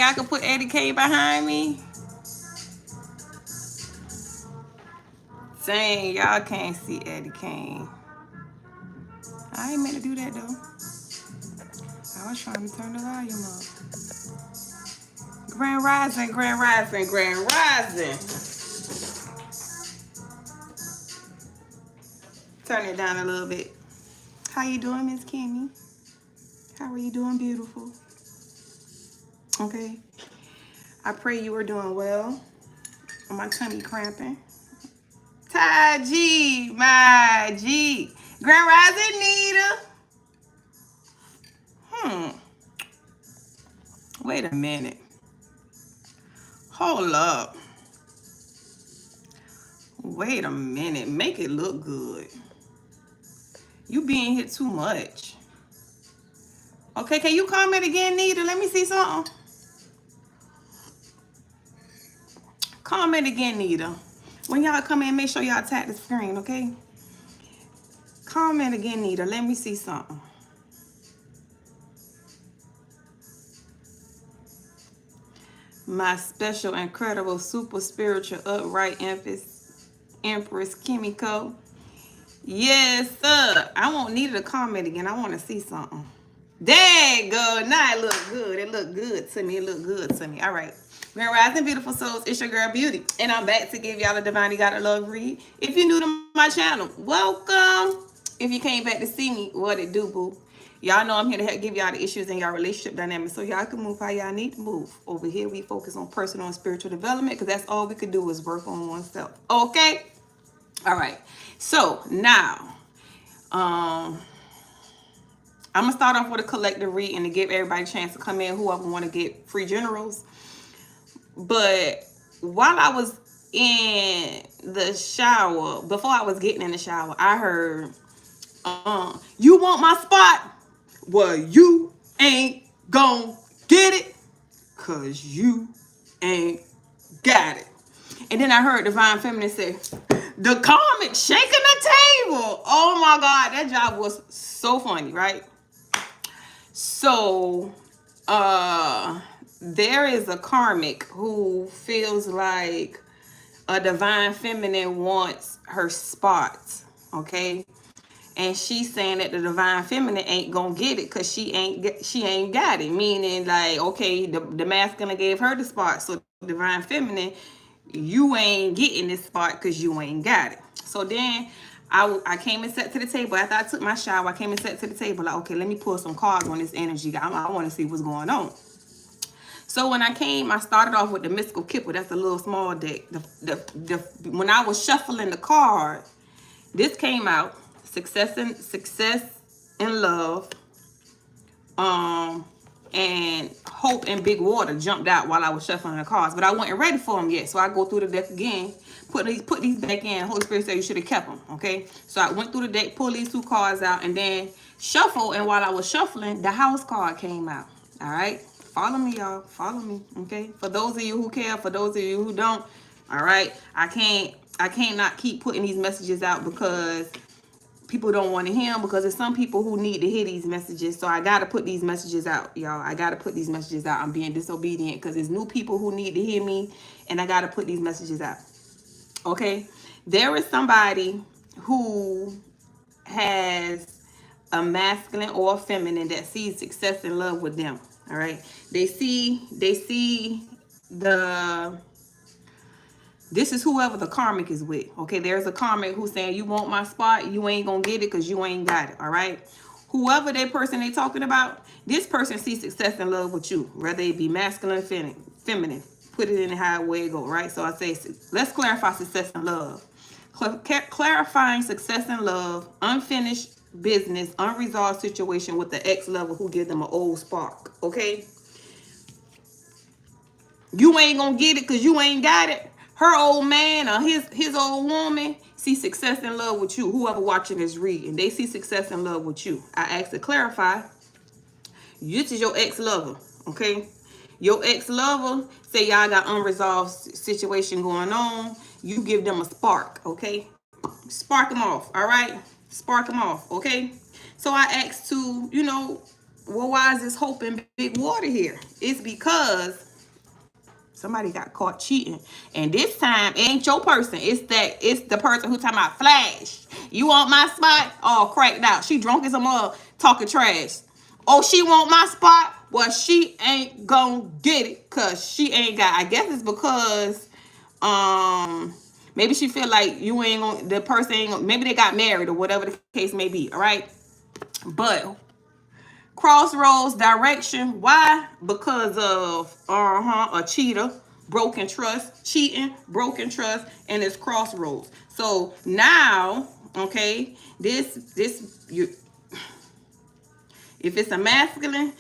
y'all can put Eddie K behind me? Dang, y'all can't see Eddie Kane. I ain't meant to do that though. I was trying to turn the volume up. Grand Rising, Grand Rising, Grand Rising. Turn it down a little bit. How you doing, Miss Kimmy? How are you doing, beautiful? Okay. I pray you are doing well. My tummy cramping. Ty G, my G. Grand Rising, Nita. Wait a minute. Hold up. Wait a minute. Make it look good. You being here too much. Okay, can you comment again, Nita? Let me see something. Comment again, Nita. When y'all come in, make sure y'all tap the screen, okay? Comment again, Nita. Let me see something. My special, incredible, super spiritual, upright Empress Kimiko. Yes, sir. I won't need to comment again. I want to see something. There you go. Now it look good. It look good to me. It look good to me. All right. Grand Rising, beautiful souls. It's your girl, Beauty. And I'm back to give y'all a Divinely Gotta Love read. If you're new to my channel, welcome. If you came back to see me, what it do, boo? Y'all know I'm here to help give y'all the issues in y'all relationship dynamics so y'all can move how y'all need to move. Over here, we focus on personal and spiritual development because that's all we could do is work on oneself. Okay? All right. So, now, I'm going to start off with a collective read and to give everybody a chance to come in, whoever want to get free generals. But while I was in the shower, before I was getting in the shower, I heard, you want my spot? Well, you ain't gon' get it because you ain't got it. And then I heard Divine Feminine say, the karmic shaking the table. Oh my God, that job was so funny, right? So, there is a karmic who feels like a Divine Feminine wants her spot, okay? And she's saying that the Divine Feminine ain't gonna get it because she ain't got it. Meaning, like, okay, the masculine gave her the spot, so Divine Feminine, you ain't getting this spot because you ain't got it. So then I came and sat to the table after I took my shower. I came and sat to the table like, okay, let me pull some cards on this energy. I want to see what's going on. So when I came, I started off with the Mystical Kipper. That's a little small deck. When I was shuffling the card, this came out. Success and love, and hope and big water jumped out while I was shuffling the cards, but I wasn't ready for them yet. So I go through the deck again, put these back in. Holy Spirit said you should have kept them. Okay, so I went through the deck, pulled these two cards out, and then shuffle. And while I was shuffling, the house card came out. All right, follow me, y'all. Follow me. Okay, for those of you who care, for those of you who don't. All right, I can't not keep putting these messages out because people don't want to hear them, because there's some people who need to hear these messages. So I got to put these messages out, y'all. I got to put these messages out. I'm being disobedient because there's new people who need to hear me, and I got to put these messages out. Okay? There is somebody who has a masculine or a feminine that sees success and love with them. All right? They see this is whoever the karmic is with. Okay, there's a karmic who's saying, you want my spot, you ain't gonna get it because you ain't got it. All right, whoever that person they talking about, this person sees success and love with you, whether it be masculine or feminine. Put it in how way it go, right? So I say, let's clarify success and love. Clarifying success and love, unfinished business, unresolved situation with the ex lover who give them an old spark. Okay, you ain't gonna get it because you ain't got it. Her old man or his old woman see success and love with you. Whoever watching this read, and they see success and love with you. I asked to clarify. This is your ex-lover, okay? Your ex-lover say y'all got unresolved situation going on. You give them a spark, okay? Spark them off, all right? Spark them off, okay? So I asked to, well, why is this hope and big water here? It's because Somebody got caught cheating. And this time, it ain't your person. It's the person who talking about flash. You want my spot? Oh, cracked out. She drunk as a mug, talking trash. Oh, she want my spot? Well, she ain't gonna get it because she ain't got. I guess it's because maybe she feel like you ain't gonna, the person ain't gonna, maybe they got married or whatever the case may be. All right, but crossroads direction. Why? Because of a cheater, broken trust, cheating, broken trust, and it's crossroads. So now, okay, this you. If it's a masculine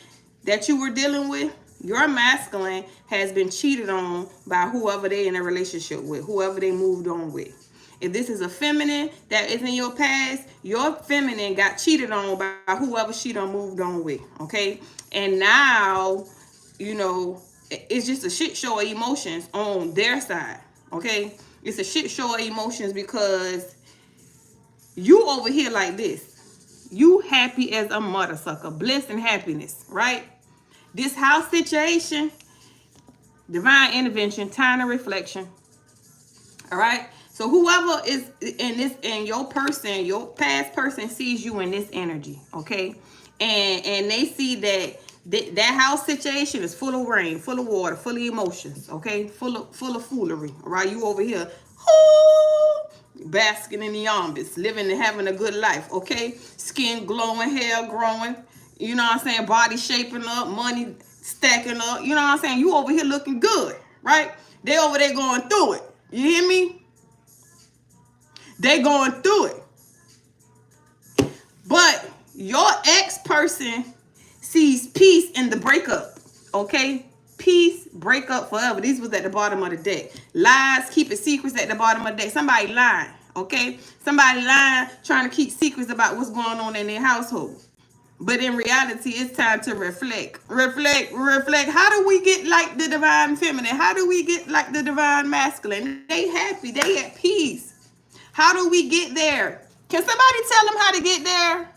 that you were dealing with, your masculine has been cheated on by whoever they in a relationship with, whoever they moved on with. If this is a feminine that is in your past, your feminine got cheated on by whoever she done moved on with, okay? And now, you know, it's just a shit show of emotions on their side, okay? It's a shit show of emotions because you over here like this. You happy as a mother sucker, bliss and happiness, right? This house situation, divine intervention, time of reflection. All right. So whoever is in this, and your person, your past person sees you in this energy, okay? And they see that that house situation is full of rain, full of water, full of emotions, okay? Full of foolery. All right, you over here, basking in the ambits, living and having a good life, okay? Skin glowing, hair growing, you know what I'm saying? Body shaping up, money stacking up, you know what I'm saying? You over here looking good, right? They over there going through it. You hear me? They going through it. But your ex-person sees peace in the breakup, okay? Peace, breakup forever. These was at the bottom of the deck. Lies, keeping secrets at the bottom of the deck. Somebody lying, okay? Somebody lying, trying to keep secrets about what's going on in their household. But in reality, it's time to reflect. Reflect. How do we get like the divine feminine? How do we get like the divine masculine? They happy. They at peace. How do we get there? Can somebody tell them how to get there?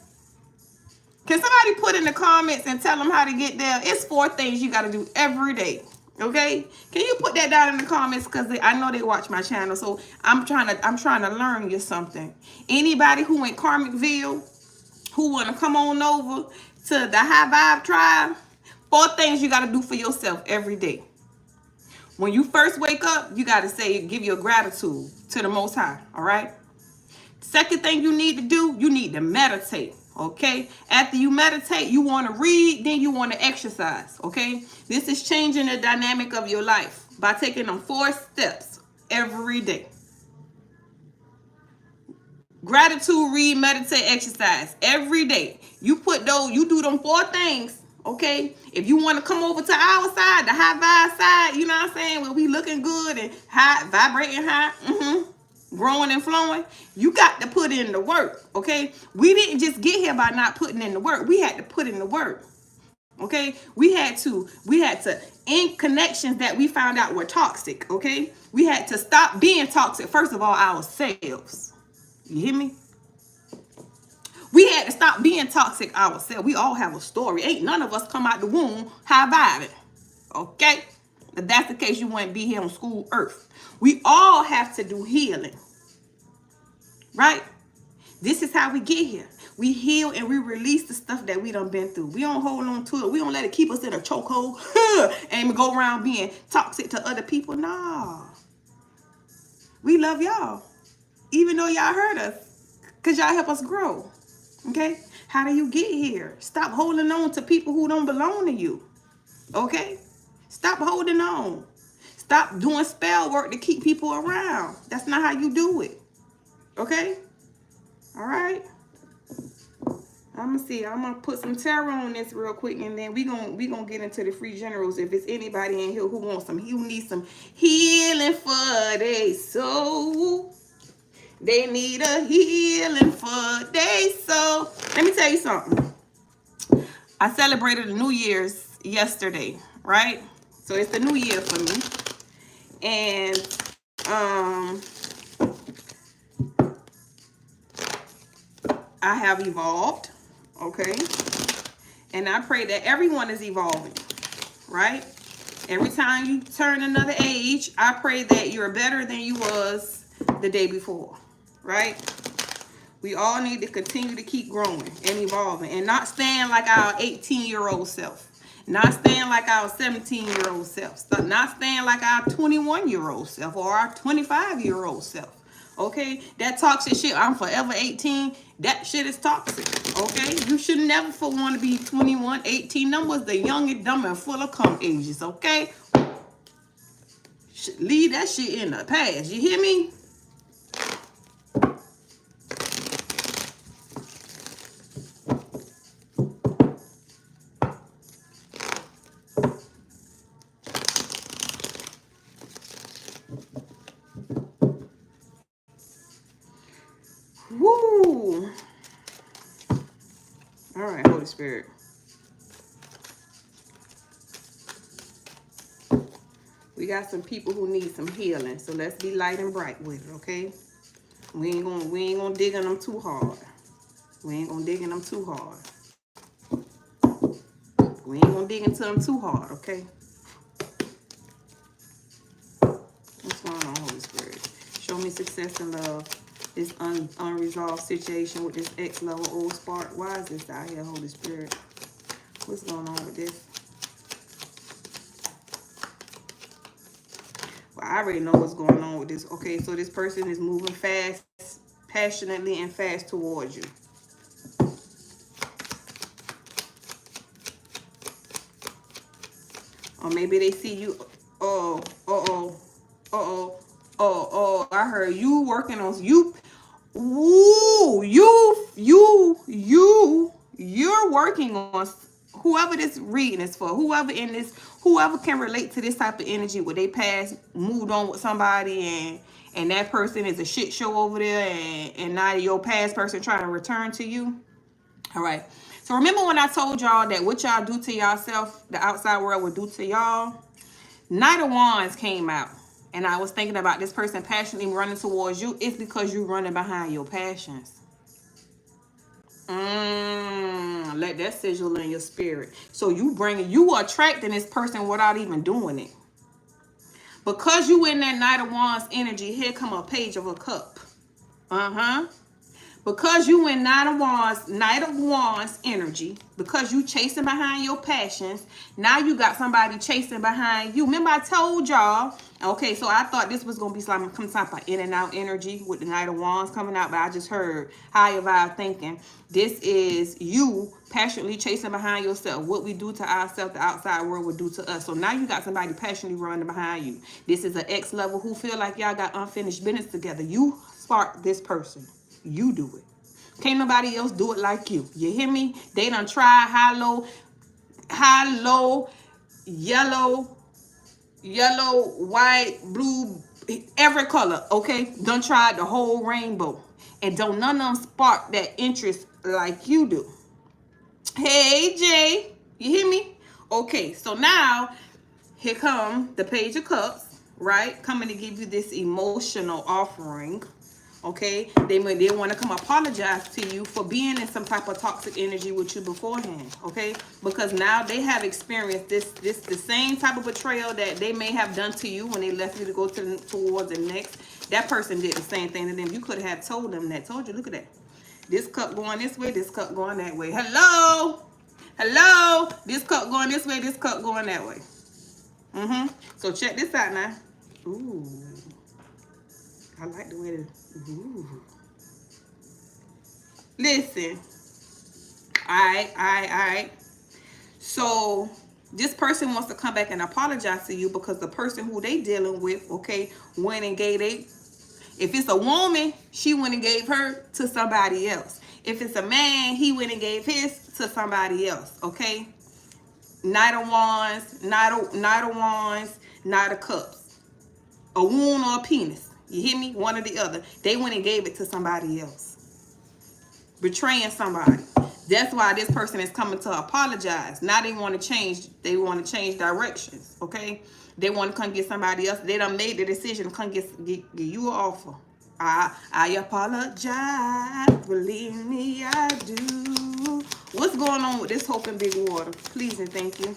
Can somebody put in the comments and tell them how to get there? It's 4 things you got to do every day. Okay? Can you put that down in the comments? Because I know they watch my channel. So I'm trying to learn you something. Anybody who in Karmicville, who want to come on over to the High Vibe Tribe, 4 things you got to do for yourself every day. When you first wake up, you got to say, give your gratitude to the Most High, all right? Second thing you need to do, you need to meditate, okay? After you meditate, you want to read, then you want to exercise, okay? This is changing the dynamic of your life by taking them 4 steps every day. Gratitude, read, meditate, exercise every day. You do them 4 things. Okay, if you want to come over to our side, the high vibe side, you know what I'm saying, where we looking good and high, vibrating high, growing and flowing, you got to put in the work, okay? We didn't just get here by not putting in the work. We had to put in the work, okay? We had to end connections that we found out were toxic, okay? We had to stop being toxic, first of all, ourselves. You hear me? We had to stop being toxic ourselves. We all have a story. Ain't none of us come out the womb high vibing. Okay? If that's the case, you wouldn't be here on school earth. We all have to do healing. Right? This is how we get here. We heal and we release the stuff that we done been through. We don't hold on to it. We don't let it keep us in a chokehold and go around being toxic to other people. No. We love y'all. Even though y'all hurt us. Because y'all help us grow. Okay? How do you get here? Stop holding on to people who don't belong to you. Okay? Stop holding on. Stop doing spell work to keep people around. That's not how you do it. Okay? All right? I'm going to put some tarot on this real quick, and then we gonna get into the free generals. If it's anybody in here who needs some healing for their soul. They need a healing for their soul. Let me tell you something. I celebrated the New Year's yesterday, right? So it's the new year for me. And I have evolved, okay? And I pray that everyone is evolving, right? Every time you turn another age, I pray that you're better than you was the day before, right? We all need to continue to keep growing and evolving and not staying like our 18-year-old self. Not staying like our 17-year-old self. Not staying like our 21-year-old self or our 25-year-old self. Okay? That toxic shit, I'm forever 18, that shit is toxic. Okay? You should never want to be 21, 18. Them was the young and dumb and full of cum ages. Okay? Leave that shit in the past. You hear me? Woo! All right, Holy Spirit. We got some people who need some healing, so let's be light and bright with it, okay? We ain't gonna dig in them too hard. We ain't gonna dig in them too hard. We ain't gonna dig into them too hard, okay? What's going on, Holy Spirit? Show me success and love. This unresolved situation with this ex-level old spark. Why is this out here, Holy Spirit? What's going on with this? Well, I already know what's going on with this. Okay, so this person is moving fast, passionately, and fast towards you. Or maybe they see you. I heard you working on you. Ooh, you're working on whoever this reading is for, whoever can relate to this type of energy where they past moved on with somebody and that person is a shit show over there and now your past person trying to return to you. All right. So remember when I told y'all that what y'all do to yourself, the outside world will do to y'all? Knight of Wands came out. And I was thinking about this person passionately running towards you. It's because you're running behind your passions. Let that sizzle in your spirit. So you are attracting this person without even doing it. Because you in that Knight of Wands energy, here come a Page of a Cup. Because you in Knight of Wands energy, because you chasing behind your passions, now you got somebody chasing behind you. Remember I told y'all, okay, so I thought this was going to be some type of in and out energy with the Knight of Wands coming out, but I just heard higher vibe thinking. This is you passionately chasing behind yourself. What we do to ourselves, the outside world will do to us. So now you got somebody passionately running behind you. This is an X level who feel like y'all got unfinished business together. You spark this person. You do it. Can't nobody else do it like you. You hear me? They done try high, low, yellow, white, blue, every color, okay? Done tried the whole rainbow. And don't none of them spark that interest like you do. Hey, Jay. You hear me? Okay, so now here come the Page of Cups, right? Coming to give you this emotional offering. Okay, they want to come apologize to you for being in some type of toxic energy with you beforehand. Okay, because now they have experienced the same type of betrayal that they may have done to you when they left you to go towards the next. That person did the same thing to them. You could have told them that. Told you, look at that. This cup going this way, this cup going that way. Hello, this cup going this way, this cup going that way. So check this out now. Ooh, I like the way it is. Ooh. Listen. All right. So this person wants to come back and apologize to you because the person who they dealing with, okay, went and gave if it's a woman, she went and gave her to somebody else. If it's a man, he went and gave his to somebody else, okay? Knight of Wands, Knight of Cups. A wound or a penis. You hear me? One or the other. They went and gave it to somebody else. Betraying somebody. That's why this person is coming to apologize. Now they want to change. They want to change directions. Okay? They want to come get somebody else. They done made the decision to come get you an offer. I apologize. Believe me, I do. What's going on with this Hope and Big Water? Please and thank you.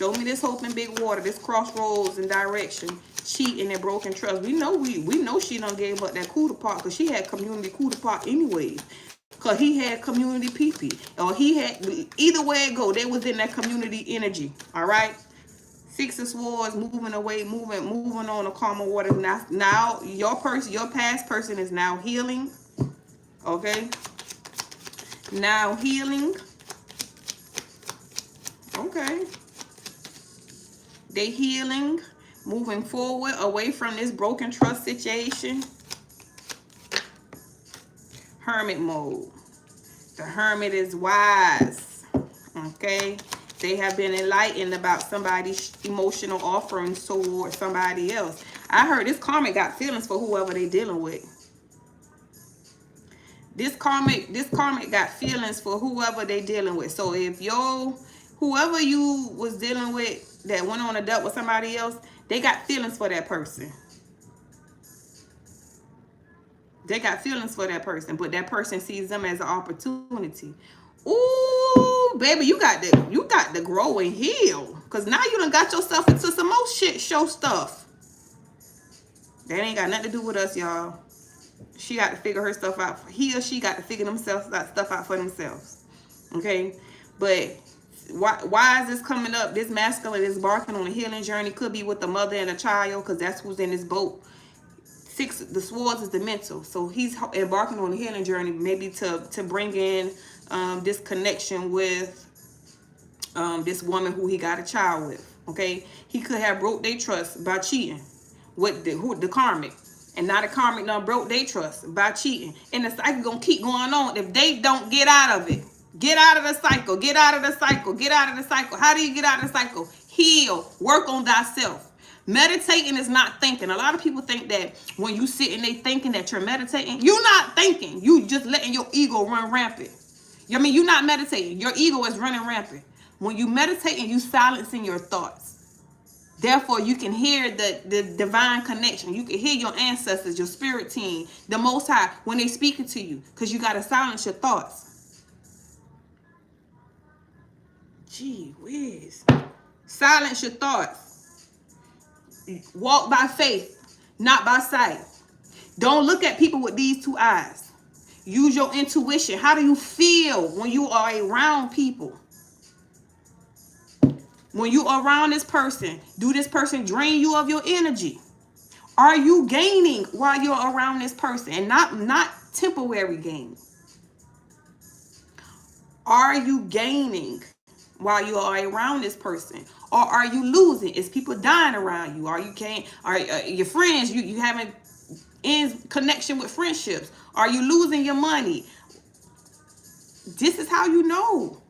Show me this hope in big water, this crossroads and direction, cheating and broken trust. We know she done gave up that cooter part because she had community cooter part anyways. Because he had community pee-pee. Or he had, either way it go, they was in that community energy. All right? Six of Swords, moving away, moving on to calmer waters. Now your past person is now healing. Okay? Now healing. Okay. They healing, moving forward, away from this broken trust situation. Hermit mode. The Hermit is wise. Okay? They have been enlightened about somebody's emotional offerings toward somebody else. I heard this karmic got feelings for whoever they dealing with. This karmic got feelings for whoever they dealing with. So if whoever you was dealing with that went on a date with somebody else, they got feelings for that person. They got feelings for that person, but that person sees them as an opportunity. Ooh, baby, you got to grow and heal. Because now you done got yourself into some more shit show stuff. That ain't got nothing to do with us, y'all. She got to figure her stuff out. He or she got to figure stuff out for themselves. Okay? But why is this coming up? This masculine is embarking on a healing journey. Could be with the mother and a child, because that's who's in this boat. The Swords is the mental. So he's embarking on a healing journey, maybe to bring in this connection with this woman who he got a child with. Okay? He could have broke their trust by cheating with the karmic. And now the karmic done broke their trust by cheating. And the cycle gonna keep going on if they don't get out of it. Get out of the cycle. Get out of the cycle. Get out of the cycle. How do you get out of the cycle? Heal. Work on thyself. Meditating is not thinking. A lot of people think that when you sit and they thinking that you're meditating, you're not thinking. You just letting your ego run rampant. I mean, you're not meditating. Your ego is running rampant. When you meditate and you silencing your thoughts. Therefore, you can hear the divine connection. You can hear your ancestors, your spirit team, the Most High, when they speaking to you. Because you got to silence your thoughts. Gee whiz. Silence your thoughts. Walk by faith, not by sight. Don't look at people with these two eyes. Use your intuition. How do you feel when you are around people? When you are around this person, do this person drain you of your energy? Are you gaining while you're around this person? And not temporary gain. Are you gaining while you are around this person? Or are you losing? Is people dying around you? Are your friends, you having in connection with friendships? Are you losing your money? This is how you know.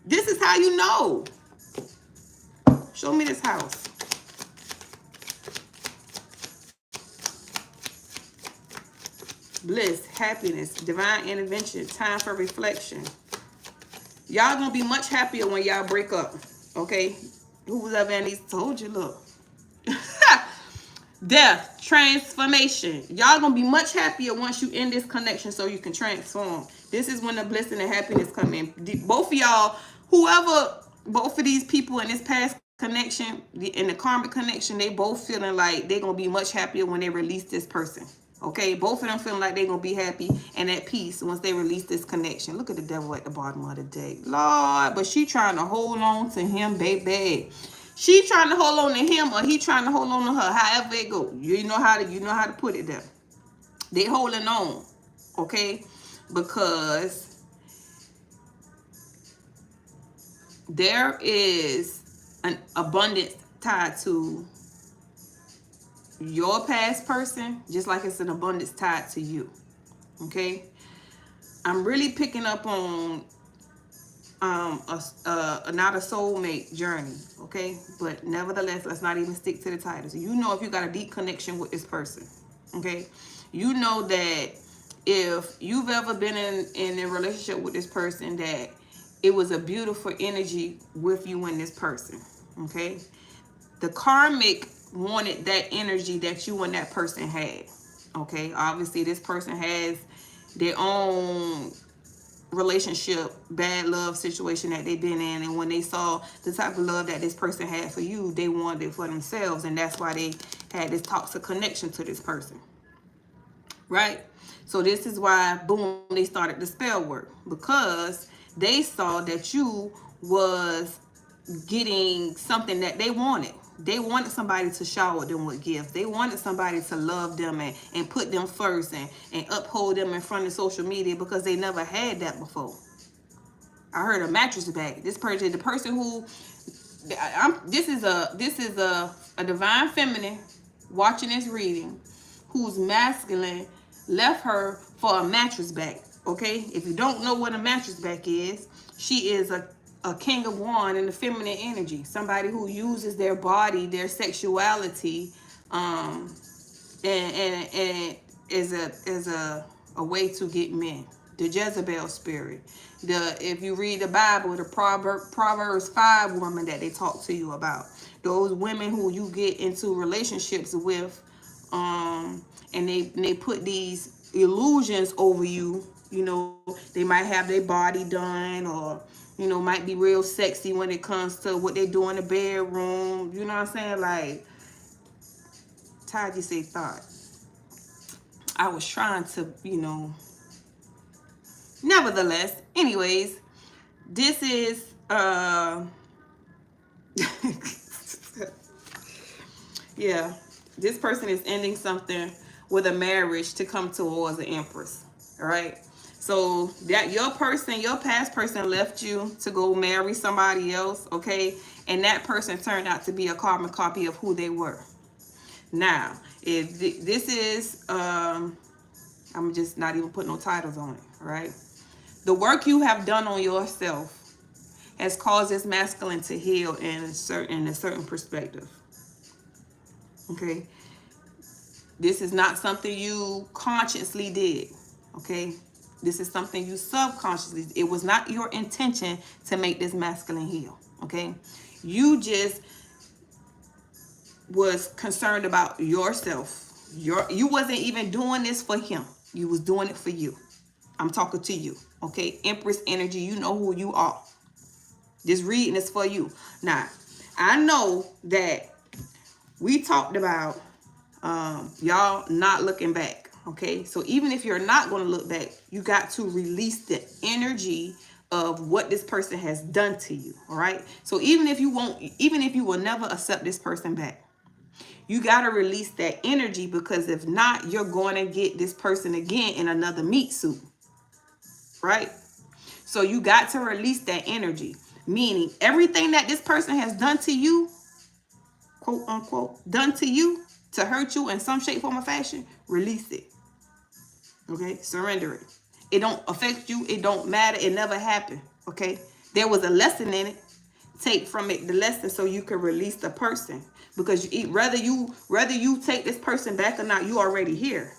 This is how you know. Show me this house. Bliss, happiness, divine intervention, time for reflection. Y'all gonna be much happier when y'all break up. Okay? Who's ever in these told you, look. Death, transformation. Y'all gonna be much happier once you end this connection so you can transform. This is when the bliss and the happiness come in. Both of y'all, both of these people in this past connection, in the karmic connection, they both feeling like they're going to be much happier when they release this person. Okay? Both of them feeling like they're going to be happy and at peace once they release this connection. Look at the devil at the bottom of the deck. Lord, but she trying to hold on to him, baby. She trying to hold on to him or he trying to hold on to her. However it go. You know how to put it there. They holding on. Okay? Because there is an abundance tied to your past person, just like it's an abundance tied to you. Okay? I'm really picking up on not a soulmate journey. Okay? But nevertheless, let's not even stick to the title. So you know if you got a deep connection with this person. Okay? You know that if you've ever been in a relationship with this person, that it was a beautiful energy with you and this person. Okay? The karmic wanted that energy that you and that person had. Okay? Obviously, this person has their own relationship bad love situation that they've been in, and when they saw the type of love that this person had for you, they wanted it for themselves, and that's why they had this toxic connection to this person, right? So this is why, boom, they started the spell work, because they saw that you was getting something that they wanted. They wanted somebody to shower them with gifts. They wanted somebody to love them and put them first and uphold them in front of social media, because they never had that before. I heard a mattress bag. This person, the person who, this is a divine feminine watching this reading, whose masculine left her for a mattress back. Okay, if you don't know what a mattress back is, she is a king of wands in the feminine energy, somebody who uses their body, their sexuality, and as a way to get men. The Jezebel spirit. If you read the Bible, the Proverbs 5 woman that they talk to you about, those women who you get into relationships with, and they put these illusions over you. You know, they might have their body done, or you know, might be real sexy when it comes to what they do in the bedroom. You know what I'm saying? Like, Todd, you say thought. I was trying to, you know. Nevertheless, anyways, this is yeah, this person is ending something with a marriage to come towards the Empress. All right. So that your person, your past person left you to go marry somebody else, okay? And that person turned out to be a karmic copy of who they were. Now, if this is, I'm just not even putting no titles on it, all right? The work you have done on yourself has caused this masculine to heal in a certain perspective. Okay? This is not something you consciously did. Okay? This is something you subconsciously did. It was not your intention to make this masculine heal. Okay? You just was concerned about yourself. You wasn't even doing this for him. You was doing it for you. I'm talking to you. Okay? Empress energy, you know who you are. This reading is for you. Now, I know that we talked about y'all not looking back. Okay? So even if you're not going to look back, you got to release the energy of what this person has done to you. All right? So even if you will never accept this person back, you got to release that energy, because if not, you're going to get this person again in another meat suit. Right? So you got to release that energy, meaning everything that this person has done to you, quote unquote, done to you to hurt you in some shape, form, or fashion, release it. Okay? Surrender it. It don't affect you. It don't matter. It never happened. Okay? There was a lesson in it. Take from it the lesson so you can release the person. Because whether you take this person back or not, you already here.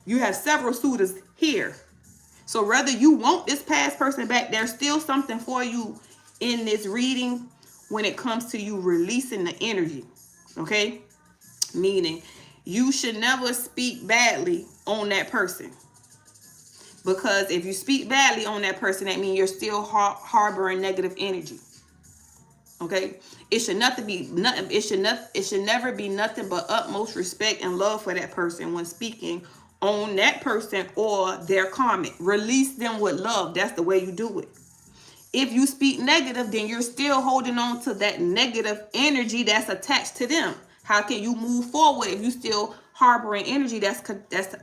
You have several suitors here. So whether you want this past person back, there's still something for you in this reading when it comes to you releasing the energy. Okay? Meaning, you should never speak badly on that person. Because if you speak badly on that person, that means you're still harboring negative energy. Okay? It should never be nothing but utmost respect and love for that person when speaking on that person or their comment. Release them with love. That's the way you do it. If you speak negative, then you're still holding on to that negative energy that's attached to them. How can you move forward if you still harboring energy that's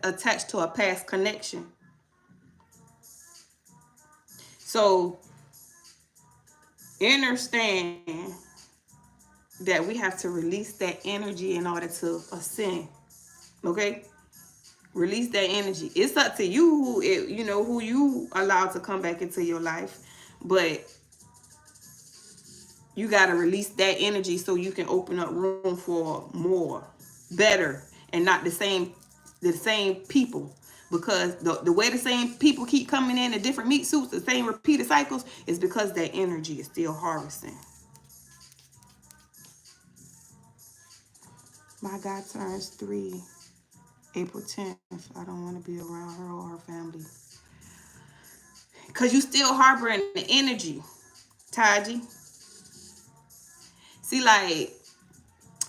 attached to a past connection? So understand that we have to release that energy in order to ascend. Okay? Release that energy. It's up to you who you allow to come back into your life, but you got to release that energy so you can open up room for more, better, and not the same people. Because the way the same people keep coming in different meat suits, the same repeated cycles, is because that energy is still harvesting. My God turns 3 April 10th. I don't want to be around her or her family. Because you still harboring the energy, Taji. See, like,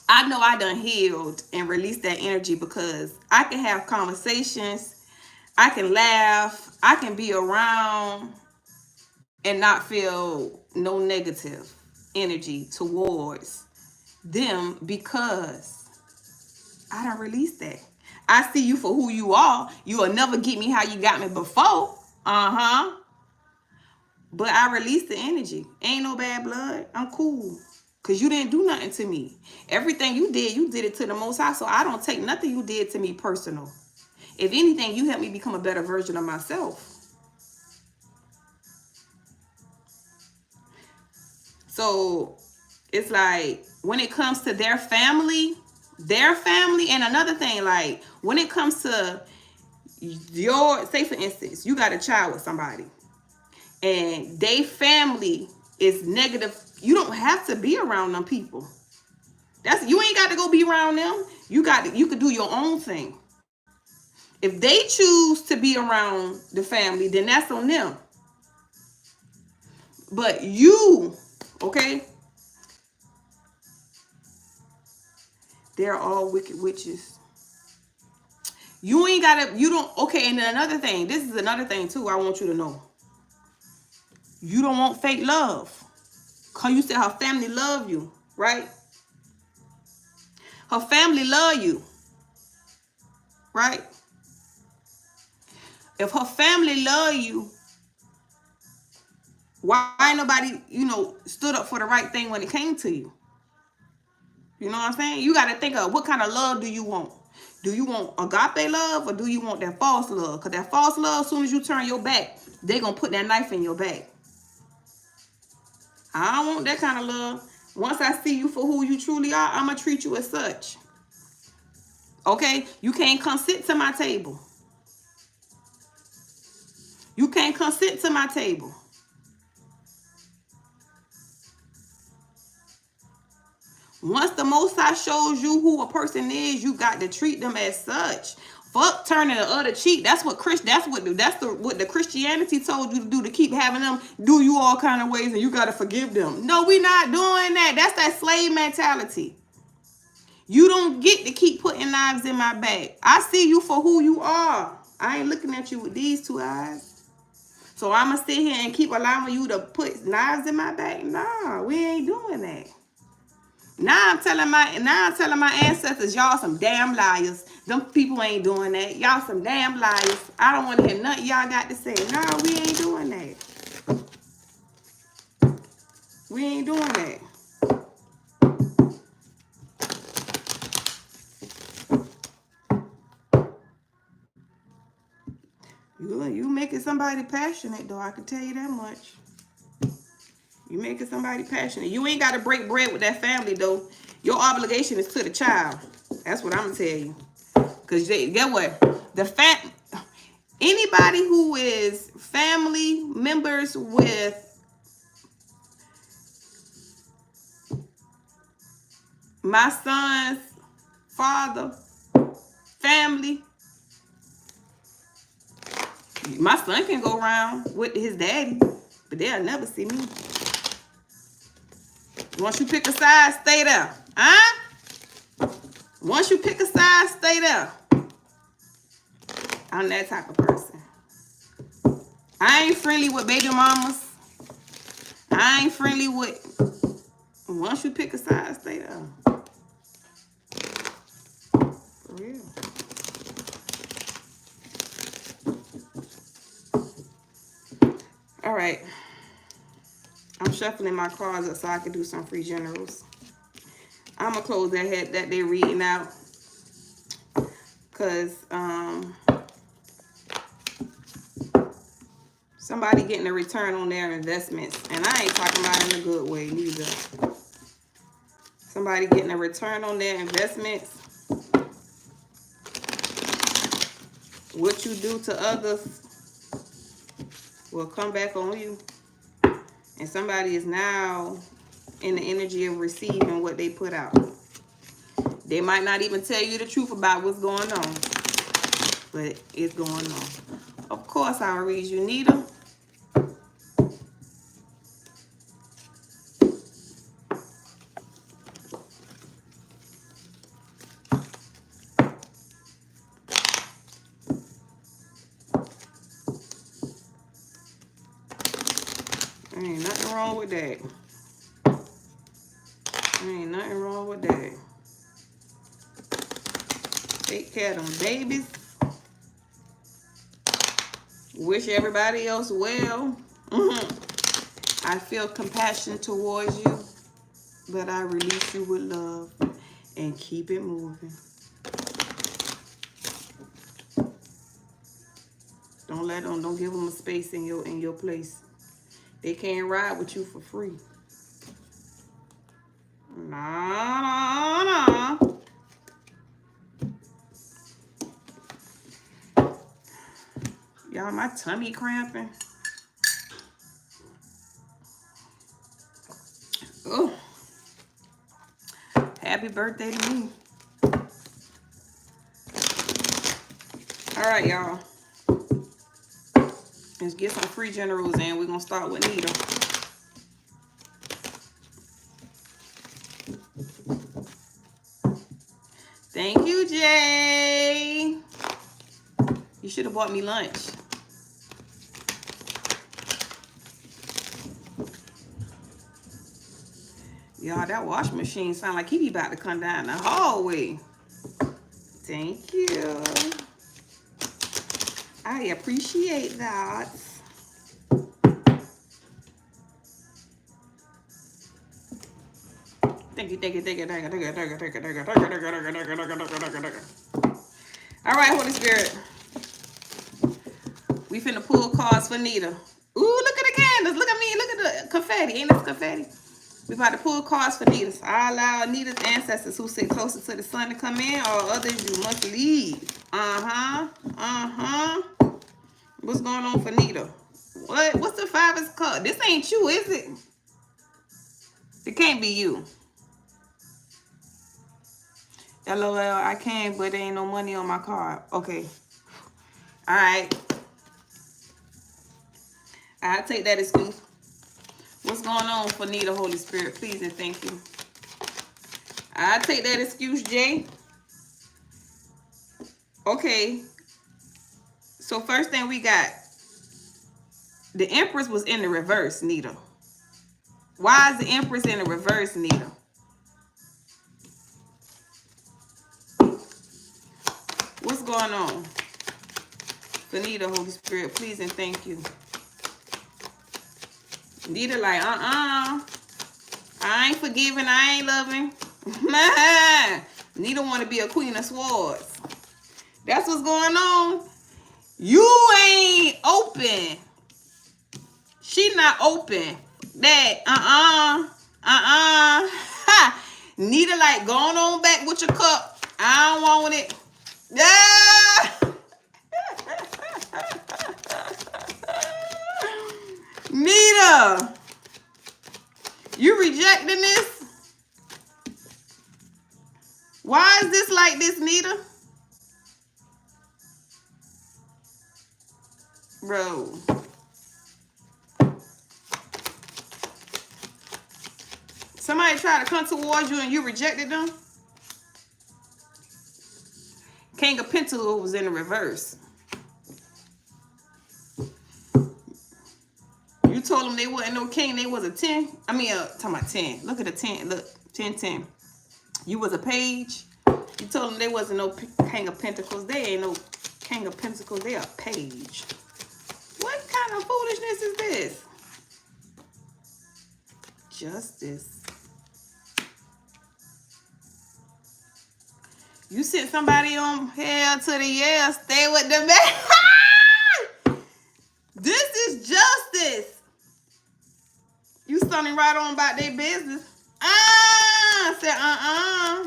I know I done healed and released that energy because I can have conversations, I can laugh, I can be around and not feel no negative energy towards them because I done released that. I see you for who you are. You will never get me how you got me before. But I released the energy. Ain't no bad blood. I'm cool. Because you didn't do nothing to me. Everything you did it to the Most High. So I don't take nothing you did to me personal. If anything, you helped me become a better version of myself. So it's like when it comes to their family, and another thing, like when it comes to your, say for instance, you got a child with somebody and they family is negative, you don't have to be around them people. You ain't got to go be around them. You could do your own thing. If they choose to be around the family, then that's on them. But you, okay, they're all wicked witches. You ain't gotta, you don't, okay, and then another thing, this is another thing too I want you to know. You don't want fake love. Cause you said her family love you, right? Her family love you, right? If her family love you, why ain't nobody, stood up for the right thing when it came to you? You know what I'm saying? You got to think of what kind of love do you want? Do you want agape love or do you want that false love? Because that false love, as soon as you turn your back, they're going to put that knife in your back. I don't want that kind of love. Once I see you for who you truly are, I'm going to treat you as such. Okay? You can't come sit to my table. You can't come sit to my table. Once the Most High shows you who a person is, you got to treat them as such. Fuck turning the other cheek. That's what the Christianity told you to do, to keep having them do you all kind of ways and you got to forgive them. No, we not doing that. That's that slave mentality. You don't get to keep putting knives in my back. I see you for who you are. I ain't looking at you with these two eyes. So I'm going to sit here and keep allowing you to put knives in my back? Nah, we ain't doing that. Now I'm telling my ancestors, y'all some damn liars. Them people ain't doing that. Y'all some damn liars. I don't want to hear nothing y'all got to say. No, we ain't doing that. We ain't doing that. You making somebody passionate, though. I can tell you that much. You making somebody passionate. You ain't got to break bread with that family, though. Your obligation is to the child. That's what I'm going to tell you. Because get what? Anybody who is family members with my son's father, family, my son can go around with his daddy, but they'll never see me. Once you pick a side, stay there. Huh? Once you pick a side, stay there. I'm that type of person. I ain't friendly with baby mamas. I ain't friendly with... Once you pick a side, stay there. For real. All right. I'm shuffling my cards up so I can do some free generals. I'm going to close that head that they're reading out. Because somebody getting a return on their investments. And I ain't talking about in a good way neither. Somebody getting a return on their investments. What you do to others will come back on you. And somebody is now in the energy of receiving what they put out. They might not even tell you the truth about what's going on, but it's going on. Of course, I'll read you, Nita. nothing wrong with that. Ain't nothing wrong with that. Take care of them babies. Wish everybody else well. I feel compassion towards you, but I release you with love and keep it moving. Don't give them a space in your place. They can't ride with you for free. Nah. Y'all, my tummy cramping. Oh, happy birthday to me. All right, y'all. Let's get some free generals in. We're going to start with Nita. Thank you, Jay. You should have bought me lunch. Y'all, that washing machine sound like he be about to come down the hallway. Thank you. I appreciate that. Thank you. All right, Holy Spirit. We finna pull cards for Nita. Ooh, look at the candles. Look at me. Look at the confetti. Ain't this confetti? We about to pull cards for Nita. I allow Nita's ancestors who sit closer to the sun to come in, or others you must leave. What's going on for Nita? What? What's the Five of Cups? This ain't you, is it? It can't be you. LOL, I can, but there ain't no money on my card. Okay. All right. I'll take that excuse. What's going on for Nita, Holy Spirit? Please and thank you. I'll take that excuse, Jay. Okay. So first thing we got, the Empress was in the reverse, Nita. Why is the Empress in the reverse, Nita? What's going on? For Nita, Holy Spirit, please and thank you. Nita like, I ain't forgiving, I ain't loving. Nita want to be a Queen of Swords. That's what's going on. You ain't open. She not open. That, Nita like, going on back with your cup. I don't want it. Yeah. Nita, you rejecting this? Why is this like this, Nita? Bro. Somebody tried to come towards you and you rejected them? King of Pentacles was in the reverse. You told them they wasn't no king, they was a 10. I mean, talking about 10. Look at the 10. Look, 10. You was a page. You told them they wasn't no King of Pentacles. They ain't no King of Pentacles. They a page. What kind of foolishness is this? Justice. You sent somebody on hell to the yeah. Stay with the man. This is justice. You stunning right on about their business. Said,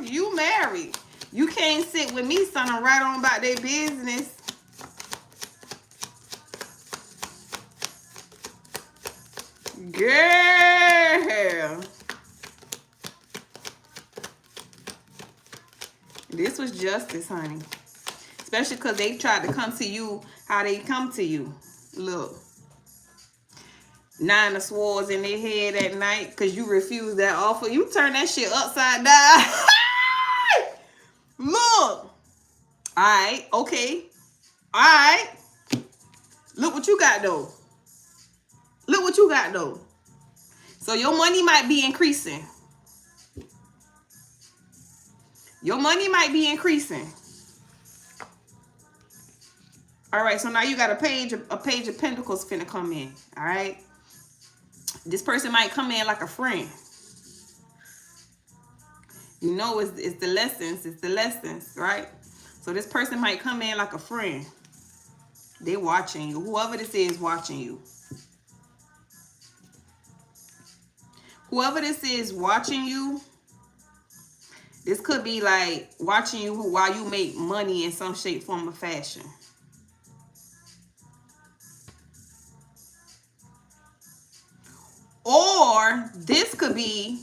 you married. You can't sit with me stunning right on about their business. Girl. This was justice, honey. Especially because they tried to come to you how they come to you. Look. 9 of Swords in their head at night because you refused that offer. You turn that shit upside down. Look. Alright, okay. Alright. Look what you got though. Look what you got though. So your money might be increasing. Your money might be increasing. All right, so now you got a page of pentacles finna come in. All right. This person might come in like a friend. You know, it's the lessons. It's the lessons, right? So this person might come in like a friend. They watching you. Whoever this is watching you. Whoever this is watching you, this could be like watching you while you make money in some shape, form, or fashion. Or this could be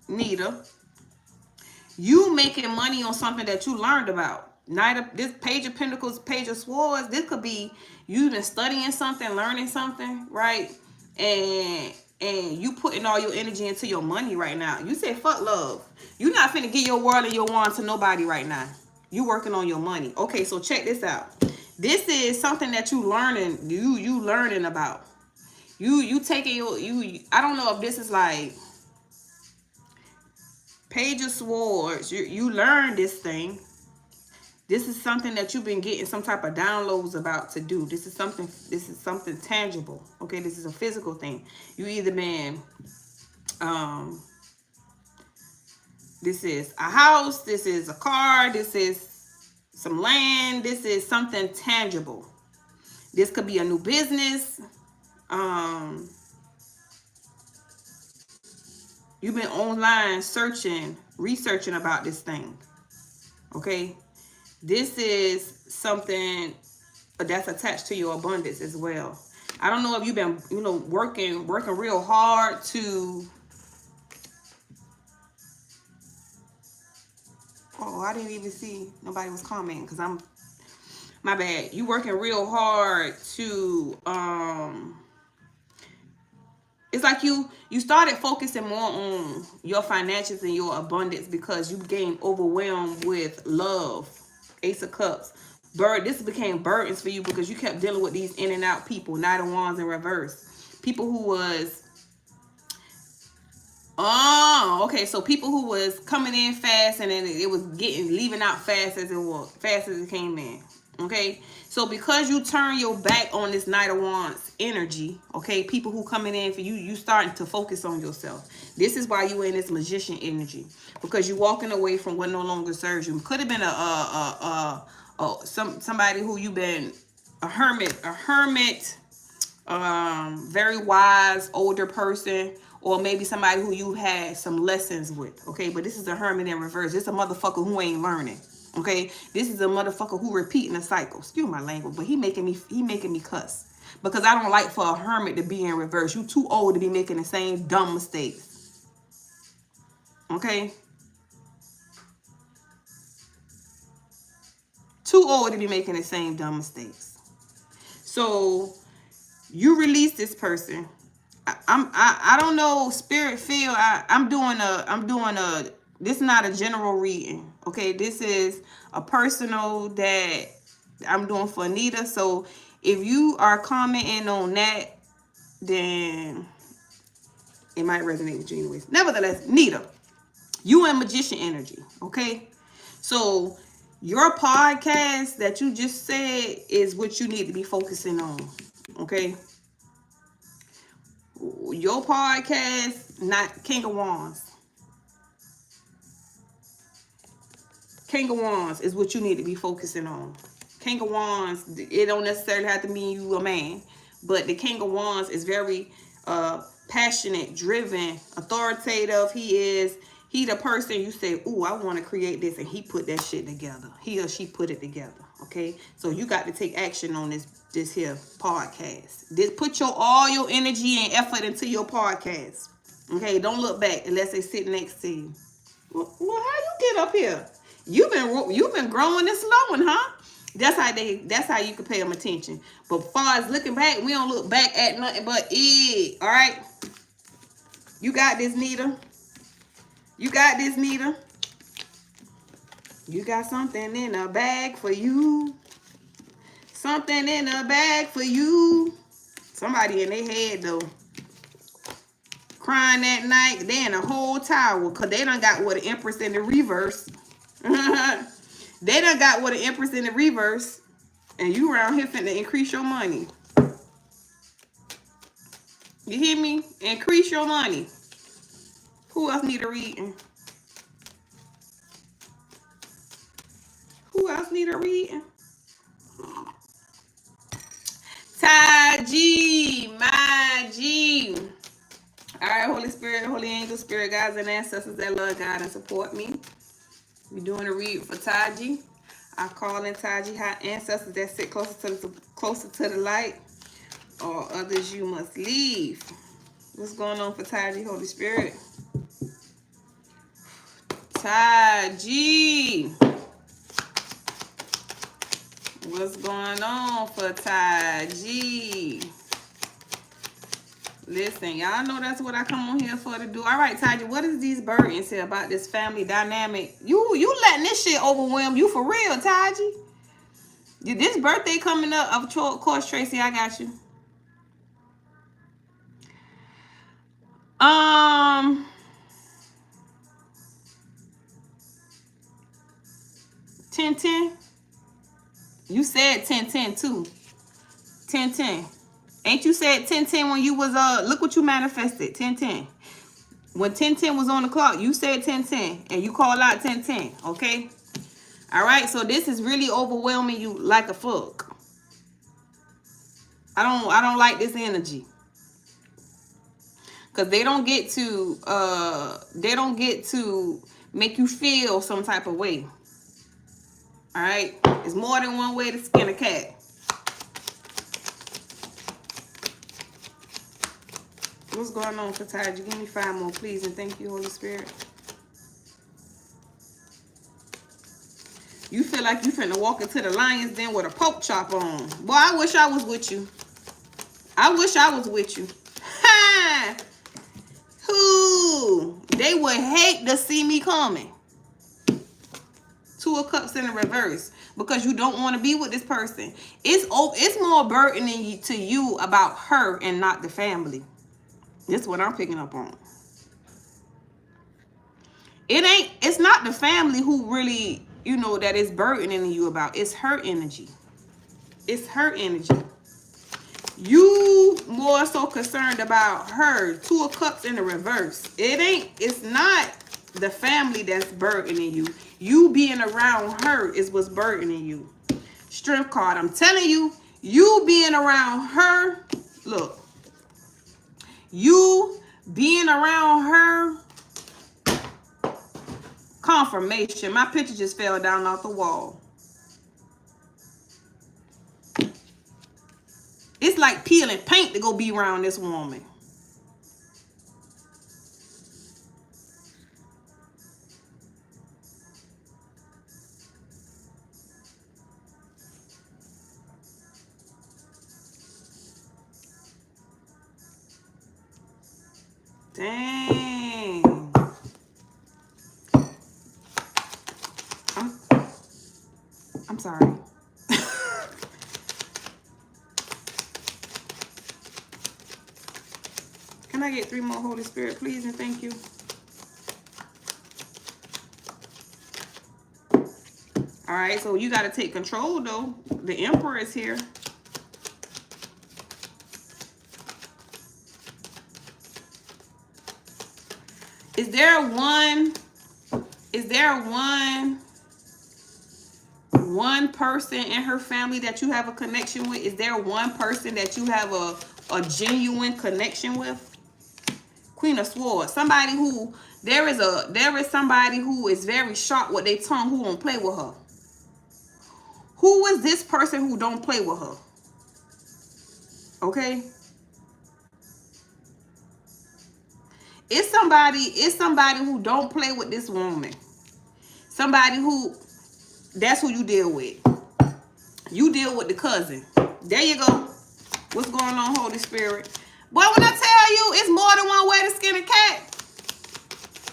Nita, you making money on something that you learned about. This page of pentacles, page of swords, this could be you been studying something, learning something, right? And you putting all your energy into your money right now. You say fuck love. You're not finna give your world and your wand to nobody right now. You working on your money. Okay, so check this out. This is something that you learning, you learning about. You taking your, I don't know if this is like page of swords. You learn this thing. This is something that you've been getting some type of downloads about to do. This is something tangible. Okay, this is a physical thing. You either been this is a house, this is a car, this is some land, this is something tangible. This could be a new business. You've been online searching, researching about this thing. Okay? This is something that's attached to your abundance as well. I don't know if you've been, working real hard to... Oh, I didn't even see nobody was commenting because my bad. You working real hard to... It's like you started focusing more on your finances and your abundance because you became overwhelmed with love. Ace of Cups. This became burdens for you because you kept dealing with these in and out people. Knight of Wands in reverse. People who was... Oh, okay. So people who was coming in fast and then it was leaving out fast as it came in. Okay, so because you turn your back on this Knight of Wands energy, okay, people who coming in for you starting to focus on yourself. This is why you in this Magician energy, because you walking away from what no longer serves you. Could have been somebody who you been a hermit, very wise older person, or maybe somebody who you had some lessons with. Okay, but this is a hermit in reverse. This is a motherfucker who ain't learning. Okay, this is a motherfucker who repeating a cycle. Excuse my language, but he making me cuss because I don't like for a hermit to be in reverse. You too old to be making the same dumb mistakes. Okay, too old to be making the same dumb mistakes. So you release this person. I don't know. Spirit feel I'm doing a. This is not a general reading. Okay, this is a personal that I'm doing for Anita. So if you are commenting on that, then it might resonate with you anyways. Nevertheless, Nita, you in Magician energy. Okay, so your podcast that you just said is what you need to be focusing on. Okay, your podcast, not King of Wands. King of Wands is what you need to be focusing on. King of Wands, it don't necessarily have to mean you a man, but the King of Wands is very passionate, driven, authoritative. He the person you say, ooh, I want to create this, and he put that shit together. He or she put it together. Okay, so you got to take action on this here podcast. Put all your energy and effort into your podcast. Okay, don't look back unless they sit next to you. Well, how you get up here? You've been growing this slow one, huh? That's how you can pay them attention. But as far as looking back, we don't look back at nothing but it. All right, you got this, Nita. You got this, Nita. You got something in a bag for you. Something in a bag for you. Somebody in their head though. crying that night. They in a whole tower because they done got with the Empress in the reverse. They done got with the Empress in the reverse. And you around here finna increase your money. You hear me? Increase your money. Who else need a reading? Who else need a reading? Taji, my G. All right, Holy Spirit, Holy Angel, Spirit guides, and ancestors that love God and support me. We're doing a read for Taji. I call in Taji high ancestors that sit closer to the light, or others you must leave. What's going on for Taji, Holy Spirit? Taji. What's going on for Taji? Listen, y'all know that's what I come on here for to do. All right, Taji, what does these burdens say about this family dynamic? You letting this shit overwhelm you for real, Taji? This birthday coming up, of course, Tracy, I got you. 10-10. You said 10-10 too. 10-10. Ain't you said 10-10 when you was look what you manifested, 10-10. When 10-10 was on the clock, you said 10-10 and you called out 10-10, okay? All right, so this is really overwhelming you like a fuck. I don't like this energy. Cause they don't get to make you feel some type of way. All right, it's more than one way to skin a cat. What's going on for Taji? Give me 5 more, please, and thank you, Holy Spirit. You feel like you finna walk into the lion's den with a pork chop on. Boy, I wish I was with you. I wish I was with you. Ha! Who? They would hate to see me coming. 2 of Cups in the reverse. Because you don't want to be with this person. It's more burdening to you about her and not the family. This is what I'm picking up on. It's not the family who really, that is burdening you about. It's her energy. It's her energy. You more so concerned about her. 2 of Cups in the reverse. It's not the family that's burdening you. You being around her is what's burdening you. Strength card. I'm telling you, you being around her, look. You being around her, confirmation. My picture just fell down off the wall. It's like peeling paint to go be around this woman. Dang. I'm sorry. Can I get 3 more, Holy Spirit, please, and thank you? All right, so you got to take control, though. The Emperor is here. Is there one person in her family that you have a connection with? Is there one person that you have a genuine connection with? Queen of Swords. Somebody who there is somebody who is very sharp with their tongue who won't play with her. Who is this person who don't play with her? Okay? It's somebody who don't play with this woman. Somebody who, that's who you deal with. You deal with the cousin. There you go. What's going on, Holy Spirit? Boy, when I tell you, it's more than one way to skin a cat.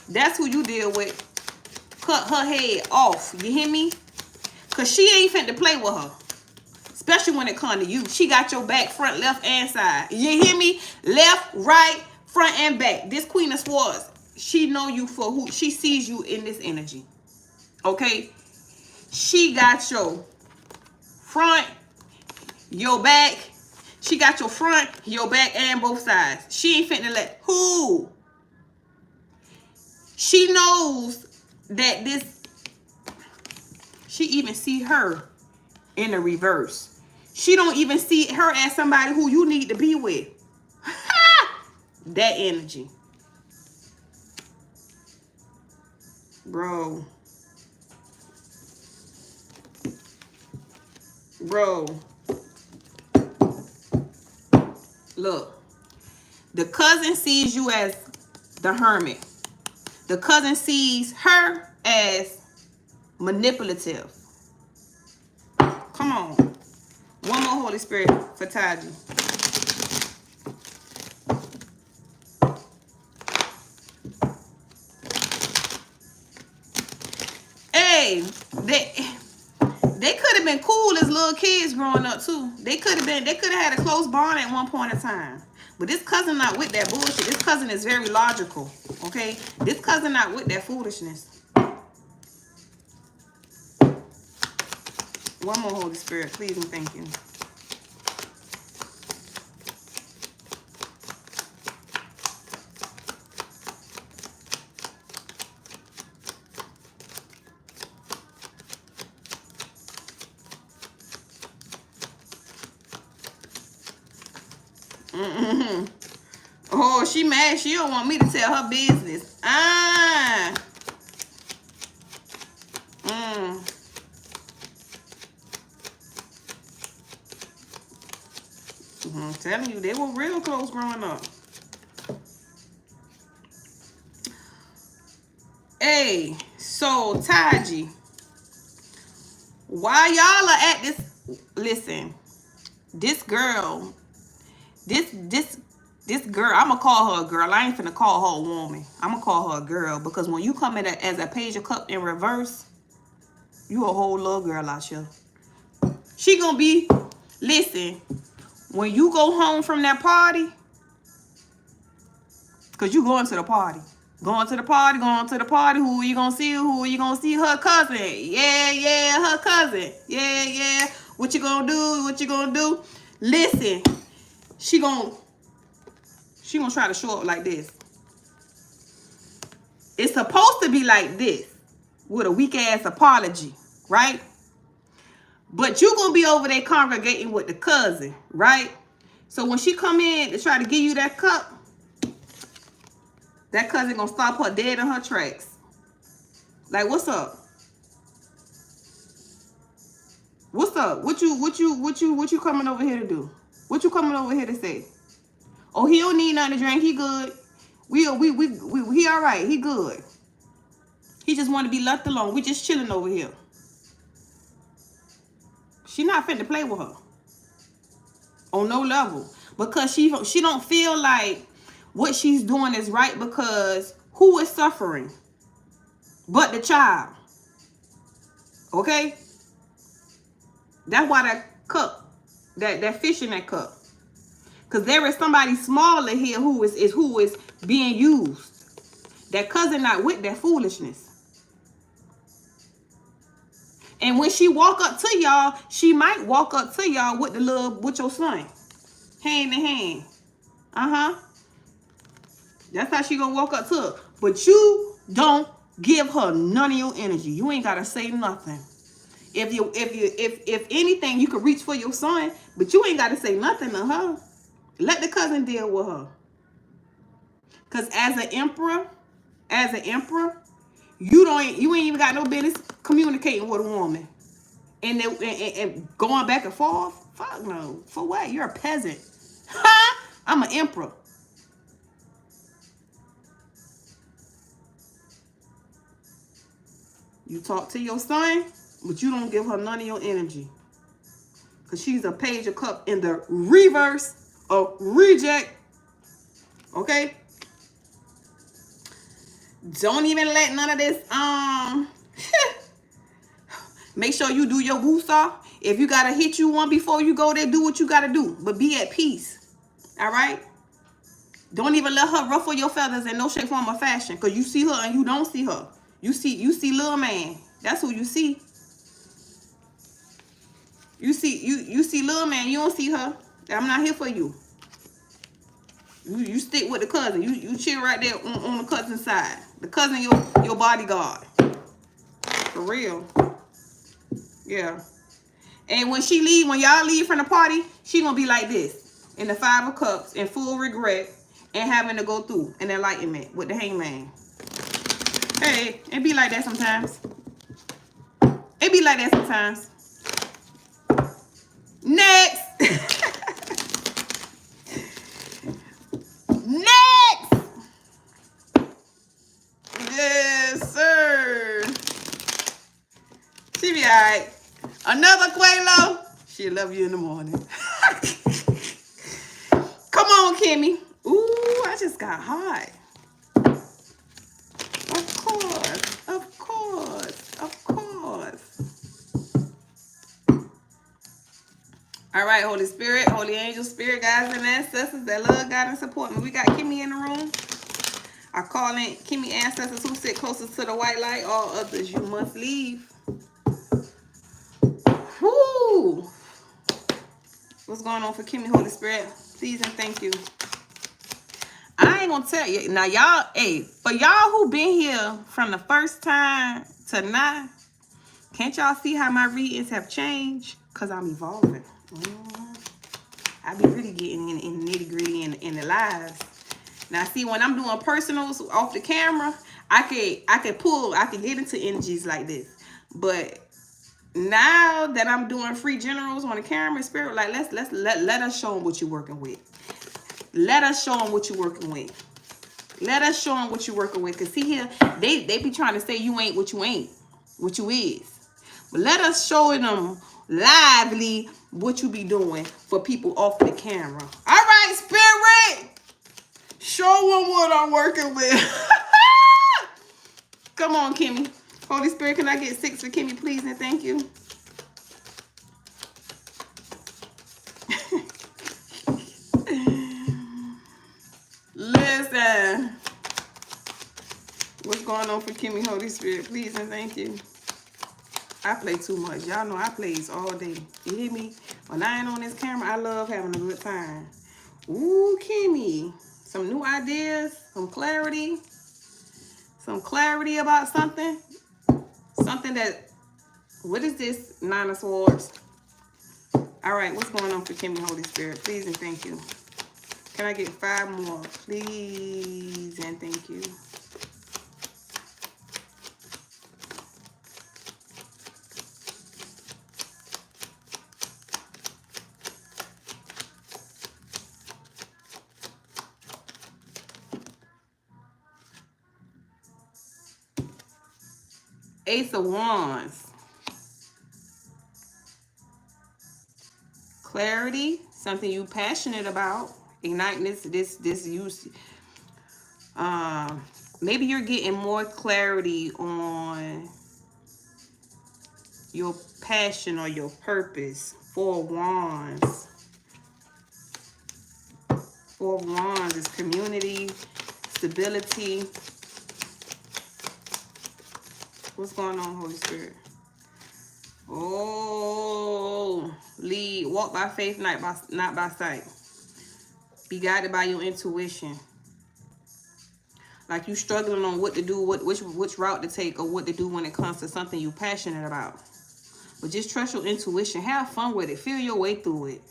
That's who you deal with. Cut her head off. You hear me? Because she ain't finna play with her. Especially when it comes to you. She got your back, front, left, and side. You hear me? Left, right, front and back. This Queen of Swords, she know you for who, she sees you in this energy. Okay? She got your front, your back. She got your front, your back, and both sides. She ain't finna let who. She knows that this, she even see her in the reverse. She don't even see her as somebody who you need to be with. That energy. Bro. Look. The cousin sees you as the hermit. The cousin sees her as manipulative. Come on. One more Holy Spirit for Taji. Hey, they could have been cool as little kids growing up too. They could have had a close bond at one point in time. But this cousin not with that bullshit. This cousin is very logical. Okay? This cousin not with that foolishness. One more Holy Spirit, please and thank you. Oh, she mad. She don't want me to tell her business. I'm telling you, they were real close growing up. Hey, so Taji, while y'all are at this, listen, this girl, this girl, I'm gonna call her a girl. I ain't finna call her a woman. I'm gonna call her a girl, because when you come in as a Page of Cups in reverse, you a whole little girl out here. She gonna be, listen, when you go home from that party, because you going to the party. Going to the party, who are you gonna see? Who are you gonna see? Her cousin. Yeah, her cousin. Yeah. What you gonna do? Listen, she gonna try to show up like this. It's supposed to be like this, with a weak ass apology, right? But you gonna be over there congregating with the cousin, right? So when she come in to try to give you that cup, that cousin gonna stop her dead in her tracks. Like, what's up? What's up? What you coming over here to do? What you coming over here to say? Oh, he don't need nothing to drink. He good. He all right. He good. He just want to be left alone. We just chilling over here. She not fit to play with her on no level, because she don't feel like what she's doing is right, because who is suffering but the child? Okay, that's why that cup, that fish in that cup, because there is somebody smaller here who is being used. That cousin not with that foolishness. And when she walk up to y'all, she might walk up to y'all with with your son, hand in hand. That's how she gonna walk up to her. But you don't give her none of your energy. You ain't gotta say nothing. If anything, you could reach for your son, but you ain't gotta say nothing to her. Let the cousin deal with her. Cause as an emperor, you ain't even got no business communicating with a woman and going back and forth. Fuck no. For what? You're a peasant. I'm an emperor. You talk to your son, but you don't give her none of your energy. Because she's a Page of Cups in the reverse of reject. Okay? Don't even let none of this, make sure you do your woosah. If you got to hit you one before you go there, do what you got to do. But be at peace. All right? Don't even let her ruffle your feathers in no shape, form, or fashion. Because you see her and you don't see her. You see little man. That's who you see. You see little man. You don't see her. I'm not here for you. You stick with the cousin. You chill right there on the cousin side. The cousin your bodyguard. For real. Yeah. And when y'all leave from the party, she gonna be like this. In the 5 of Cups, in full regret, and having to go through an enlightenment with the hangman. Hey, it be like that sometimes. It be like that sometimes. Next. Next. Yes, sir. She be alright. Another Quelo. She'll love you in the morning. Come on, Kimmy. Ooh, I just got hot. Of course. Of course. Of course. All right, Holy Spirit, Holy Angel, Spirit, guides, and ancestors that love, God, and support me. We got Kimmy in the room. I call in Kimmy ancestors who sit closest to the white light. All others, you must leave. Whoo! What's going on for Kimmy, Holy Spirit? Please and thank you. I ain't gonna tell you. Now, y'all, hey, for y'all who been here from the first time to now, can't y'all see how my readings have changed? Because I'm evolving. I be really getting in the nitty gritty in the lives. Now, see, when I'm doing personals off the camera, I can get into energies like this. But now that I'm doing free generals on the camera, Spirit, like let us show them what you're working with. Let us show them what you're working with. Let us show them what you're working with. Because see here, they be trying to say you ain't what you ain't, what you is. But let us show them lively what you be doing for people off the camera. All right, Spirit. Show them what I'm working with. Come on, Kimmy. Holy Spirit, can I get 6 for Kimmy, please, and thank you. Listen. What's going on for Kimmy, Holy Spirit, please, and thank you. I play too much. Y'all know I plays all day. You hear me? When I ain't on this camera, I love having a good time. Ooh, Kimmy. Some new ideas, some clarity about something. Something that, what is this? 9 of Swords. All right, what's going on for Kimmy, Holy Spirit? Please and thank you. Can I get 5 more? Please and thank you. Ace of Wands. Clarity, something you passionate about. Igniting this use. Maybe you're getting more clarity on your passion or your purpose. 4 Wands. 4 Wands is community, stability. What's going on, Holy Spirit? Oh, lead, walk by faith, not by sight. Be guided by your intuition. Like you struggling on what to do, which route to take, or what to do when it comes to something you're passionate about. But just trust your intuition. Have fun with it. Feel your way through it.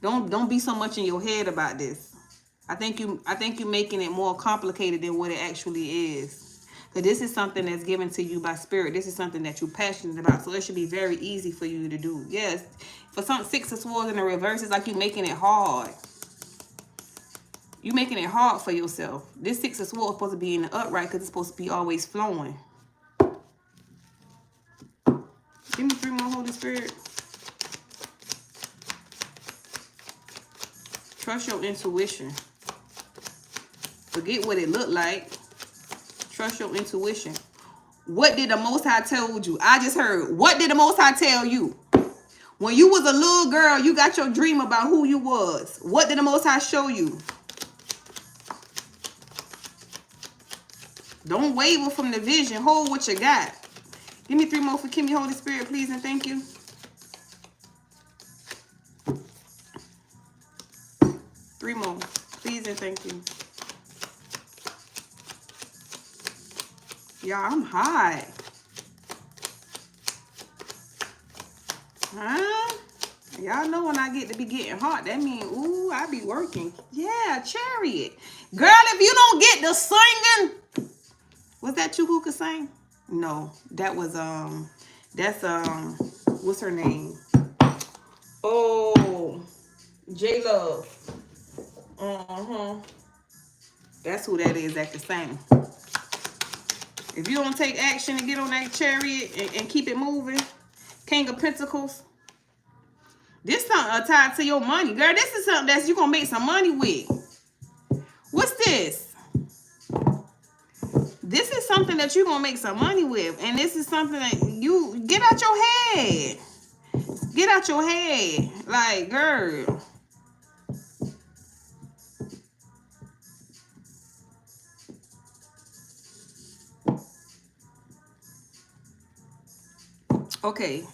Don't be so much in your head about this. I think you're making it more complicated than what it actually is. Because this is something that's given to you by spirit. This is something that you're passionate about. So it should be very easy for you to do. Yes. For some 6 of Swords in the reverse, it's like you're making it hard. You're making it hard for yourself. This 6 of Swords is supposed to be in the upright because it's supposed to be always flowing. Give me 3 more, Holy Spirit. Trust your intuition. Forget what it looked like. Trust your intuition. What did the Most High tell you? I just heard. What did the Most High tell you? When you was a little girl, you got your dream about who you was. What did the Most High show you? Don't waver from the vision. Hold what you got. Give me 3 more for Kimmy, Holy Spirit, please, and thank you. 3 more, please, and thank you. Y'all, I'm hot. Huh? Y'all know when I get to be getting hot, that means, ooh, I be working. Yeah, Chariot. Girl, if you don't get the singing. Was that you who could sing? No, that was, that's, what's her name? Oh, J-Love. That's who that is that can sing. If you don't take action and get on that chariot and keep it moving, King of Pentacles, this something tied to your money. Girl, this is something that you're going to make some money with. What's this? This is something that you're going to make some money with. And this is something that you get out your head. Get out your head. Like, girl. Okay.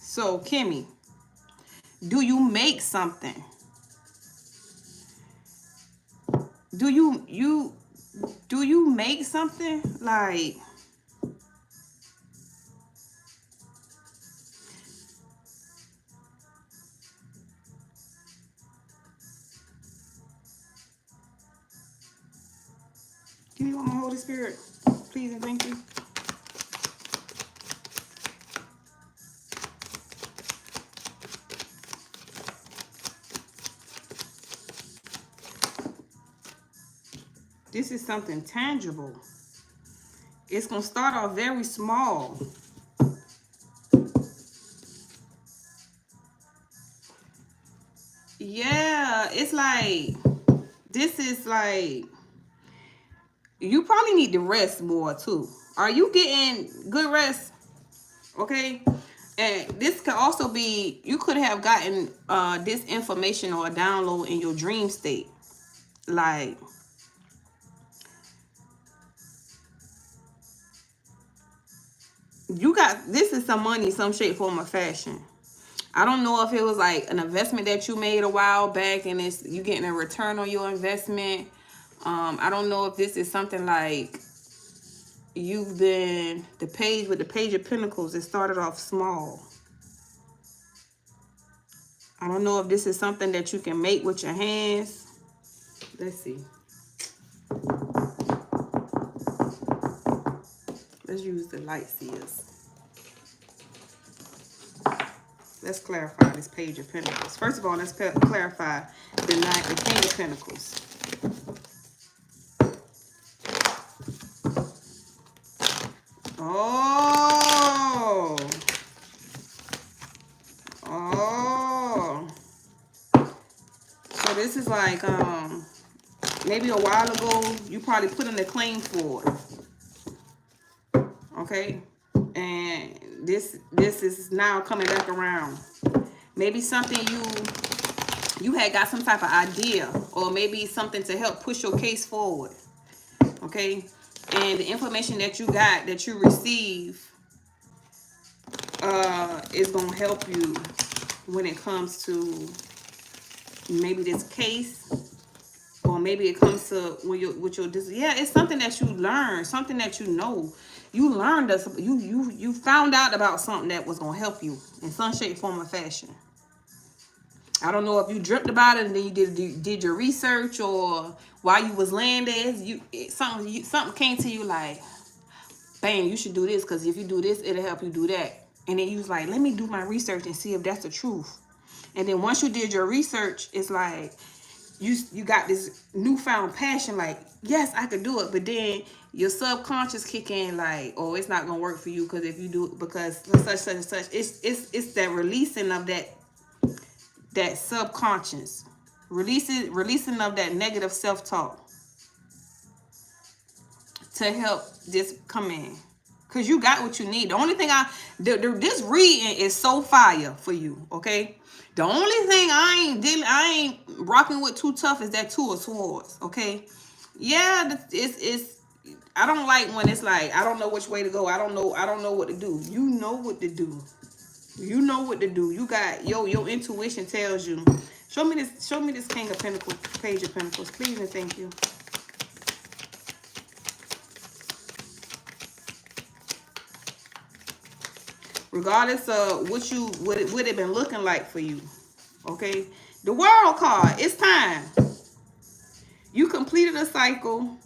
So, Kimmy, do you make something? Do you make something? Like, give me one more, Holy Spirit, please and thank you. This is something tangible. It's going to start off very small. Yeah, it's like, this is like, you probably need to rest more too. Are you getting good rest? Okay. And this could also be, you could have gotten this information or a download in your dream state. Like, you got, this is some money, some shape, form, or fashion. I don't know if it was like an investment that you made a while back and it's you getting a return on your investment. I don't know if this is something like you've been, the page with the Page of Pentacles, it started off small. I don't know if this is something that you can make with your hands. Let's see. Let's use the light seers. Let's clarify this Page of Pentacles. First of all, let's clarify the King of Pentacles. Oh. Oh. So this is like, maybe a while ago, you probably put in a claim for it. Okay, and this is now coming back around. Maybe something you had got some type of idea, or maybe something to help push your case forward. Okay, and the information that you got, that you receive, is gonna help you when it comes to maybe this case, or maybe it comes to when you with your, yeah, it's something that you learn, something that you know. You learned us. You found out about something that was gonna help you in some shape, form, or fashion. I don't know if you dreamt about it and then you did your research, or while you was laying there, something came to you like, bang, you should do this because if you do this, it'll help you do that. And then you was like, let me do my research and see if that's the truth. And then once you did your research, it's like you got this newfound passion, like, yes, I could do it. But then your subconscious kick in like, oh, it's not gonna work for you because if you do it, because such and such. It's that releasing of that subconscious, releasing of that negative self-talk to help this come in. Cause you got what you need. The only thing this reading is so fire for you, okay? The only thing I ain't rocking with too tough is that Two of Swords, okay? Yeah, I don't like when it's like, I don't know which way to go. I don't know what to do. You know what to do. You know what to do. You got your intuition tells you. Show me this King of Pentacles, Page of Pentacles, please and thank you. Regardless of what it been looking like for you. Okay? The World card, it's time. You completed a cycle.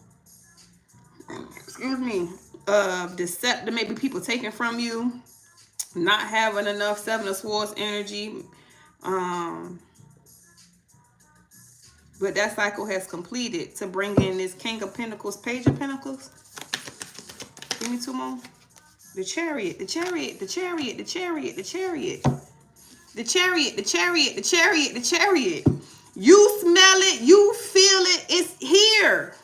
Excuse me. Of deception, maybe people taking from you, not having enough Seven of Swords energy. But that cycle has completed to bring in this King of Pentacles, Page of Pentacles. Give me two more. The Chariot, the Chariot, the Chariot, the Chariot, the Chariot. The Chariot, the Chariot, the Chariot, the Chariot. You smell it, you feel it, it's here.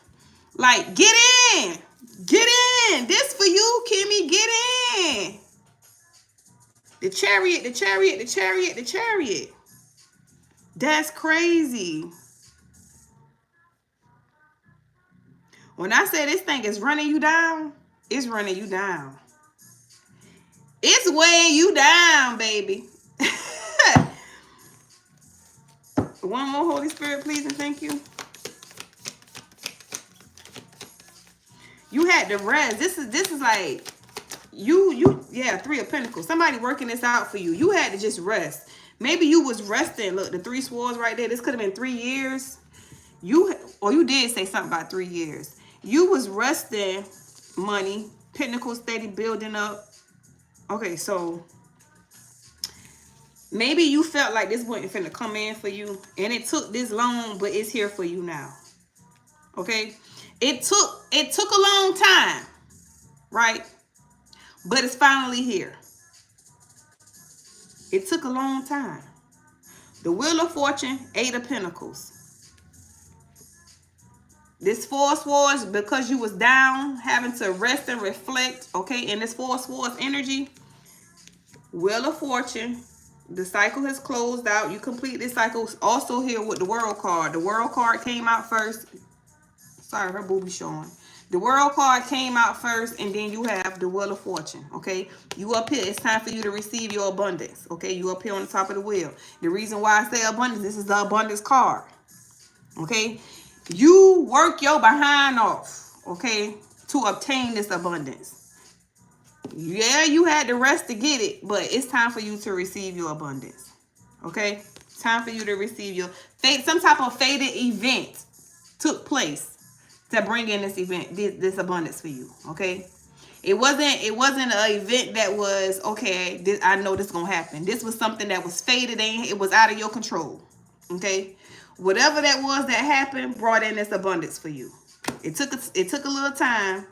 Like, get in. Get in. This for you, Kimmy, get in. The Chariot, the Chariot, the Chariot, the Chariot. That's crazy. When I say this thing is running you down, it's running you down. It's weighing you down, baby. One more, Holy Spirit, please and thank you. You had to rest. This is like yeah, Three of Pentacles. Somebody working this out for you. You had to just rest. Maybe you was resting. Look, the Three Swords right there. This could have been 3 years. You did say something about 3 years. You was resting, money, Pentacles steady building up. Okay, so maybe you felt like this wasn't finna come in for you, and it took this long, but it's here for you now. Okay, it took a long time, right? But it's finally here. It took a long time. The Wheel of Fortune, Eight of Pentacles. This Four of Swords, because you was down, having to rest and reflect, okay? And this Four of Swords energy, Wheel of Fortune, the cycle has closed out. You complete this cycle. Also here with the World card. The World card came out first. Sorry, her booby showing. The World card came out first, and then you have the Wheel of Fortune, okay? You up here. It's time for you to receive your abundance, okay? You up here on the top of the wheel. The reason why I say abundance, this is the abundance card, okay? You work your behind off, okay, to obtain this abundance. Yeah, you had to rest to get it, but it's time for you to receive your abundance, okay? Time for you to receive your fate. Some type of fated event took place to bring in this event, this abundance for you, okay? It wasn't an event that was, okay, I know this is going to happen. This was something that was fated, and it was out of your control, okay? Whatever that was that happened brought in this abundance for you. It took a little time,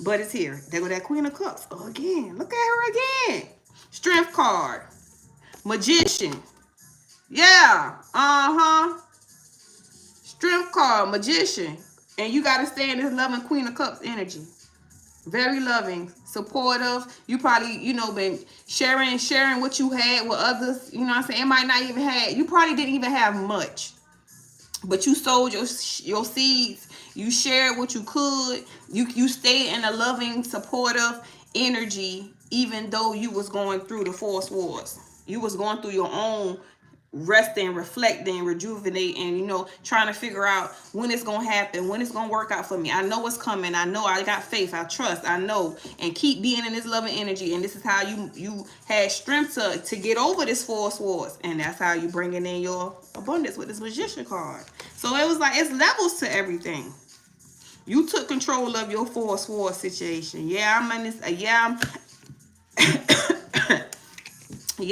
but it's here. There go that Queen of Cups. Oh, again. Look at her again. Strength card. Magician. Yeah. Strength card. Magician. And you got to stay in this loving Queen of Cups energy. Very loving, supportive. You probably, been sharing what you had with others. You know what I'm saying? It might not even have, you probably didn't even have much. But you sowed your seeds. You shared what you could. You stayed in a loving, supportive energy, even though you was going through the Four Swords. You was going through your own resting, reflecting, rejuvenating, trying to figure out when it's going to happen, when it's going to work out for me. I know it's coming. I know I got faith. I trust. I know. And keep being in this loving energy. And this is how you had strength to get over this Four Swords. And that's how you bringing in your abundance with this Magician card. So it was like, it's levels to everything. You took control of your Four Swords situation. Yeah, I'm in this.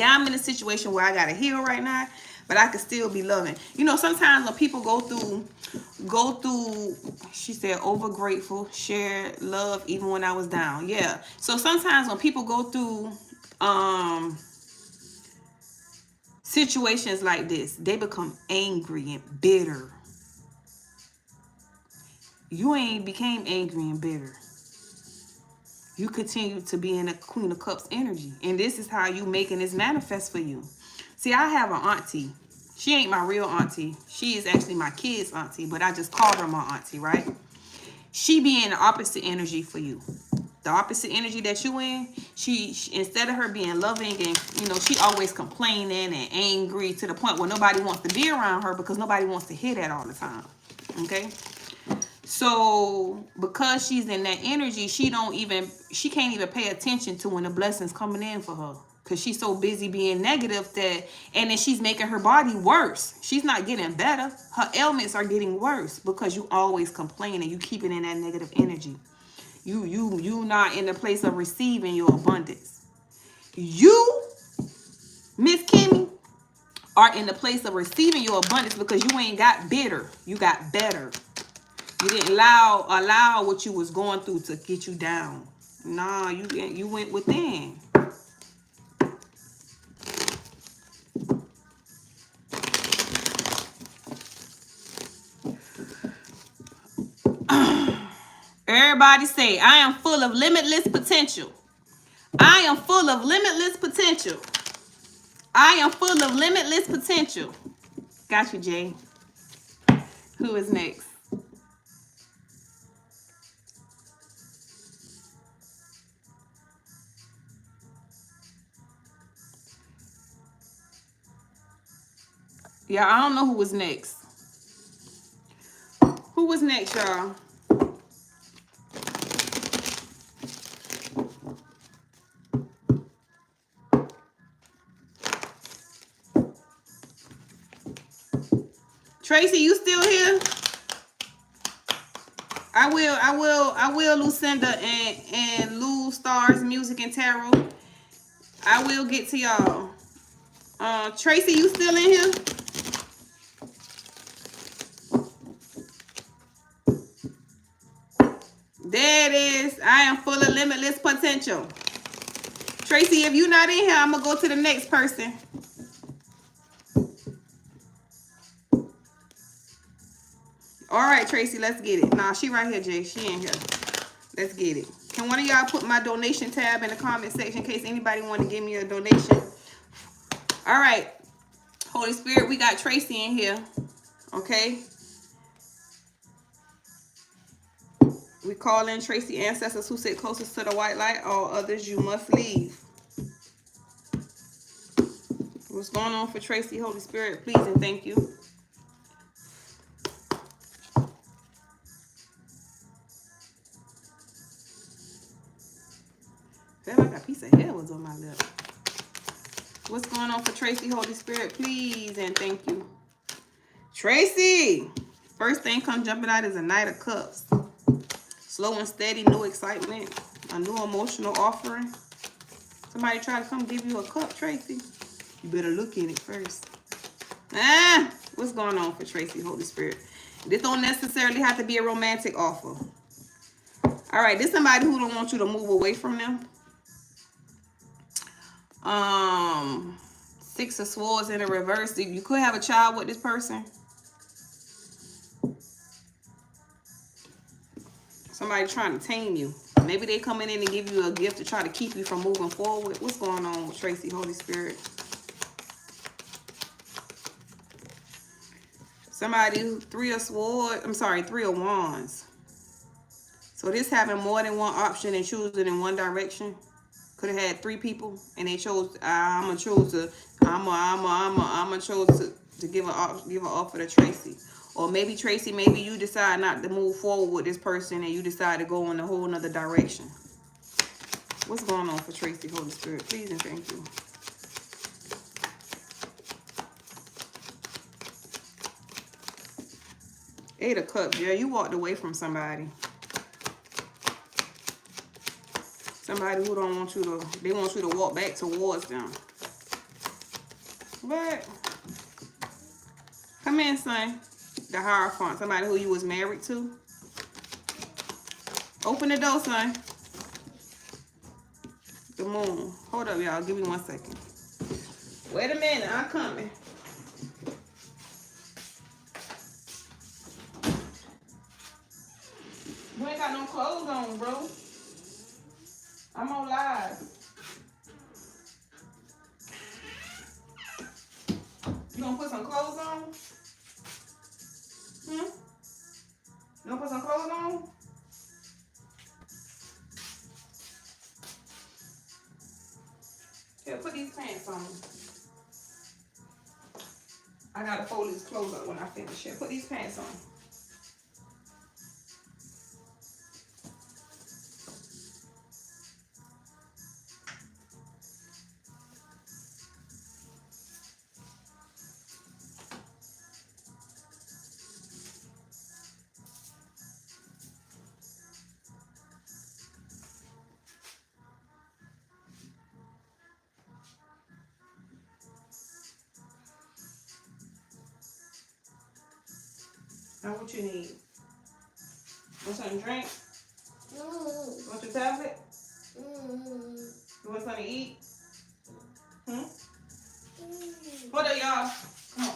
I'm in a situation where I got to heal right now, but I could still be loving. Sometimes when people go through, she said, over grateful, share love even when I was down. Yeah. So sometimes when people go through situations like this, they become angry and bitter. You ain't became angry and bitter. You continue to be in a Queen of Cups energy. And this is how you making this manifest for you. See, I have an auntie. She ain't my real auntie. She is actually my kid's auntie, but I just called her my auntie, right? she be in the opposite energy for you. The opposite energy that you in, she instead of her being loving and, you know, she always complaining and angry to the point where nobody wants to be around her because nobody wants to hear that all the time. Okay? So because she's in that energy, she can't even pay attention to when the blessings coming in for her. Because she's so busy being negative and then she's making her body worse. She's not getting better. Her ailments are getting worse because you always complain and you keep it in that negative energy. You not in the place of receiving your abundance. You, Miss Kimmy, are in the place of receiving your abundance because you ain't got bitter. You got better. You didn't allow what you was going through to get you down. Nah, you went within. Everybody say, I am full of limitless potential. I am full of limitless potential. I am full of limitless potential. Got you, Jay. Who is next? Yeah, I don't know who was next. Who was next, y'all? Tracy, you still here? I will, Lucinda and Lou Stars Music and Tarot. I will get to y'all. Tracy, you still in here? There it is. I am full of limitless potential. Tracy, if you're not in here, I'm gonna go to the next person. All right, Tracy, let's get it. Nah, she right here, Jay. She in here. Let's get it. Can one of y'all put my donation tab in the comment section in case anybody want to give me a donation? All right. Holy Spirit, we got Tracy in here. Okay. We call in Tracy ancestors who sit closest to the white light. All others, you must leave. What's going on for Tracy? Holy Spirit, please and thank you. Felt like a piece of hair was on my lip. What's going on for Tracy? Holy Spirit, please and thank you. Tracy! First thing come jumping out is a Knight of Cups. Slow and steady, new excitement. A new emotional offering. Somebody try to come give you a cup, Tracy. You better look in it first. What's going on for Tracy, Holy Spirit? This don't necessarily have to be a romantic offer. All right, this somebody who don't want you to move away from them. Six of Swords in the reverse. You could have a child with this person. Somebody trying to tame you. Maybe they coming in and give you a gift to try to keep you from moving forward. What's going on with Tracy, Holy Spirit? Somebody, Three of Wands. So this having more than one option and choosing in one direction. Could have had 3 people and they chose. I'ma choose to give an offer to Tracy. Or maybe Tracy, maybe you decide not to move forward with this person and you decide to go in a whole nother direction. What's going on for Tracy, Holy Spirit? Please and thank you. Eight of Cups. Yeah, you walked away from somebody. Somebody who don't want you to, they want you to walk back towards them. But, come in, son. The Hierophant. Somebody who you was married to. Open the door, son. The Moon. Hold up, y'all. Give me 1 second. Wait a minute. I'm coming. You ain't got no clothes on, bro. I'm on live. You gonna put some clothes on? You gonna put some clothes on? Here, put these pants on. I gotta fold these clothes up when I finish. Here, put these pants on. Now what you need? Want something to drink? Want your tablet? You want something to eat? Hold up, y'all. Come on.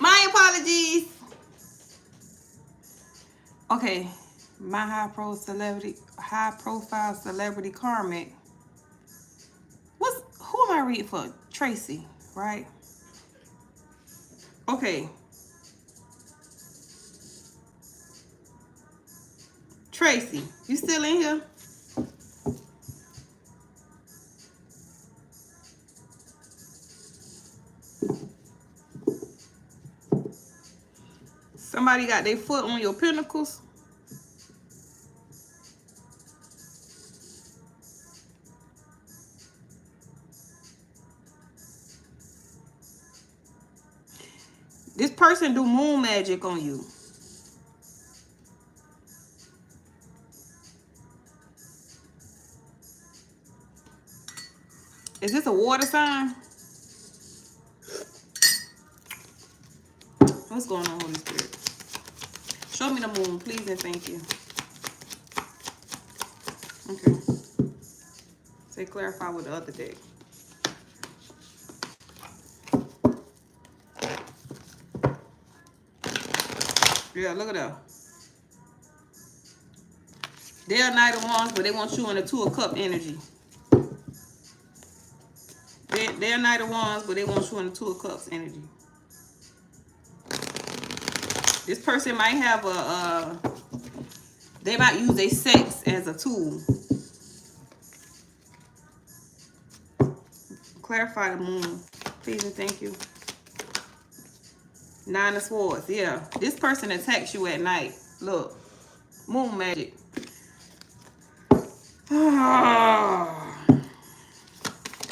My apologies. Okay, my high profile celebrity karmic. Who am I reading for? Tracy, right? Okay. Tracy, you still in here? Somebody got their foot on your pinnacles. This person do moon magic on you. Is this a water sign? What's going on, Holy Spirit? Show me the moon, please and thank you. Okay. Say clarify with the other deck. Yeah, look at that. They're Knight of Wands, but they want you in the Two of Cup energy. They're Knight of Wands, but they want you in the Two of Cups energy. This person might have they might use their sex as a tool. Clarify the moon, please and thank you. Nine of Swords, yeah. This person attacks you at night. Look, moon magic.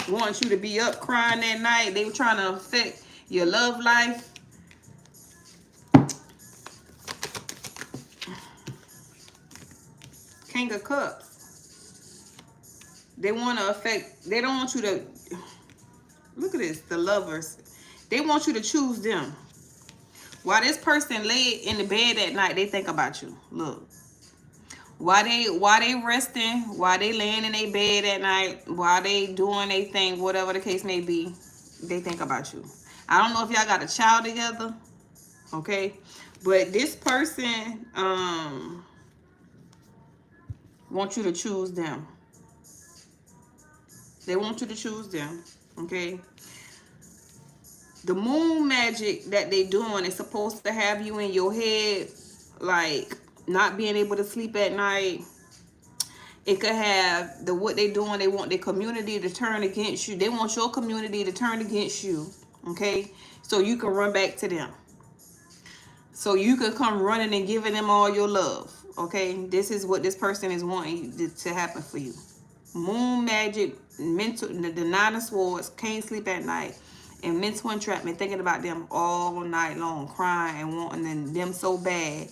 Want you to be up crying that night. They were trying to affect your love life. King of Cups. They want to affect, they don't want you to, look at this, the Lovers. They want you to choose them. While this person lay in the bed at night, they think about you. Look. While they resting, while they laying in their bed at night, while they doing their thing, whatever the case may be, they think about you. I don't know if y'all got a child together, okay? But this person want you to choose them. They want you to choose them, okay? The moon magic that they doing is supposed to have you in your head, like not being able to sleep at night. It could have what they doing. They want their community to turn against you. They want your community to turn against you, okay? So you can run back to them. So you can come running and giving them all your love, okay? This is what this person is wanting to happen for you. Moon magic, mental, the Nine of Swords, can't sleep at night, and mental entrapment, thinking about them all night long, crying and wanting them so bad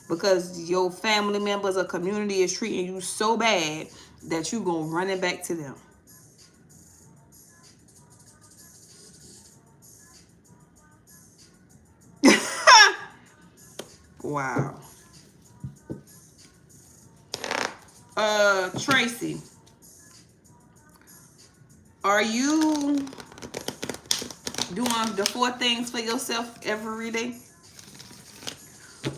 because your family members or community is treating you so bad that you gonna run it back to them. Wow. Tracy, are you doing the 4 things for yourself every day?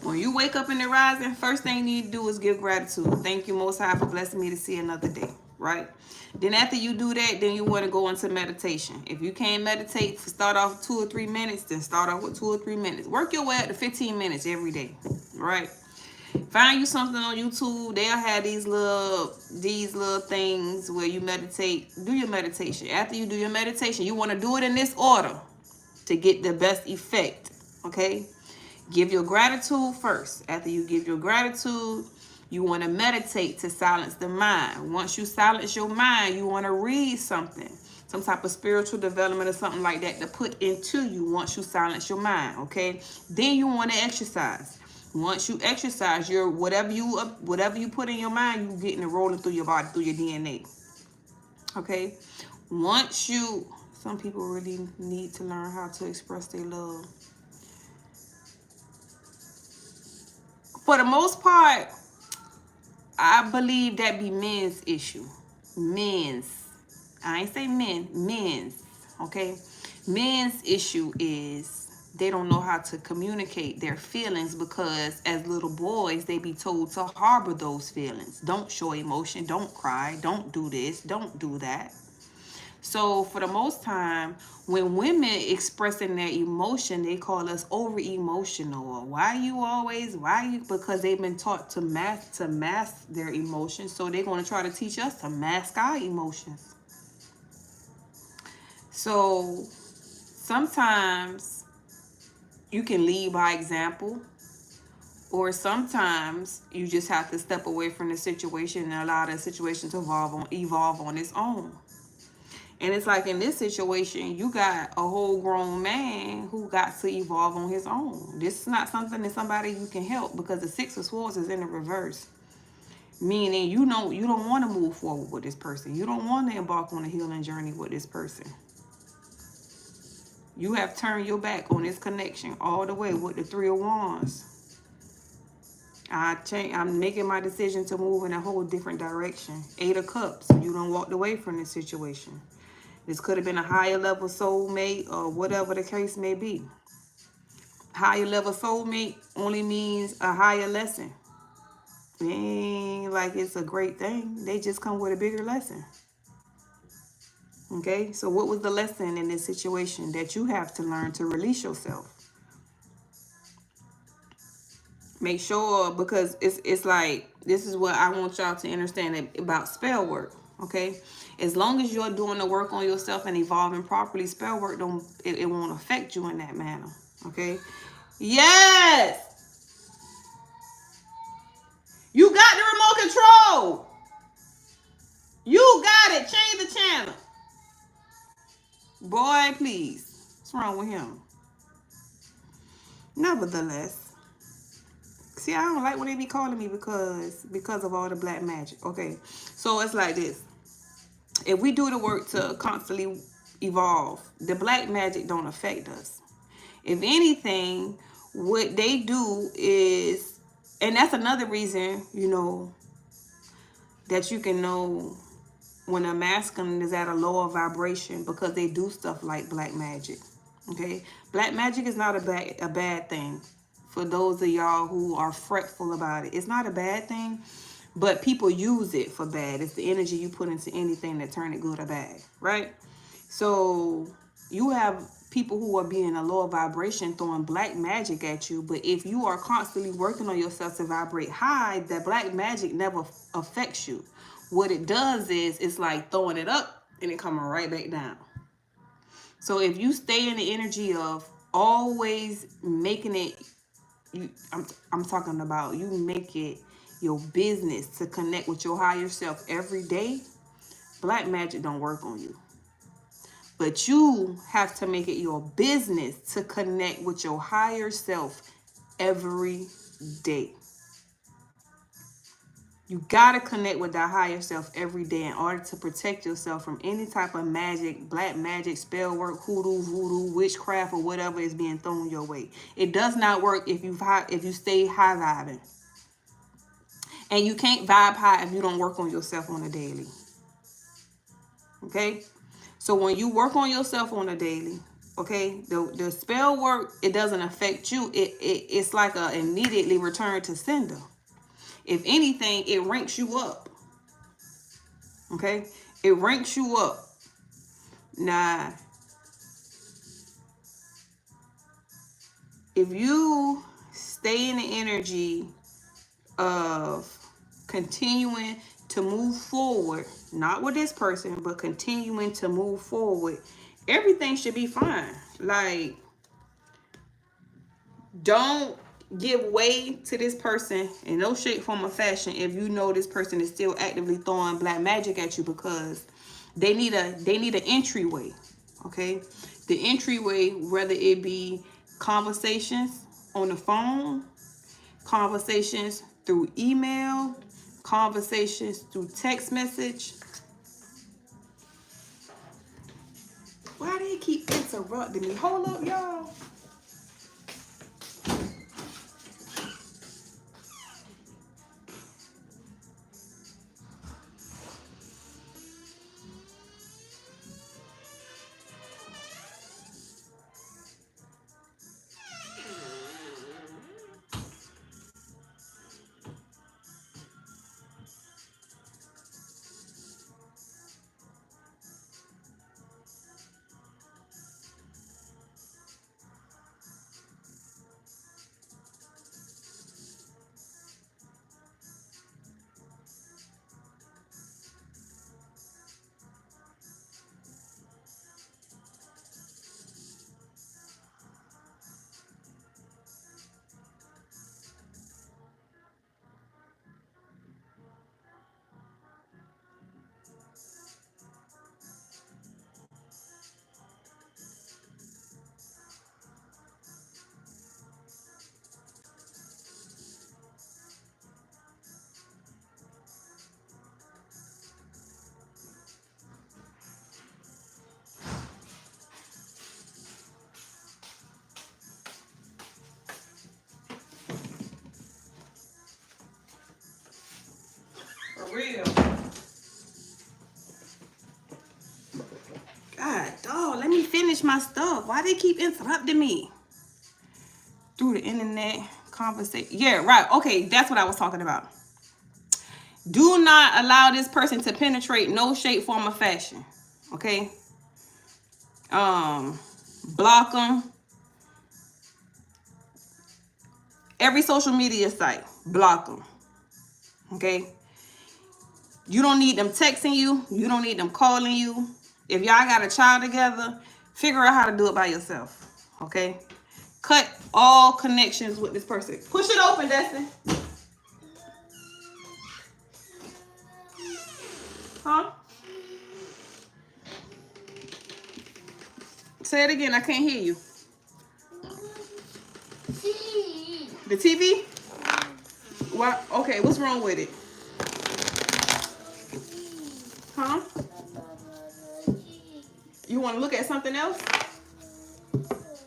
When you wake up in the rising, first thing you need to do is give gratitude. Thank you, Most High, for blessing me to see another day, right? Then after you do that, then you want to go into meditation. If you can't meditate, start off 2 or 3 minutes, then start off with 2 or 3 minutes. Work your way up to 15 minutes every day, right? Find you something on YouTube. They'll have these little things where you meditate. Do your meditation. After you do your meditation, you want to do it in this order to get the best effect, okay? Give your gratitude first. After you give your gratitude, you want to meditate to silence the mind. Once you silence your mind, you want to read something, some type of spiritual development or something like that to put into you once you silence your mind, okay? Then you want to exercise. Once you exercise, your whatever you put in your mind, you getting it rolling through your body, through your DNA, okay? Once you, some people really need to learn how to express their love. For the most part, I believe that be men's issue. Men's. I ain't say men. Men's. Okay? Men's issue is they don't know how to communicate their feelings because as little boys, they be told to harbor those feelings. Don't show emotion. Don't cry. Don't do this. Don't do that. So for the most time, when women expressing their emotion, they call us over emotional. Because they've been taught to mask their emotions. So they're going to try to teach us to mask our emotions. So sometimes you can lead by example, or sometimes you just have to step away from the situation and allow the situation to evolve on its own. And it's like in this situation, you got a whole grown man who got to evolve on his own. This is not something that somebody you can help because the 6 of Swords is in the reverse. Meaning you don't want to move forward with this person. You don't want to embark on a healing journey with this person. You have turned your back on this connection all the way with the 3 of Wands. I'm making my decision to move in a whole different direction. 8 of Cups. You don't walk away from this situation. This could have been a higher level soulmate or whatever the case may be. Higher level soulmate only means a higher lesson. It ain't like it's a great thing. They just come with a bigger lesson. Okay, so what was the lesson in this situation that you have to learn to release yourself? Make sure, because it's like, this is what I want y'all to understand about spell work, okay? As long as you're doing the work on yourself and evolving properly, spell work it won't affect you in that manner, Okay. Yes. You got the remote control. You got it. Change the channel. Boy, please. What's wrong with him? Nevertheless, see, I don't like when they be calling me because of all the black magic. Okay, so it's like this. If we do the work to constantly evolve, the black magic don't affect us. If anything, what they do is, and that's another reason, you know, that you can know when a masculine is at a lower vibration, because they do stuff like black magic. Okay, black magic is not a bad thing. For those of y'all who are fretful about it, it's not a bad thing, but people use it for bad. It's the energy you put into anything that turn it good or bad, right? So you have people who are being a lower vibration throwing black magic at you, but if you are constantly working on yourself to vibrate high, that black magic never affects you. What it does is it's like throwing it up and it coming right back down. So if you stay in the energy of always making it, I'm talking about you make it your business to connect with your higher self every day, black magic don't work on you. But you have to make it your business to connect with your higher self every day. You got to connect with that higher self every day in order to protect yourself from any type of magic, black magic, spell work, hoodoo, voodoo, witchcraft, or whatever is being thrown your way. It does not work if you stay high vibing. And you can't vibe high if you don't work on yourself on a daily. Okay? So when you work on yourself on a daily, okay, the spell work, it doesn't affect you. It's like a immediately return to sender. If anything, it ranks you up. Okay? It ranks you up. Now, if you stay in the energy of continuing to move forward, not with this person, but continuing to move forward, everything should be fine. Like, don't give way to this person in no shape, form, or fashion if you know this person is still actively throwing black magic at you, because they need an entryway. Okay, the entryway, whether it be conversations on the phone, conversations through email, conversations through text message. Why they keep interrupting me? Hold up, y'all. For real. God, dog, let me finish my stuff. Why they keep interrupting me? Through the internet conversation. Yeah, right. Okay, that's what I was talking about. Do not allow this person to penetrate no shape, form, or fashion. Okay? Block them. Every social media site, block them. Okay? You don't need them texting you. You don't need them calling you. If y'all got a child together, figure out how to do it by yourself. Okay? Cut all connections with this person. Push it open, Dustin. Huh? Say it again. I can't hear you. The TV? What? Okay, what's wrong with it? Huh? You want to look at something else?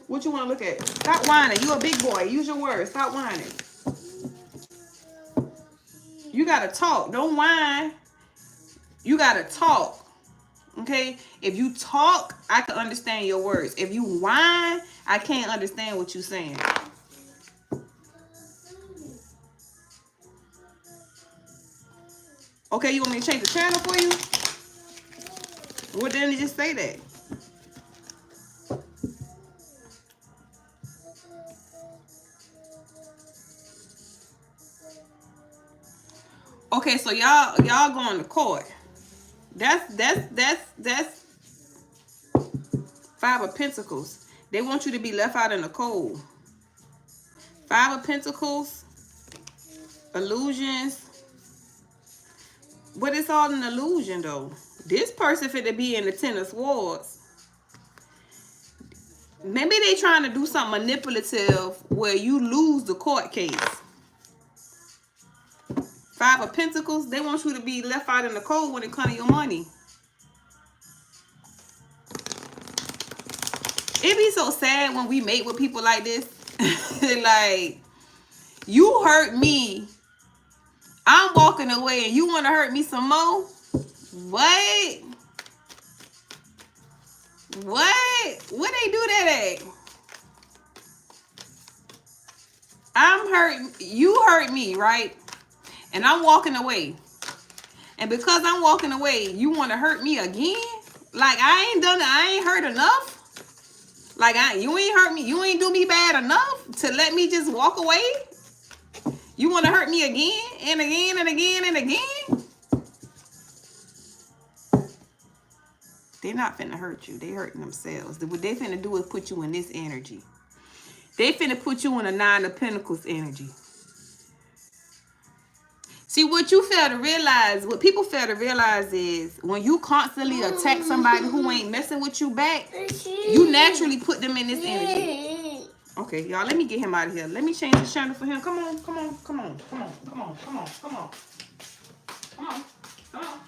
What you want to look at? Stop whining. You a big boy. Use your words. Stop whining. You got to talk. Don't whine. You got to talk. Okay? If you talk, I can understand your words. If you whine, I can't understand what you're saying. Okay, you want me to change the channel for you? What didn't you just say that? Okay, so y'all going to court. That's Five of Pentacles. They want you to be left out in the cold. Five of Pentacles, illusions. But it's all an illusion though. This person finna be in the Ten of Swords. Maybe they trying to do something manipulative where you lose the court case. Five of Pentacles, they want you to be left out in the cold when it comes to your money. It be so sad when we mate with people like this. Like, you hurt me. I'm walking away and you want to hurt me some more? What? What? What they do that at? I'm hurting. You hurt me, right? And I'm walking away. And because I'm walking away, you want to hurt me again? Like, I ain't done it. I ain't hurt enough. Like, you ain't hurt me. You ain't do me bad enough to let me just walk away. You want to hurt me again and again and again and again? They're not finna hurt you. They hurting themselves. What they finna do is put you in this energy. They finna put you in a Nine of Pentacles energy. See, what you fail to realize, what people fail to realize is when you constantly attack somebody who ain't messing with you back, you naturally put them in this energy. Okay, y'all, let me get him out of here. Let me change the channel for him. Come on, come on, come on, come on, come on, come on, come on. Come on, come on.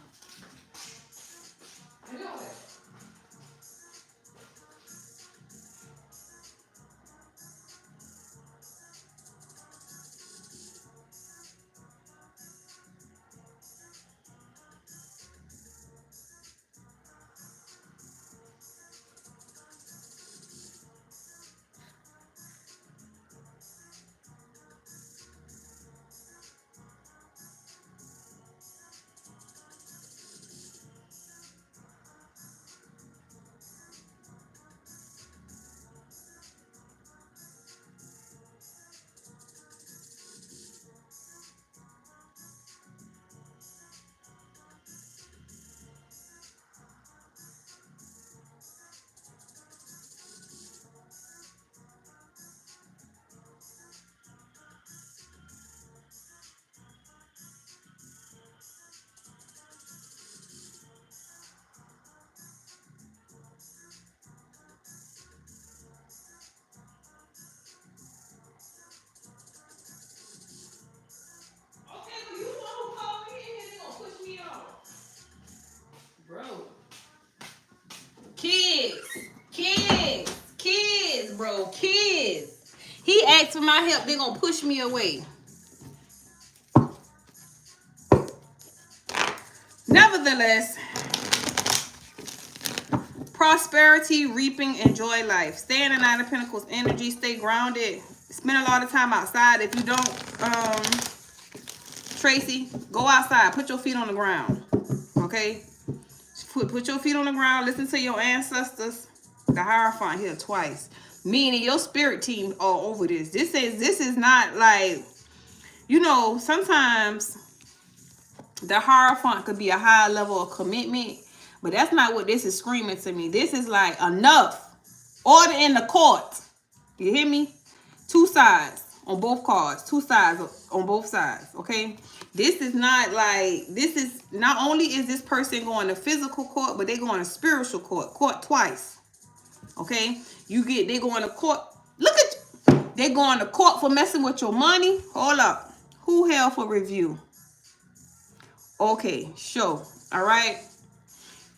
Kids. He asked for my help. They're gonna push me away. Nevertheless, prosperity, reaping, enjoy life. Stay in the Nine of Pentacles energy. Stay grounded. Spend a lot of time outside. If you don't, Tracy, go outside. Put your feet on the ground. Okay? Put your feet on the ground. Listen to your ancestors. The Hierophant here twice. Meaning your spirit team all over this. This is not like, you know, sometimes the Hierophant could be a high level of commitment, but that's not what this is screaming to me. This is like, enough. Order in the court. You hear me? Two sides on both cards. Two sides on both sides. Okay. This is not like, this is not only is this person going to physical court, but they going to spiritual court. Court twice. Okay. They going to court. Look at you. They going to court for messing with your money. Hold up. Who held for review? Okay. Sure. All right.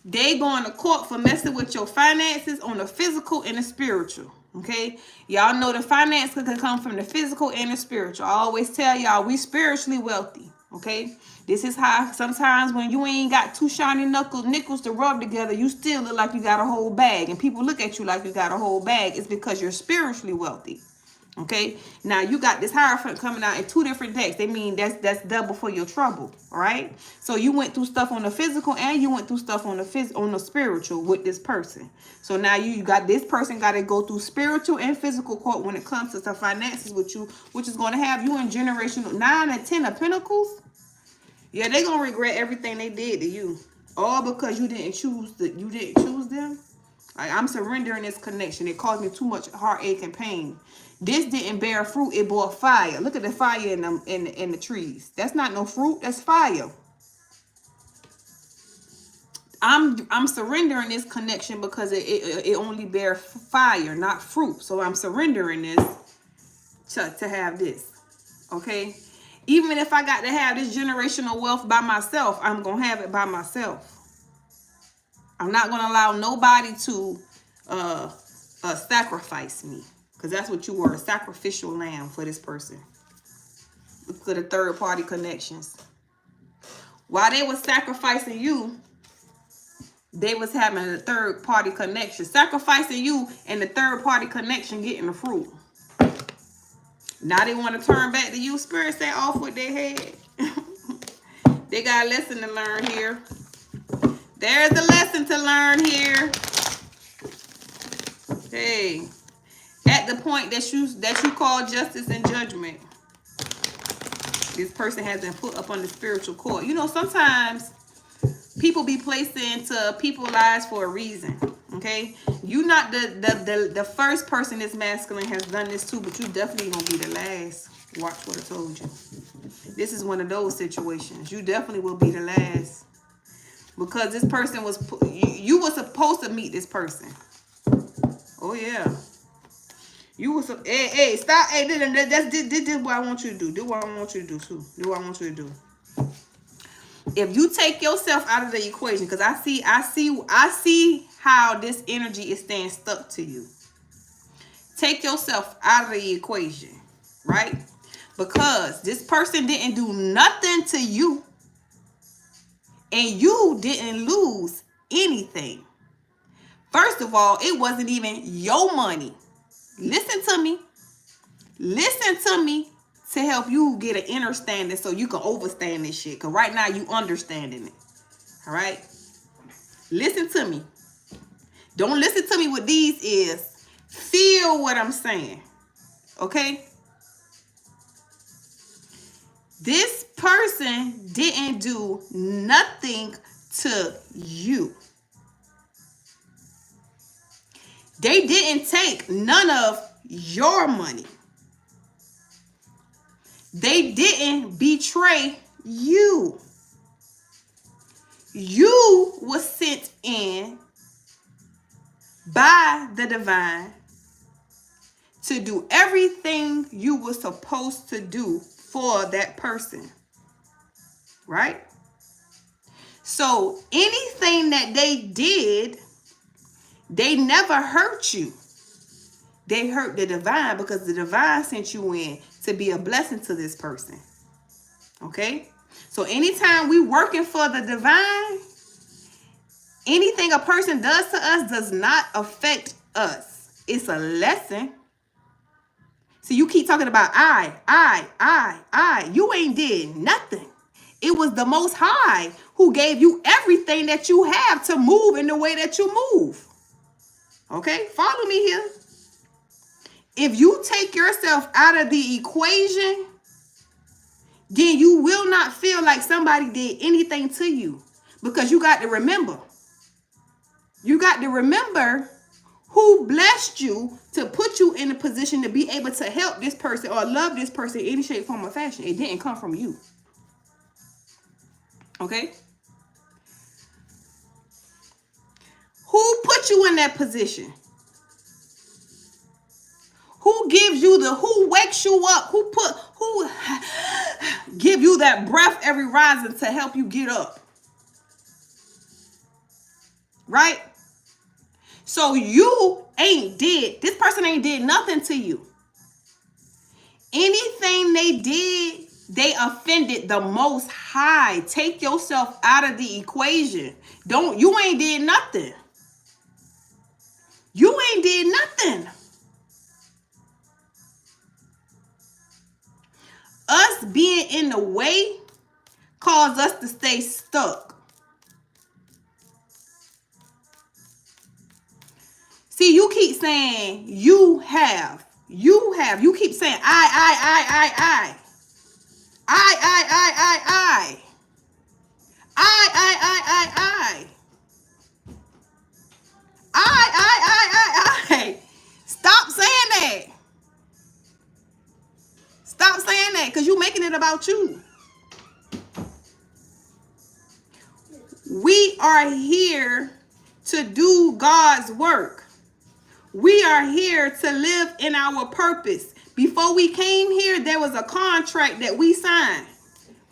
They going to court for messing with your finances on the physical and the spiritual. Okay. Y'all know the finance can come from the physical and the spiritual. I always tell y'all we spiritually wealthy. Okay. This is how sometimes when you ain't got two shiny nickels to rub together, you still look like you got a whole bag. And people look at you like you got a whole bag. It's because you're spiritually wealthy. Okay. Now you got this Hierophant coming out in two different decks. They mean that's double for your trouble. All right. So you went through stuff on the physical and you went through stuff on the spiritual with this person. So now you got this person got to go through spiritual and physical court when it comes to the finances with you, which is going to have you in generational 9 and 10 of Pentacles. Yeah, they're going to regret everything they did to you. All because you didn't choose them. Like, I'm surrendering this connection. It caused me too much heartache and pain. This didn't bear fruit. It bore fire. Look at the fire in the trees. That's not no fruit. That's fire. I'm surrendering this connection because it only bear fire, not fruit. So I'm surrendering this to have this. Okay. Even if I got to have this generational wealth by myself, I'm going to have it by myself. I'm not going to allow nobody to sacrifice me. Because that's what you were, a sacrificial lamb for this person. Look at the third party connections. While they were sacrificing you, they was having a third party connection. Sacrificing you and the third party connection getting the fruit. Now they want to turn back to you. Spirit say off with their head. They got a lesson to learn here. There's a lesson to learn here. Hey. At the point that you call justice and judgment, this person has been put up on the spiritual court. You know, sometimes people be placed into people's lives for a reason. Okay, you not the first person this masculine has done this to, but you definitely gonna be the last. Watch what I told you. This is one of those situations. You definitely will be the last because this person was you were supposed to meet this person. Oh yeah. You was hey, stop. Hey, this is what I want you to do. Do what I want you to do too. Do what I want you to do. If you take yourself out of the equation, because I see how this energy is staying stuck to you. Take yourself out of the equation, right? Because this person didn't do nothing to you, and you didn't lose anything. First of all, it wasn't even your money. Listen to me. Listen to me to help you get an understanding so you can overstand this shit. Because right now you understanding it. All right? Listen to me. Don't listen to me with these ears. Feel what I'm saying. Okay? This person didn't do nothing to you. They didn't take none of your money. They didn't betray you. You were sent in by the divine to do everything you were supposed to do for that person. Right? So anything that they did, they never hurt you. They hurt the divine because the divine sent you in to be a blessing to this person. Okay? So anytime we working for the divine, anything a person does to us does not affect us. It's a lesson. So you keep talking about I. You ain't did nothing. It was the Most High who gave you everything that you have to move in the way that you move. Okay, follow me here. If you take yourself out of the equation, then you will not feel like somebody did anything to you. Because you got to remember. You got to remember who blessed you to put you in a position to be able to help this person or love this person in any shape, form, or fashion. It didn't come from you. Okay? Who put you in that position? Who gives you who wakes you up? Who give you that breath every rising to help you get up? Right? So you ain't did, this person ain't did nothing to you. Anything they did, they offended the Most High. Take yourself out of the equation. You ain't did nothing. You ain't did nothing. Us being in the way caused us to stay stuck. See, you keep saying you have. You keep saying I. Stop saying that. Stop saying that, because you're making it about you. We are here to do God's work. We are here to live in our purpose. Before we came here, there was a contract that we signed.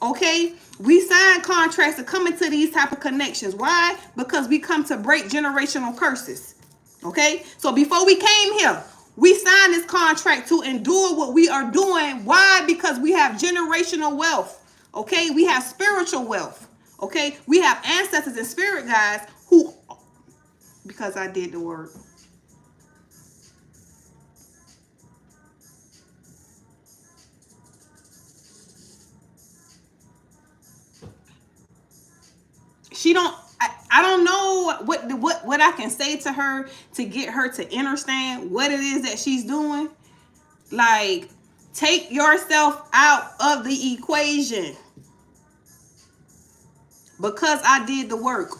Okay? We signed contracts to come into these type of connections. Why? Because we come to break generational curses. Okay? So before we came here, we signed this contract to endure what we are doing. Why? Because we have generational wealth. Okay? We have spiritual wealth. Okay? We have ancestors and spirit guides who, because I did the work. I don't know what I can say to her to get her to understand what it is that she's doing. Like, take yourself out of the equation. Because I did the work.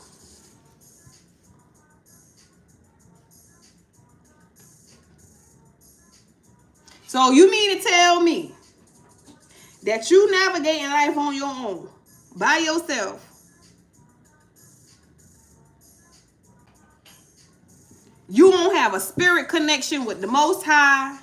So you mean to tell me that you navigating life on your own, by yourself? You don't have a spirit connection with the Most High.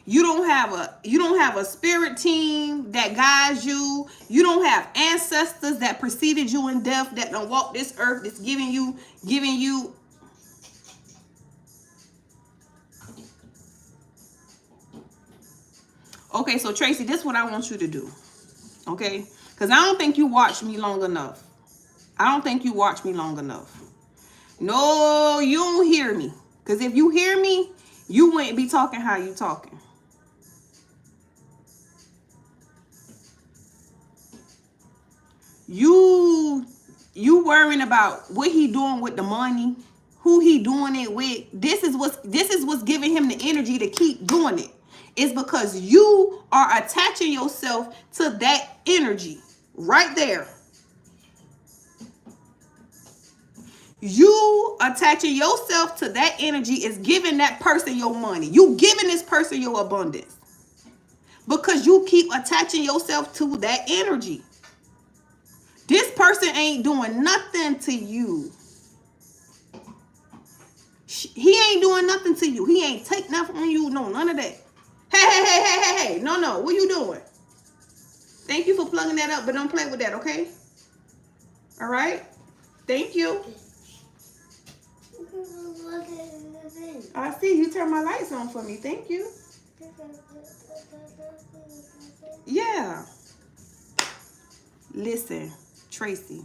You don't have a spirit team that guides you. You don't have ancestors that preceded you in death, that don't walk this earth, that's giving you. Okay, so Tracy, this is what I want you to do. Okay? Because I don't think you watched me long enough. No, you don't hear me. Because if you hear me, you wouldn't be talking how you talking. You worrying about what he doing with the money, who he doing it with. This is what's giving him the energy to keep doing it. It's because you are attaching yourself to that energy right there. You attaching yourself to that energy is giving that person your money. You giving this person your abundance. Because you keep attaching yourself to that energy. This person ain't doing nothing to you. He ain't doing nothing to you. He ain't take nothing from you. No, none of that. Hey. No. What you doing? Thank you for plugging that up, but don't play with that, okay? All right? Thank you. I see you turn my lights on for me. Thank you. Yeah. Listen, Tracy.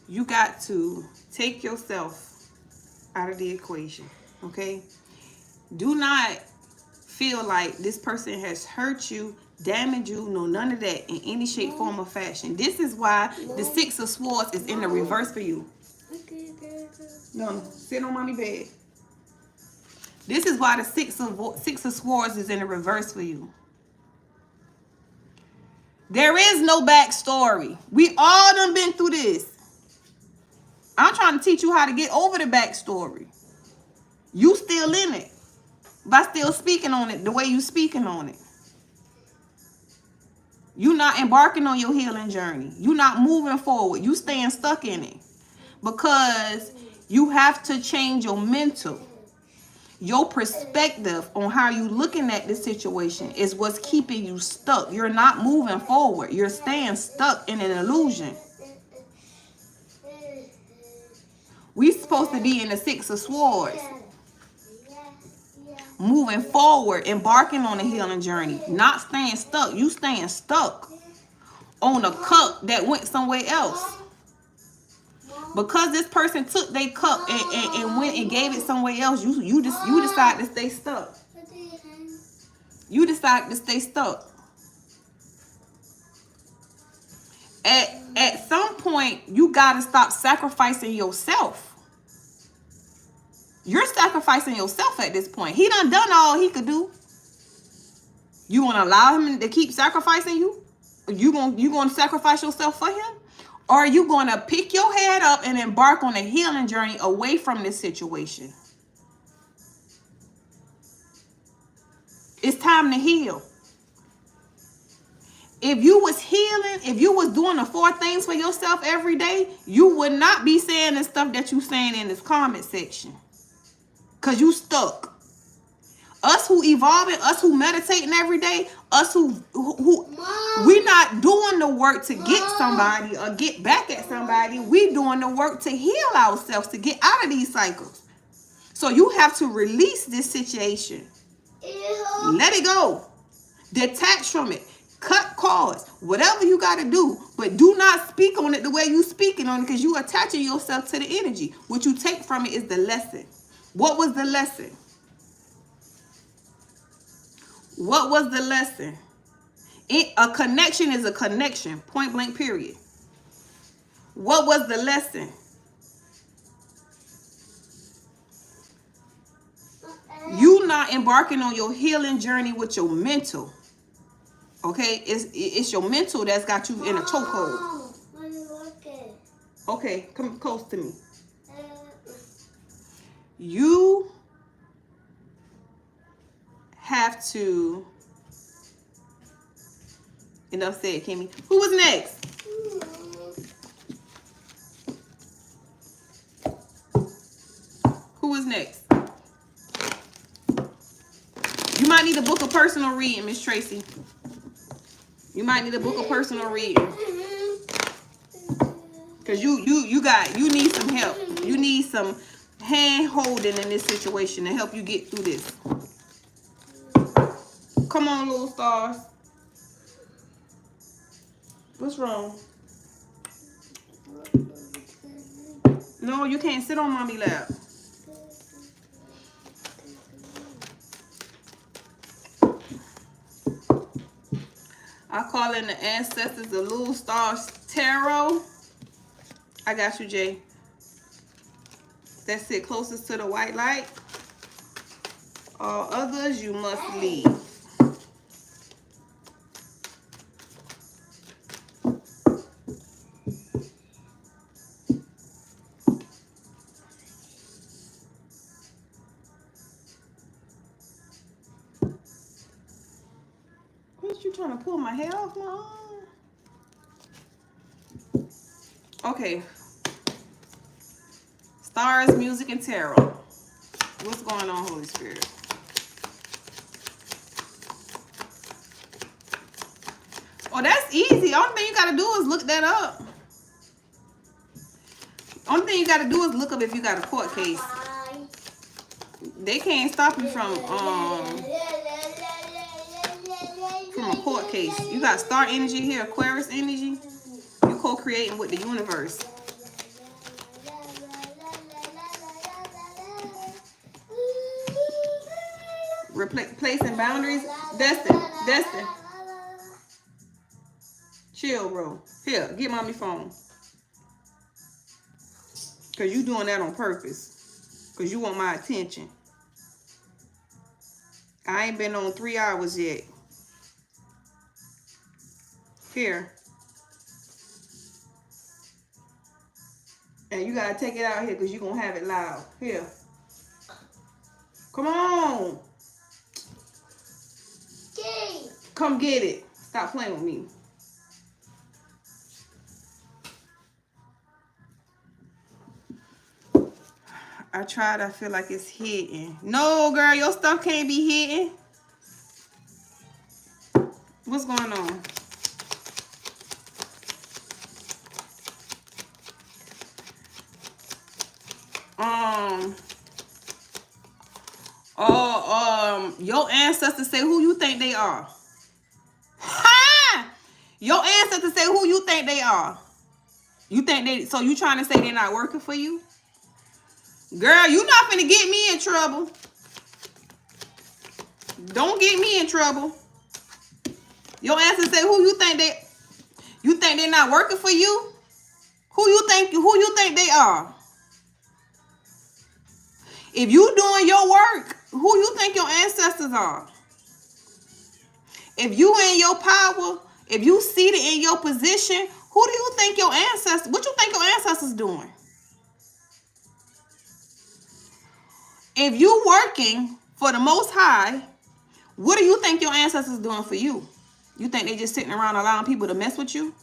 You got to take yourself out of the equation, okay? Do not feel like this person has hurt you, damaged you, no, none of that in any shape, form, or fashion. This is why the Six of Swords is in the reverse for you. No, sit on mommy bed. This is why the Six of Swords is in the reverse for you. There is no backstory. We all done been through this. I'm trying to teach you how to get over the backstory. You still in it by still speaking on it the way you speaking on it. You not embarking on your healing journey. You not moving forward. You staying stuck in it because you have to change your mental. Your perspective on how you looking at this situation is what's keeping you stuck. You're not moving forward. You're staying stuck in an illusion. We supposed to be in the Six of Swords. Moving forward, embarking on a healing journey. Not staying stuck. You staying stuck on a cup that went somewhere else. Because this person took their cup and went and gave it somewhere else, you decide to stay stuck. You decide to stay stuck. At some point, you got to stop sacrificing yourself. You're sacrificing yourself at this point. He done all he could do. You want to allow him to keep sacrificing you? You going to sacrifice yourself for him? Or are you going to pick your head up and embark on a healing journey away from this situation? It's time to heal. If you was healing, if you was doing the 4 things for yourself every day, you would not be saying the stuff that you saying in this comment section. Because you stuck. Us who evolving, us who meditating every day, us who we not doing the work to get somebody or get back at somebody. We doing the work to heal ourselves, to get out of these cycles. So you have to release this situation. Let it go. Detach from it. Cut cords. Whatever you got to do. But do not speak on it the way you speaking on it, because you attaching yourself to the energy. What you take from it is the lesson. What was the lesson? What was the lesson? A connection is a connection. Point blank, period. What was the lesson? You not embarking on your healing journey with your mental. Okay? It's your mental that's got you in a chokehold. Okay, come close to me. You have to. Enough said, Kimmy. Who was next? Who was next? You might need a book of personal reading, Miss Tracy. You might need a book of personal reading. Because you need some help. You need some hand holding in this situation to help you get through this. Come on, little stars. What's wrong? No, you can't sit on mommy lap. I call in the ancestors, the little stars tarot. I got you, Jay. That's it, closest to the white light. All others you must leave. What, you trying to pull my hair off my arm? Okay. Stars, music, and tarot. What's going on, Holy Spirit? Oh, that's easy. Only thing you got to do is look that up. Only thing you got to do is look up if you got a court case. They can't stop you from a court case. You got star energy here, Aquarius energy. You co-creating with the universe. Replacing boundaries. Destin. Chill, bro. Here, get mommy phone. Because you doing that on purpose. Because you want my attention. I ain't been on 3 hours yet. Here. And you gotta take it out here because you're gonna have it loud. Here. Come on. Come get it. Stop playing with me. I tried. I feel like it's hidden. No, girl, your stuff can't be hidden. What's going on? Your ancestors say who you think they are. Ha! Your ancestors say who you think they are. You think they, so you trying to say they're not working for you? Girl, you not finna get me in trouble. Don't get me in trouble. Your ancestors say who you think they're not working for you? Who you think they are? If you doing your work, who you think your ancestors are? If you in your power, if you seated in your position, who do you think your ancestors, what you think your ancestors doing? If you working for the Most High, what do you think your ancestors doing for you? You think they just sitting around allowing people to mess with you?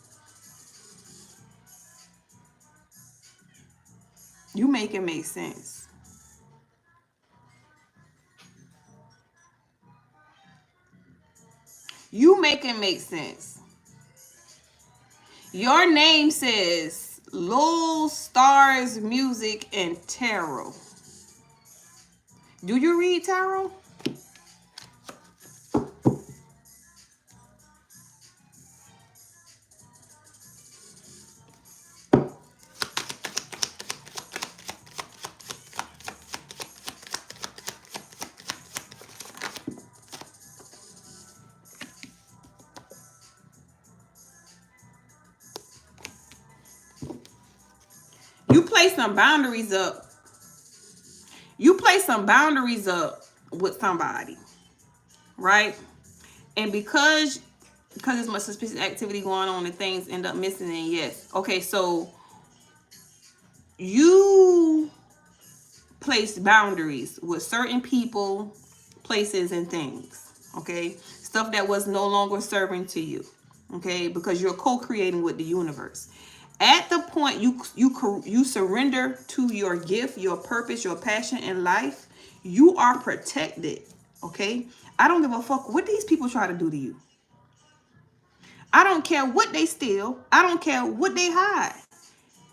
You make it make sense. You make it make sense. Your name says Lil Stars Music and Tarot. Do you read tarot? You place some boundaries up. You place some boundaries up with somebody, right? And because there's much suspicious activity going on and things end up missing, and yes. Okay, so you place boundaries with certain people, places, and things, okay? Stuff that was no longer serving to you, okay? Because you're co-creating with the universe. At the point you surrender to your gift, your purpose, your passion in life, you are protected, okay? I don't give a fuck what these people try to do to you. I don't care what they steal. I don't care what they hide.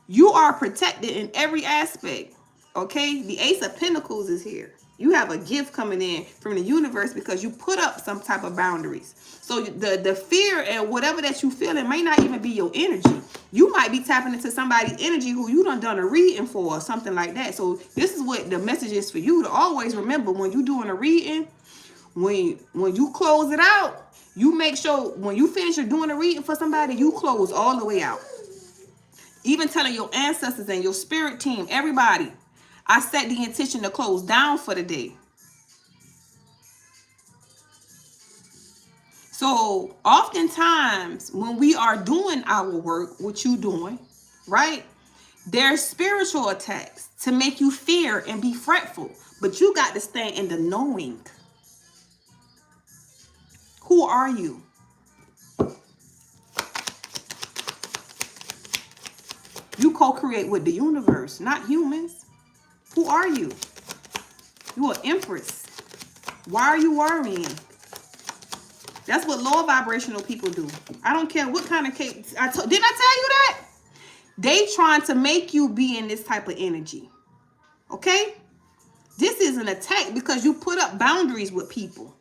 You are protected in every aspect, okay? The Ace of Pentacles is here. You have a gift coming in from the universe because you put up some type of boundaries. So the fear and whatever that you feel, it may not even be your energy. You might be tapping into somebody's energy who you done a reading for or something like that. So this is what the message is for you to always remember when you're doing a reading. When you close it out, you make sure when you finish doing a reading for somebody, you close all the way out. Even telling your ancestors and your spirit team, everybody, I set the intention to close down for the day. So oftentimes when we are doing our work, what you doing, right? There's spiritual attacks to make you fear and be fretful. But you got to stay in the knowing. Who are you? You co-create with the universe, not humans. Who are you? You an empress. Why are you worrying? That's what low vibrational people do. I don't care what kind of cake. Didn't I tell you that? They trying to make you be in this type of energy. Okay? This is an attack because you put up boundaries with people.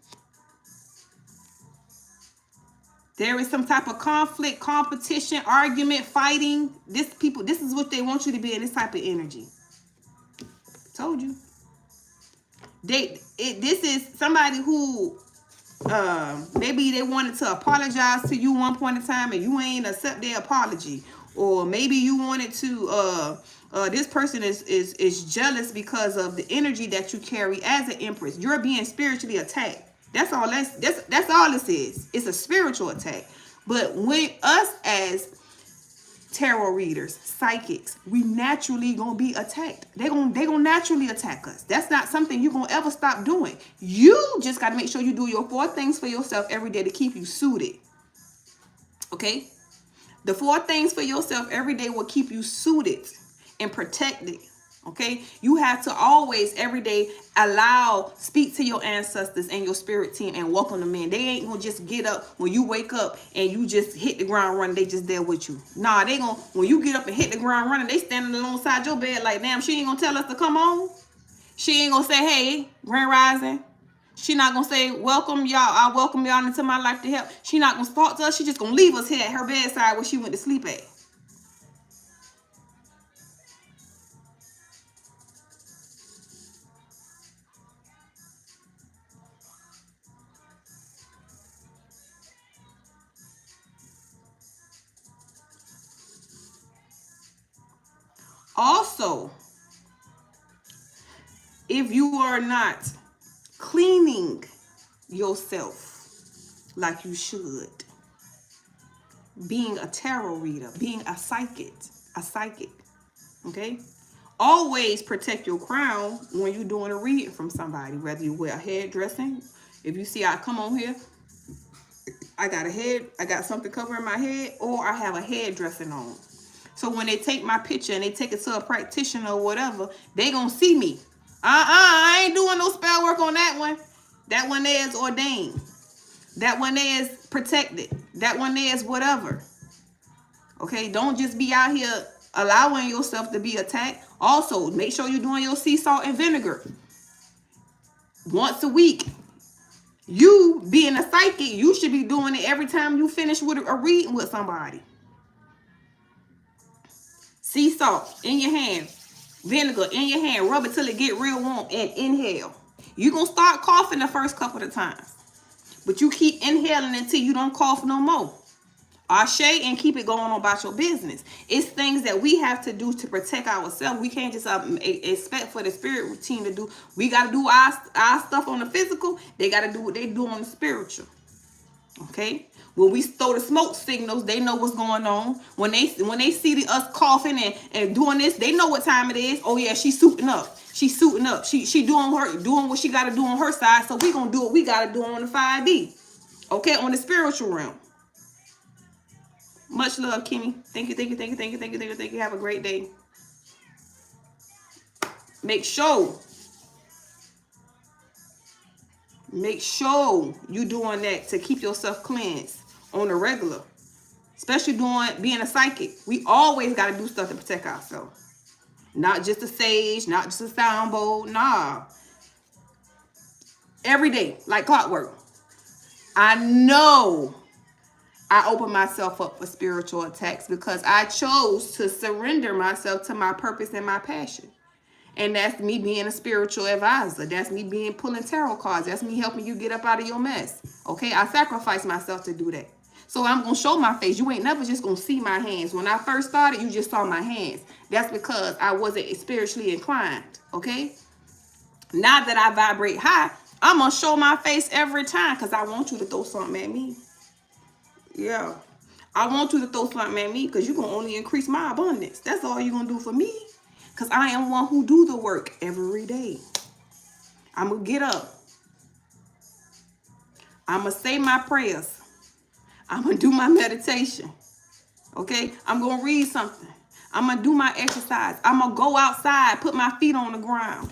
There is some type of conflict, competition, argument, fighting. This is what they want you to be in, this type of energy. Told you. This is somebody who maybe they wanted to apologize to you one point in time and you ain't accept their apology. Or maybe you wanted to this person is jealous because of the energy that you carry as an empress. You're being spiritually attacked. That's all all this is. It's a spiritual attack. But when us as tarot readers, psychics, we naturally gonna be attacked. They gonna naturally attack us. That's not something you're gonna ever stop doing. You just gotta make sure you do your 4 things for yourself every day to keep you suited. Okay? The 4 things for yourself every day will keep you suited and protected. Okay? You have to always, every day, speak to your ancestors and your spirit team and welcome them in. They ain't gonna just get up when you wake up and you just hit the ground running. They just there with you. Nah, they gonna, when you get up and hit the ground running, they standing alongside your bed like, damn, she ain't gonna tell us to come on. She ain't gonna say, hey, Grand Rising. She not gonna say, welcome y'all. I welcome y'all into my life to help. She not gonna talk to us. She just gonna leave us here at her bedside where she went to sleep at. Also, if you are not cleaning yourself like you should, being a tarot reader, being a psychic, okay? Always protect your crown when you're doing a reading from somebody, whether you wear a hairdressing. If you see I come on here, I got something covering my head, or I have a hairdressing on. So when they take my picture and they take it to a practitioner or whatever, they gonna see me. I ain't doing no spell work on that one. That one there is ordained. That one there is protected. That one there is whatever. Okay, don't just be out here allowing yourself to be attacked. Also, make sure you're doing your sea salt and vinegar once a week. You being a psychic, you should be doing it every time you finish with a reading with somebody. Sea salt in your hand, vinegar in your hand, rub it till it get real warm and inhale. You're going to start coughing the first couple of times, but you keep inhaling until you don't cough no more. Ashe, and keep it going on about your business. It's things that we have to do to protect ourselves. We can't just expect for the spirit routine to do. We got to do our stuff on the physical. They got to do what they do on the spiritual. Okay? When we throw the smoke signals, they know what's going on. When they see us coughing and doing this, they know what time it is. Oh yeah, she's suiting up. She's suiting up. She doing what she got to do on her side. So we gonna do what we got to do on the 5D. Okay, on the spiritual realm. Much love, Kimmy. Thank you. Have a great day. Make sure you doing that to keep yourself cleansed on a regular, especially being a psychic. We always got to do stuff to protect ourselves. Not just a sage, not just a sound bowl. Nah. Every day, like clockwork. I know I open myself up for spiritual attacks because I chose to surrender myself to my purpose and my passion. And that's me being a spiritual advisor. That's me pulling tarot cards. That's me helping you get up out of your mess. Okay, I sacrificed myself to do that. So I'm going to show my face. You ain't never just going to see my hands. When I first started, you just saw my hands. That's because I wasn't spiritually inclined. Okay, now that I vibrate high, I'm going to show my face every time because I want you to throw something at me. Yeah, I want you to throw something at me because you're going to only increase my abundance. That's all you're going to do for me. Because I am one who do the work every day. I'm going to get up. I'm going to say my prayers. I'm going to do my meditation. Okay? I'm going to read something. I'm going to do my exercise. I'm going to go outside, put my feet on the ground.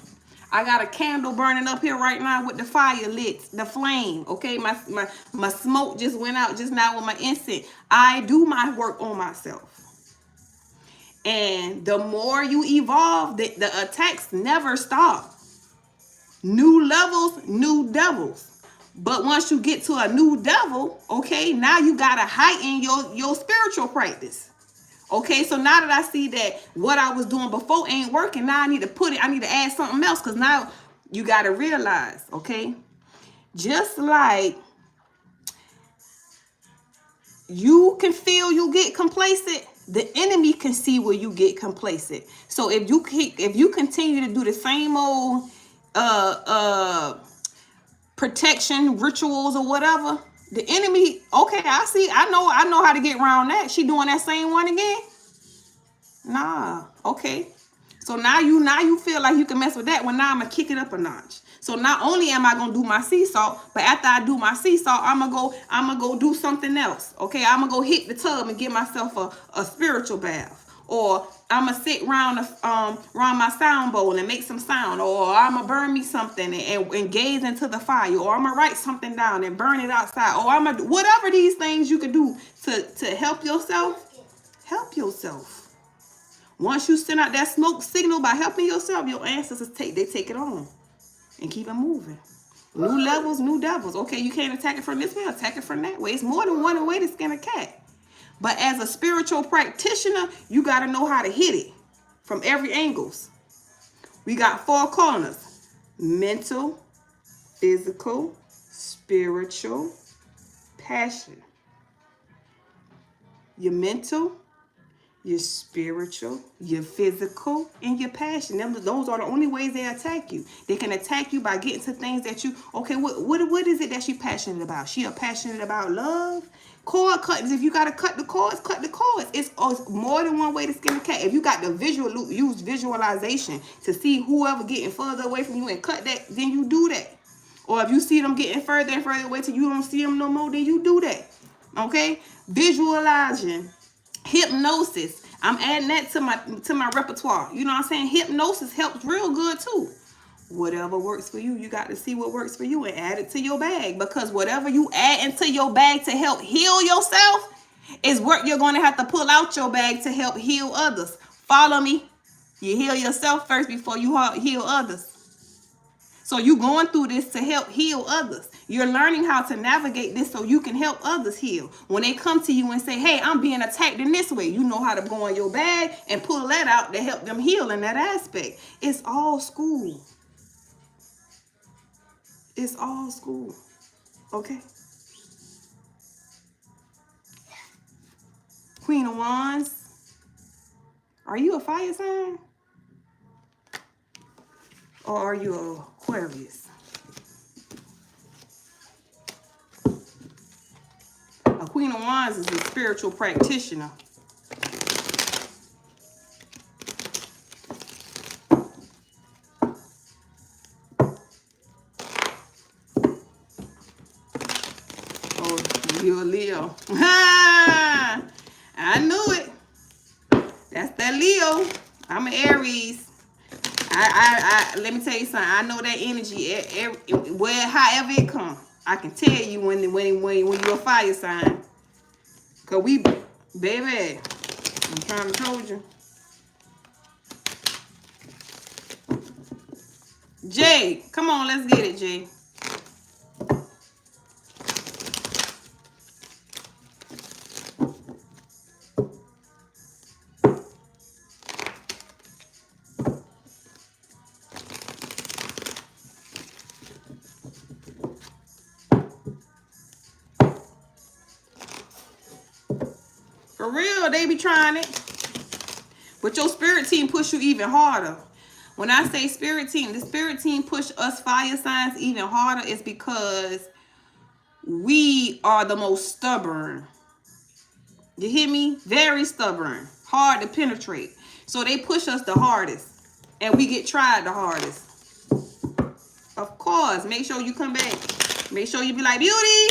I got a candle burning up here right now with the fire lit, the flame. Okay? My smoke just went out just now with my incense. I do my work on myself. And the more you evolve, the attacks never stop. New levels, new devils. But once you get to a new devil, okay, now you got to heighten your spiritual practice. Okay, so now that I see that what I was doing before ain't working, now I need to add something else because now you got to realize, okay, just like you can feel you get complacent, the enemy can see where you get complacent. So if you continue to do the same old protection rituals or whatever, the enemy, okay, I know how to get around that. She doing that same one again. Nah. Okay. So now you feel like you can mess with that. Well, now I'm gonna kick it up a notch. So not only am I gonna do my sea salt, but after I do my sea salt, I'm gonna go do something else. Okay, I'm gonna go hit the tub and give myself a spiritual bath, or I'm gonna sit around my sound bowl and make some sound, or I'm gonna burn me something and gaze into the fire, or I'm gonna write something down and burn it outside, or I'm gonna whatever these things you can do to help yourself. Help yourself. Once you send out that smoke signal by helping yourself, your ancestors take it on and keep it moving. New levels, new devils. Okay, you can't attack it from this way, attack it from that way. It's more than one way to skin a cat. But as a spiritual practitioner, you got to know how to hit it from every angles. We got 4 corners: mental, physical, spiritual, passion. Your mental, your spiritual, your physical, and your passion. Those are the only ways they attack you. They can attack you by getting to things that you, okay, what is it that she's passionate about? She passionate about love? Cord cuttings. If you got to cut the cords, cut the cords. It's more than one way to skin a cat. If you got the use visualization to see whoever getting further away from you and cut that, then you do that. Or if you see them getting further and further away till you don't see them no more, then you do that. Okay? Visualizing. Hypnosis. I'm adding that to my repertoire. You know what I'm saying? Hypnosis helps real good too. Whatever works for you, you got to see what works for you and add it to your bag, because whatever you add into your bag to help heal yourself is what you're going to have to pull out your bag to help heal others. Follow me? You heal yourself first before you heal others. So you going through this to help heal others. You're learning how to navigate this so you can help others heal. When they come to you and say, hey, I'm being attacked in this way, you know how to go in your bag and pull that out to help them heal in that aspect. It's all school. It's all school. Okay? Queen of Wands. Are you a fire sign? Or are you a Aquarius? A Queen of Wands is a spiritual practitioner. Oh, you're a Leo. I knew it. That's that Leo. I'm an Aries. I let me tell you something. I know that energy. However it comes, I can tell you when you're a fire sign. Cause baby, I'm trying to told you. Jay, come on, let's get it, Jay. For real, they be trying it. But your spirit team push you even harder. When I say spirit team, the spirit team push us fire signs even harder is because we are the most stubborn. You hear me? Very stubborn. Hard to penetrate. So they push us the hardest. And we get tried the hardest. Of course. Make sure you come back. Make sure you be like, Beauty,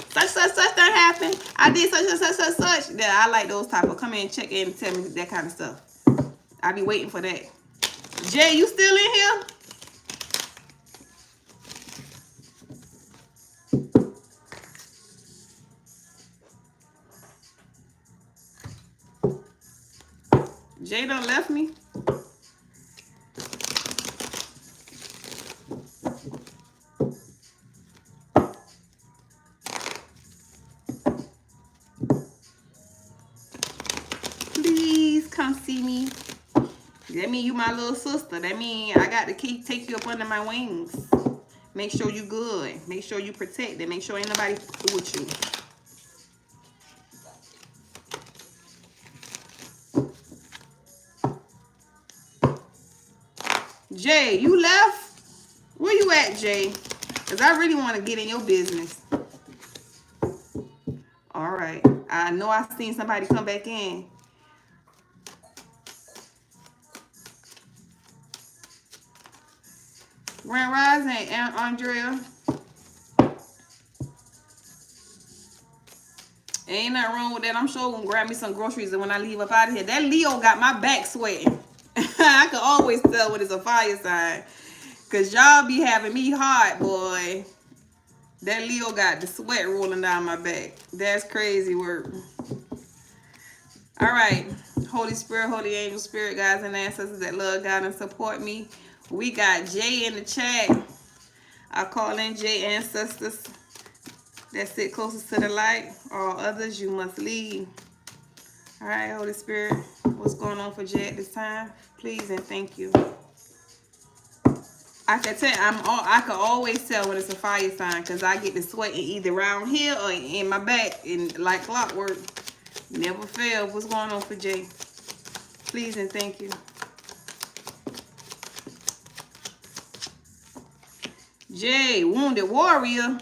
such done happened. I did such. Yeah, I like those type of come in, check in, and tell me that kind of stuff. I be waiting for that. Jay, you still in here? Jay done left me. Please come see me. That mean you my little sister. That mean I got to take you up under my wings. Make sure you good. Make sure you protected. Make sure ain't nobody with you. Jay, you left? Where you at, Jay? Because I really want to get in your business. All right. I know I seen somebody come back in. Grand Rising, Aunt Andrea. Ain't nothing wrong with that. I'm sure gonna grab me some groceries and when I leave up out of here. That Leo got my back sweating. I can always tell when it's a fire sign. Cause y'all be having me hot, boy. That Leo got the sweat rolling down my back. That's crazy work. All right. Holy Spirit, Holy Angel, Spirit guides and ancestors that love God and support me. We got Jay in the chat. I call in Jay ancestors that sit closest to the light. All others you must leave. All right, Holy Spirit, what's going on for Jay at this time? Please and thank you. I can tell I can always tell when it's a fire sign because I get the sweating either around here or in my back and like clockwork. Never fail. What's going on for Jay? Please and thank you. Jay, wounded warrior.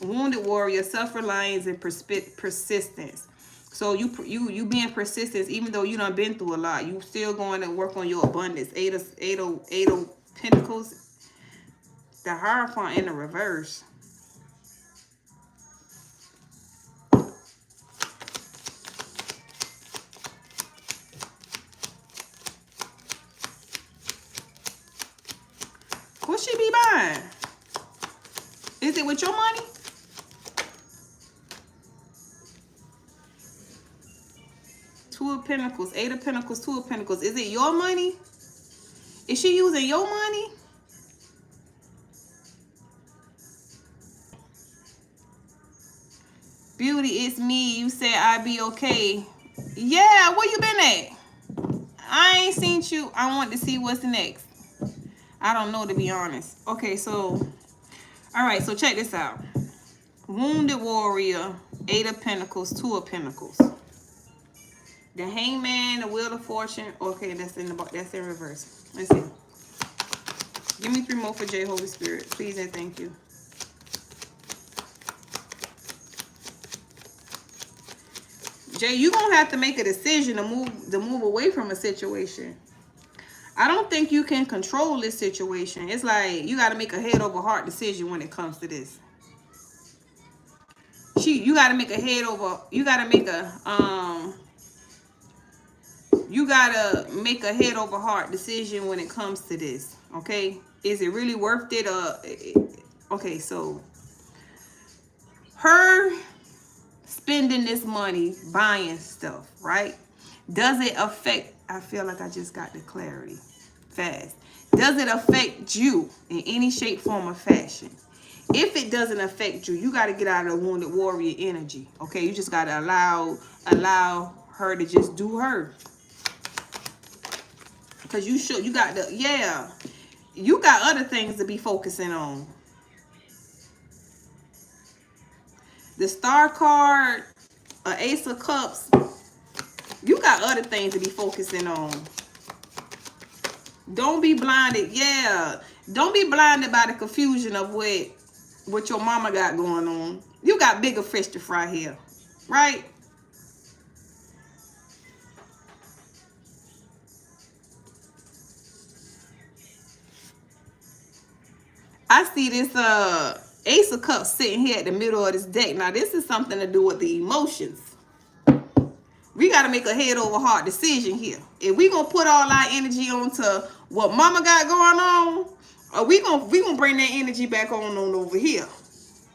Wounded warrior, self-reliance and persistence. So you being persistent, even though you done been through a lot, you still going to work on your abundance. Eight of Pentacles, the Hierophant in the reverse. What she be buying? Is it with your money? Two of Pentacles, Eight of Pentacles, Two of Pentacles. Is it your money? Is she using your money? Beauty, it's me. You said I'd be okay. Yeah, where you been at? I ain't seen you. I want to see what's next. I don't know, to be honest. Okay, so, all right, so check this out. Wounded warrior, Eight of Pentacles, Two of Pentacles. The Hangman, the Wheel of Fortune. Okay, that's in reverse. Let's see. Give me 3 more for Jay, Holy Spirit. Please and thank you. Jay, you're going to have to make a decision to move away from a situation. I don't think you can control this situation. It's like you got to make a head over heart decision when it comes to this. You got to make a head over, you got to make a head over heart decision when it comes to this. Okay? Is it really worth it? Okay, so her spending this money buying stuff, right? Does it affect, I feel like I just got the clarity fast. Does it affect you in any shape, form, or fashion? If it doesn't affect you, you got to get out of the wounded warrior energy. Okay, you just got to allow her to just do her. Because you got other things to be focusing on. The Star card, Ace of Cups, you got other things to be focusing on. Don't be blinded. Yeah. Don't be blinded by the confusion of what your mama got going on. You got bigger fish to fry here. Right? I see this Ace of Cups sitting here at the middle of this deck. Now, this is something to do with the emotions. We got to make a head over heart decision here. If we going to put all our energy onto what mama got going on, or we gonna bring that energy back on over here.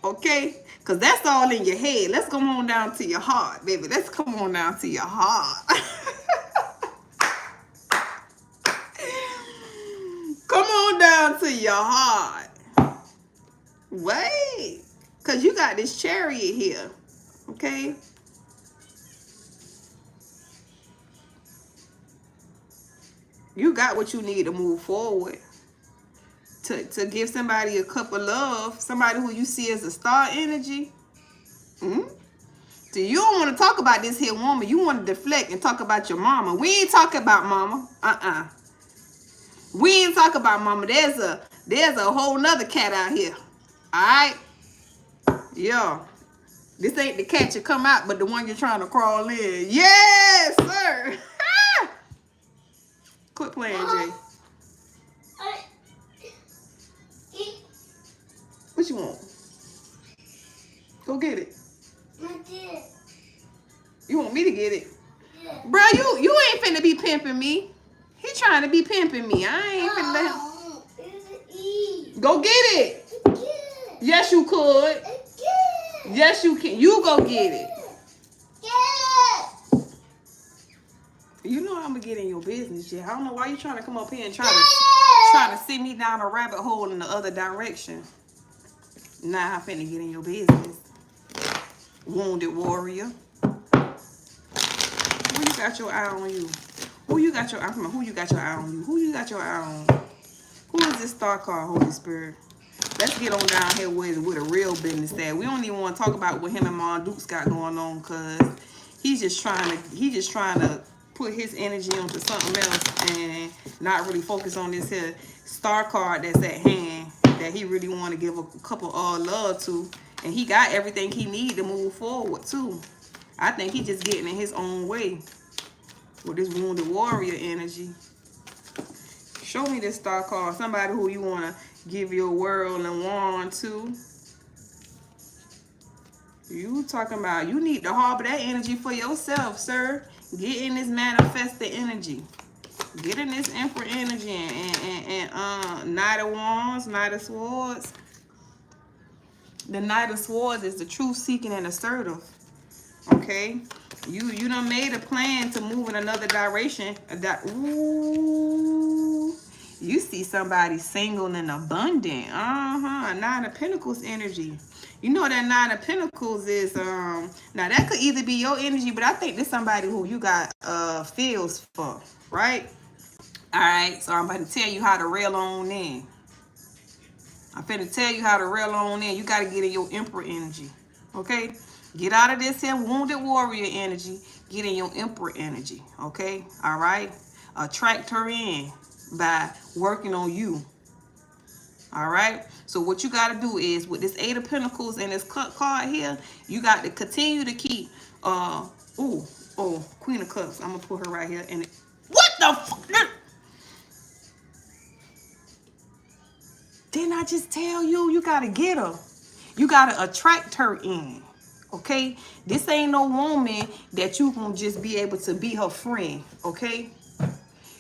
Okay? Because that's all in your head. Let's come on down to your heart, baby. Let's come on down to your heart. Come on down to your heart. Wait. Because you got this Chariot here. Okay? You got what you need to move forward. To give somebody a cup of love. Somebody who you see as a star energy. So you don't want to talk about this here woman. You want to deflect and talk about your mama. We ain't talking about mama. We ain't talking about mama. There's a whole nother cat out here. Alright? Yeah. This ain't the cat you come out, but the one you're trying to crawl in. Yes, sir. Quit playing, Jay. What you want? Go get it. You want me to get it? Yeah. Bro, you ain't finna be pimping me. He trying to be pimping me. I ain't finna let him. Go get it. Yes, you could. Yes, you can. You go get it. You know I'm gonna get in your business, yeah. I don't know why you trying to come up here and try to sit me down a rabbit hole in the other direction. Nah, I'm finna get in your business. Wounded warrior. Who you got your eye on you? Who you got your eye on? Who you got your eye on you? Who you got your eye on? Who is this star card, Holy Spirit? Let's get on down here with a real business at. We don't even want to talk about what him and Mom Dukes got going on, cause he's just trying to put his energy onto something else and not really focus on this here star card that's at hand that he really want to give a couple love to, and he got everything he need to move forward too. I think he just getting in his own way with this wounded warrior energy. Show me this star card. Somebody who you want to give your world and wand to. You talking about you need to harbor that energy for yourself, sir. Get in this manifested energy. Get in this Emperor energy and Knight of Wands, Knight of Swords. The Knight of Swords is the truth seeking and assertive. Okay? You done made a plan to move in another direction. Ooh. You see somebody single and abundant. Nine of Pentacles energy. You know that Nine of Pentacles is now that could either be your energy, but I think this somebody who you got feels for, right? Alright, so I'm about to tell you how to reel on in. I'm finna tell you how to reel on in. You gotta get in your Emperor energy. Okay? Get out of this here wounded warrior energy. Get in your Emperor energy. Okay? Alright? Attract her in by working on you. Alright? So what you gotta do is with this Eight of Pentacles and this card here, you got to continue to keep Queen of Cups. I'm gonna put her right here. And what the fuck? Didn't I just tell you? You gotta get her. You gotta attract her in. Okay? This ain't no woman that you can just be able to be her friend. Okay?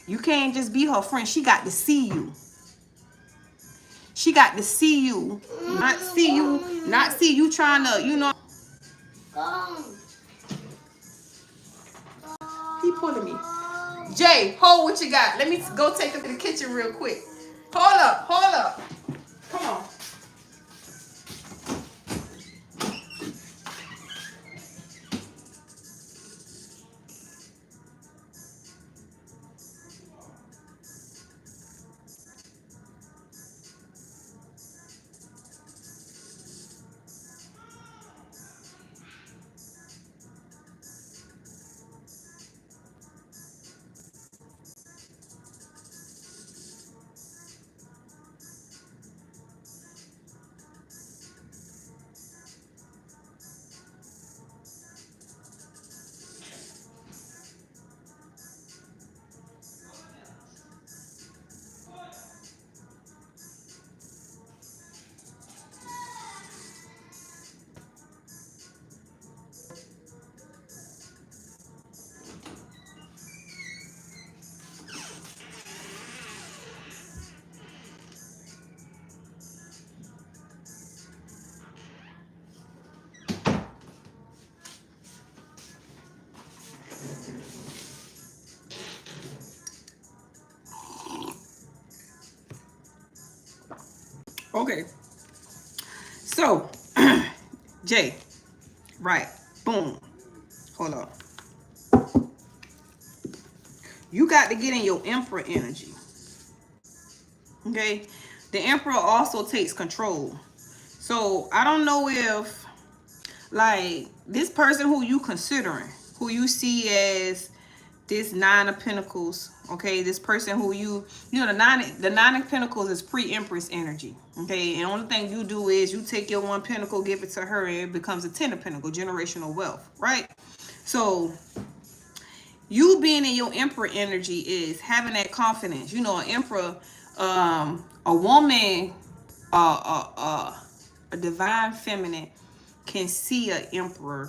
You can't just be her friend. She got to see you. She got to see you. Not see you trying to, you know. He pulling me. Jay, hold what you got. Let me go take her to the kitchen real quick. Hold up. Come on. Okay. So, Jay, right, boom. Hold up. You got to get in your Emperor energy. Okay? The Emperor also takes control. So, I don't know if, like, this person who you considering, who you see as this Nine of Pentacles, okay, this person who you know, the nine of Pentacles is pre-Empress energy, okay, and the only thing you do is you take your one pentacle, give it to her, and it becomes a 10 of Pentacles, generational wealth, right? So you being in your Emperor energy is having that confidence. You know, an Emperor, a woman, a divine feminine can see an emperor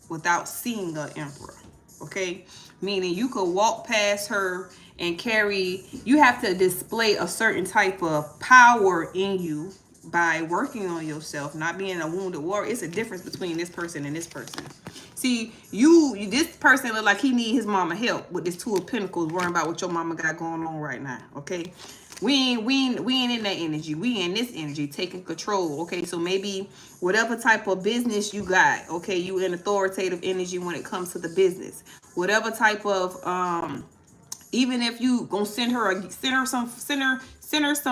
without seeing an emperor. Okay, meaning you could walk past her and carry. You have to display a certain type of power in you by working on yourself, not being a wounded warrior. It's a difference between this person and this person. See, this person look like he need his mama help with this Two of Pentacles, worrying about what your mama got going on right now. Okay, we ain't in that energy. We in this energy, taking control. Okay, so maybe whatever type of business you got, okay, you in authoritative energy when it comes to the business. Whatever type of even if you gonna send her some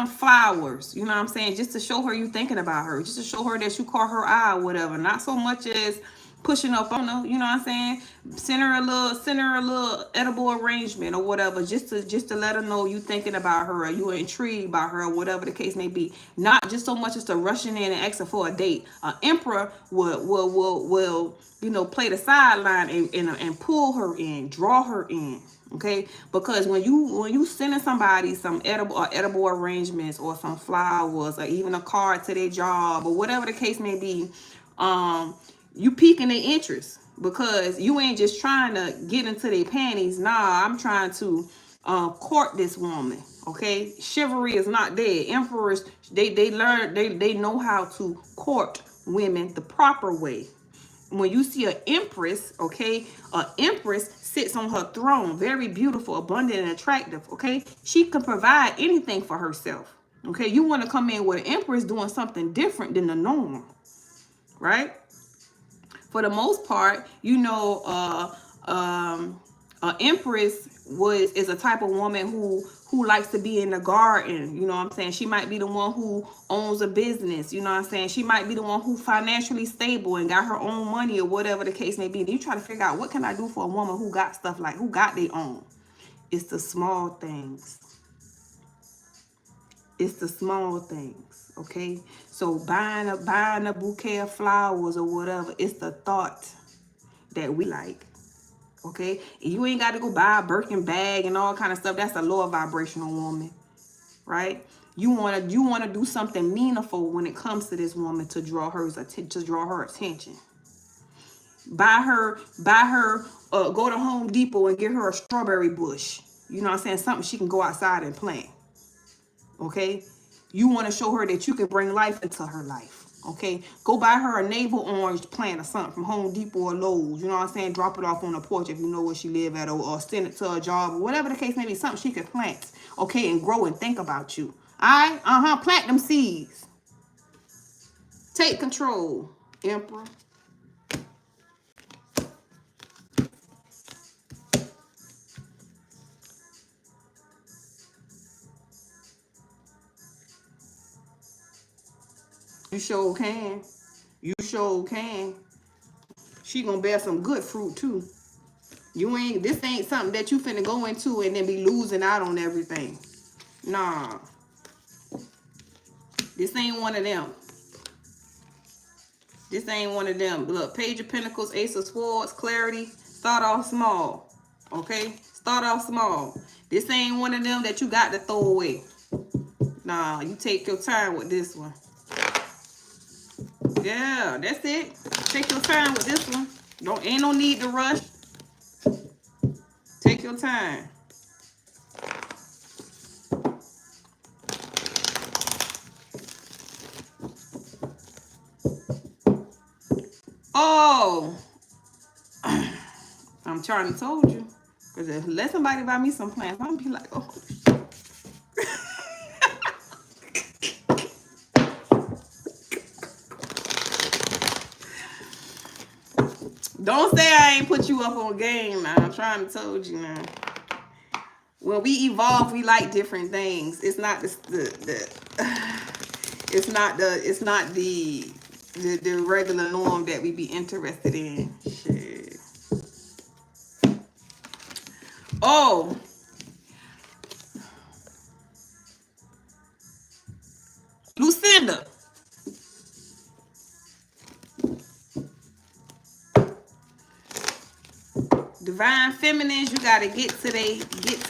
flowers, you know what I'm saying, just to show her you thinking about her, just to show her that you caught her eye or whatever. Not so much as pushing up on her, you know what I'm saying. Send her a little edible arrangement or whatever, just to let her know you thinking about her, or you are intrigued by her, or whatever the case may be. Not just so much as to rushing in and asking for a date. An emperor will play the sideline and pull her in, draw her in. Okay, because when you sending somebody some edible arrangements, or some flowers, or even a card to their job, or whatever the case may be, you piquing their interest, because you ain't just trying to get into their panties. Nah, I'm trying to court this woman. Okay, chivalry is not dead. Emperors, they know how to court women the proper way. When you see an empress, okay, an empress sits on her throne, very beautiful, abundant, and attractive. Okay, she can provide anything for herself. Okay, you want to come in with an empress doing something different than the norm, right? For the most part, empress is a type of woman who likes to be in the garden. You know what I'm saying? She might be the one who owns a business. You know what I'm saying? She might be the one who financially stable and got her own money, or whatever the case may be. And you try to figure out, what can I do for a woman who got stuff, like who got their own? It's the small things. It's the small things. Okay, so buying a bouquet of flowers or whatever, it's the thought that we like. Okay, and you ain't got to go buy a Birkin bag and all kind of stuff. That's a lower vibrational woman, right? You want to do something meaningful when it comes to this woman, to draw her attention. Buy her go to Home Depot and get her a strawberry bush. You know what I'm saying? Something she can go outside and plant. Okay, you want to show her that you can bring life into her life. Okay, go buy her a navel orange plant or something from Home Depot or Lowe's. You know what I'm saying? Drop it off on the porch if you know where she live at, or send it to a job, or whatever the case may be. Something she can plant, okay, and grow and think about you. All right, plant them seeds. Take control, Emperor. You sure can. You sure can. She gonna bear some good fruit too. This ain't something that you finna go into and then be losing out on everything. Nah. This ain't one of them. This ain't one of them. Look, Page of Pentacles, Ace of Swords, clarity. Start off small. Okay? Start off small. This ain't one of them that you got to throw away. Nah, you take your time with this one. Yeah, that's it. Take your time with this one. Ain't no need to rush. Take your time. Oh, I'm trying to told you. Because if let somebody buy me some plants, I'm gonna be like, oh. Don't say I ain't put you up on game now. I'm trying to told you now. When we evolve, we like different things. It's not the regular norm that we be interested in. Shit. Oh. Lucinda. Divine feminines, you gotta get to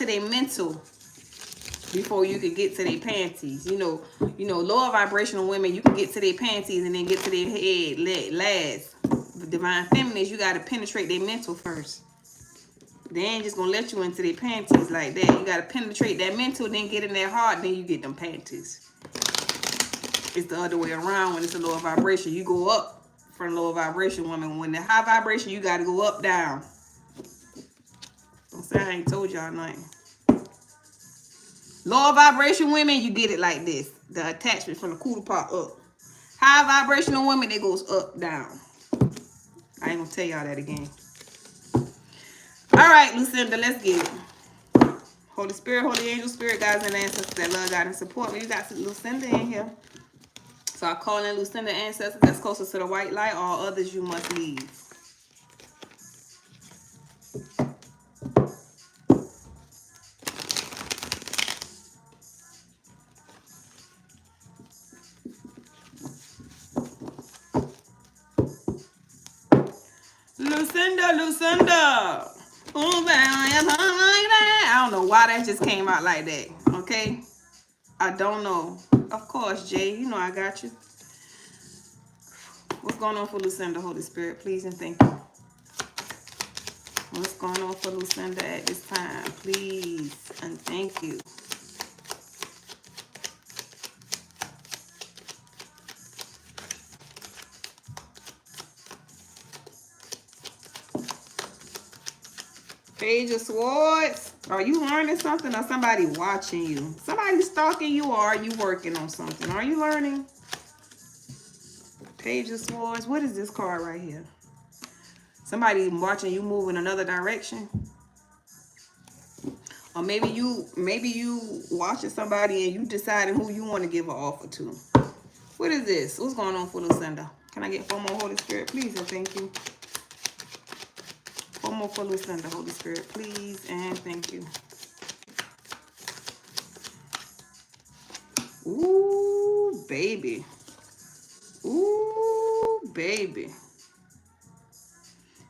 their mental. before you could get to their panties. Lower vibrational women, you can get to their panties and then get to their head last. The divine feminines, you got to penetrate their mental first. They ain't just gonna let you into their panties like that. You gotta penetrate that mental, then get in their heart, then you get them panties. It's the other way around when it's a lower vibration. You go up from lower vibration woman. When the high vibration, you gotta go up, down. Don't say I ain't told y'all nothing. Lower vibration women, you get it like this. The attachment from the cooler part up. High vibrational women, it goes up, down. I ain't gonna tell y'all that again. All right, Lucinda, let's get it. Holy Spirit, Holy Angel, Spirit, guides, and ancestors that love, God, and support me. You got Lucinda in here. So I call in Lucinda ancestors that's closest to the white light. All others you must leave. Lucinda. I don't know why that just came out like that. Okay? I don't know. Of course, Jay. You know I got you. What's going on for Lucinda, Holy Spirit? Please and thank you. What's going on for Lucinda at this time? Please and thank you. Page of Swords. Are you learning something or somebody watching you? Somebody stalking you, or are you working on something? Are you learning? Page of Swords. What is this card right here? Somebody watching you move in another direction. Or maybe you watching somebody and you deciding who you want to give an offer to. What is this? What's going on for Lucinda? Can I get 4 more, Holy Spirit, please? And thank you. 4 more for Lucinda, Holy Spirit, please, and thank you. Ooh, baby. Ooh, baby.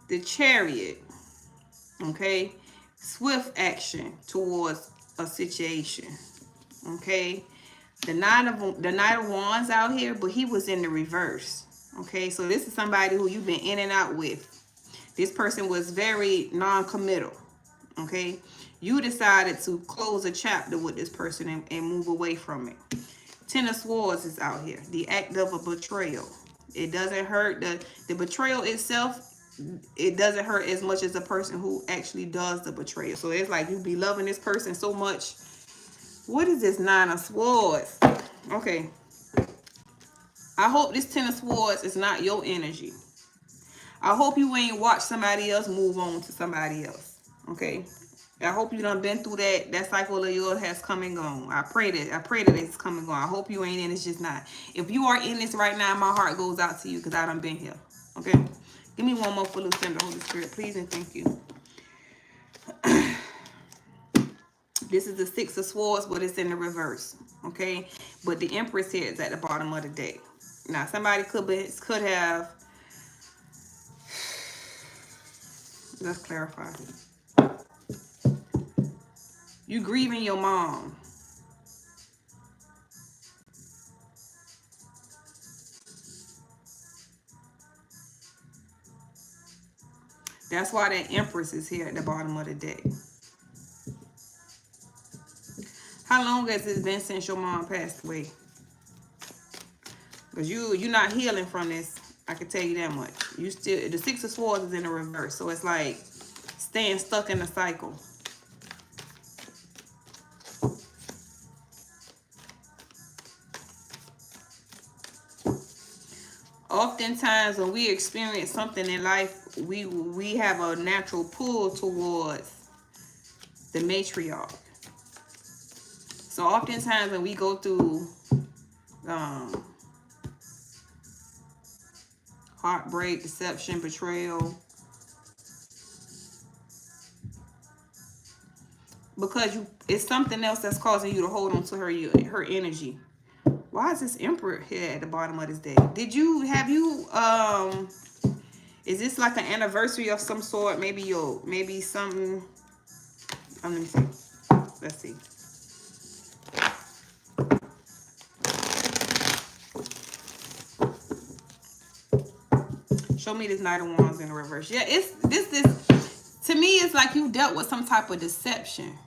The Chariot. Okay? Swift action towards a situation. Okay? The Knight of Wands out here, but he was in the reverse. Okay? So this is somebody who you've been in and out with. This person was very non-committal, okay? You decided to close a chapter with this person and move away from it. 10 of Swords is out here. The act of a betrayal. It doesn't hurt. The betrayal itself, it doesn't hurt as much as the person who actually does the betrayal. So it's like you be loving this person so much. What is this 9 of Swords? Okay. I hope this 10 of Swords is not your energy. I hope you ain't watched somebody else move on to somebody else. Okay. I hope you done been through that cycle of yours has come and gone. I pray that it's come and gone. I hope you ain't in, it's just not. If you are in this right now, my heart goes out to you because I done been here. Okay. Give me 1 more for Lucinda, Holy Spirit, please, and thank you. This is the 6 of Swords, but it's in the reverse. Okay. But the Empress here is at the bottom of the deck. Now, somebody could have. Let's clarify. You grieving your mom. That's why that Empress is here at the bottom of the deck. How long has it been since your mom passed away? Because you're not healing from this. I can tell you that much. You still, the 6 of Swords is in the reverse. So it's like staying stuck in the cycle. Oftentimes when we experience something in life, we have a natural pull towards the matriarch. So oftentimes when we go through heartbreak, deception, betrayal, because it's something else that's causing you to hold on to her energy. Why is this Emperor here at the bottom of this deck? Is this like an anniversary of some sort? Maybe something. Let me see. Let's see. Show me this Knight of Wands in reverse. Yeah, it's this to me, it's like you dealt with some type of deception.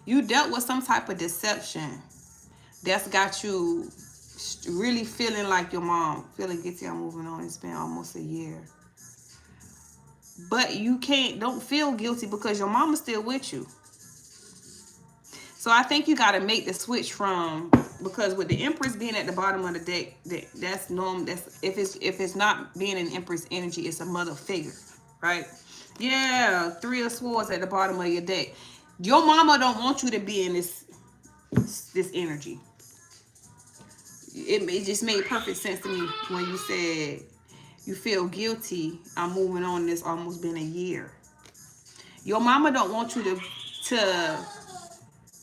You dealt with some type of deception that's got you really feeling like your mom. Feeling guilty. I'm moving on. It's been almost a year. But you don't feel guilty because your mama's still with you. So I think you got to make the switch from, because with the Empress being at the bottom of the deck, that's normal. That's if it's not being an Empress energy, it's a mother figure, right? Yeah, 3 of Swords at the bottom of your deck. Your mama don't want you to be in this energy. It just made perfect sense to me when you said you feel guilty. I'm moving on. It's almost been a year. Your mama don't want you to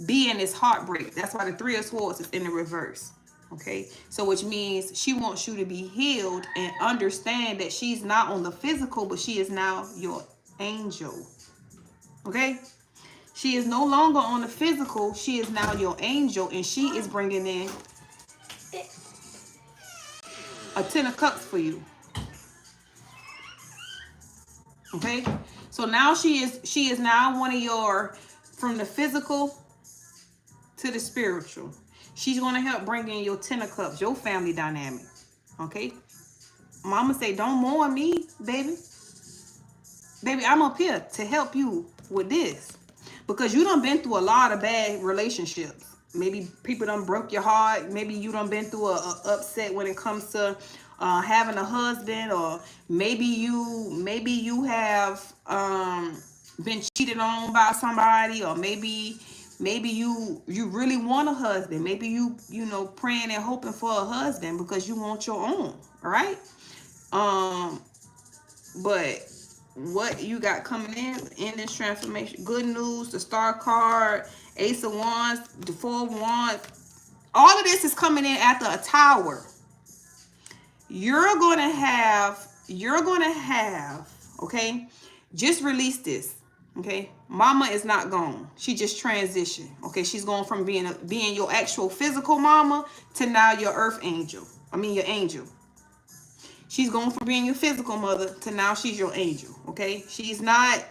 be in this heartbreak. That's why the 3 of Swords is in the reverse. Okay, so which means she wants you to be healed and understand that she's not on the physical, but she is now your angel. Okay, she is no longer on the physical. She is now your angel, and she is bringing in a 10 of Cups for you. Okay, so now she is now one of your, from the physical to the spiritual. She's going to help bring in your 10 of Cups, your family dynamic. Okay, mama say, don't mourn me, baby. Baby, I'm up here to help you with this, because you done been through a lot of bad relationships. Maybe people done broke your heart. Maybe you done been through a upset when it comes to having a husband, or maybe you have been cheated on by somebody, or maybe you really want a husband. Maybe you know, praying and hoping for a husband because you want your own. All right. But what you got coming in this transformation? Good news, the Star card, Ace of Wands, the 4 of Wands. All of this is coming in after a Tower. You're gonna have, okay, just release this. Okay, mama is not gone. She just transitioned. Okay, she's going from being your actual physical mama to now your earth angel. I mean your angel. She's going from being your physical mother to now she's your angel. Okay, she's not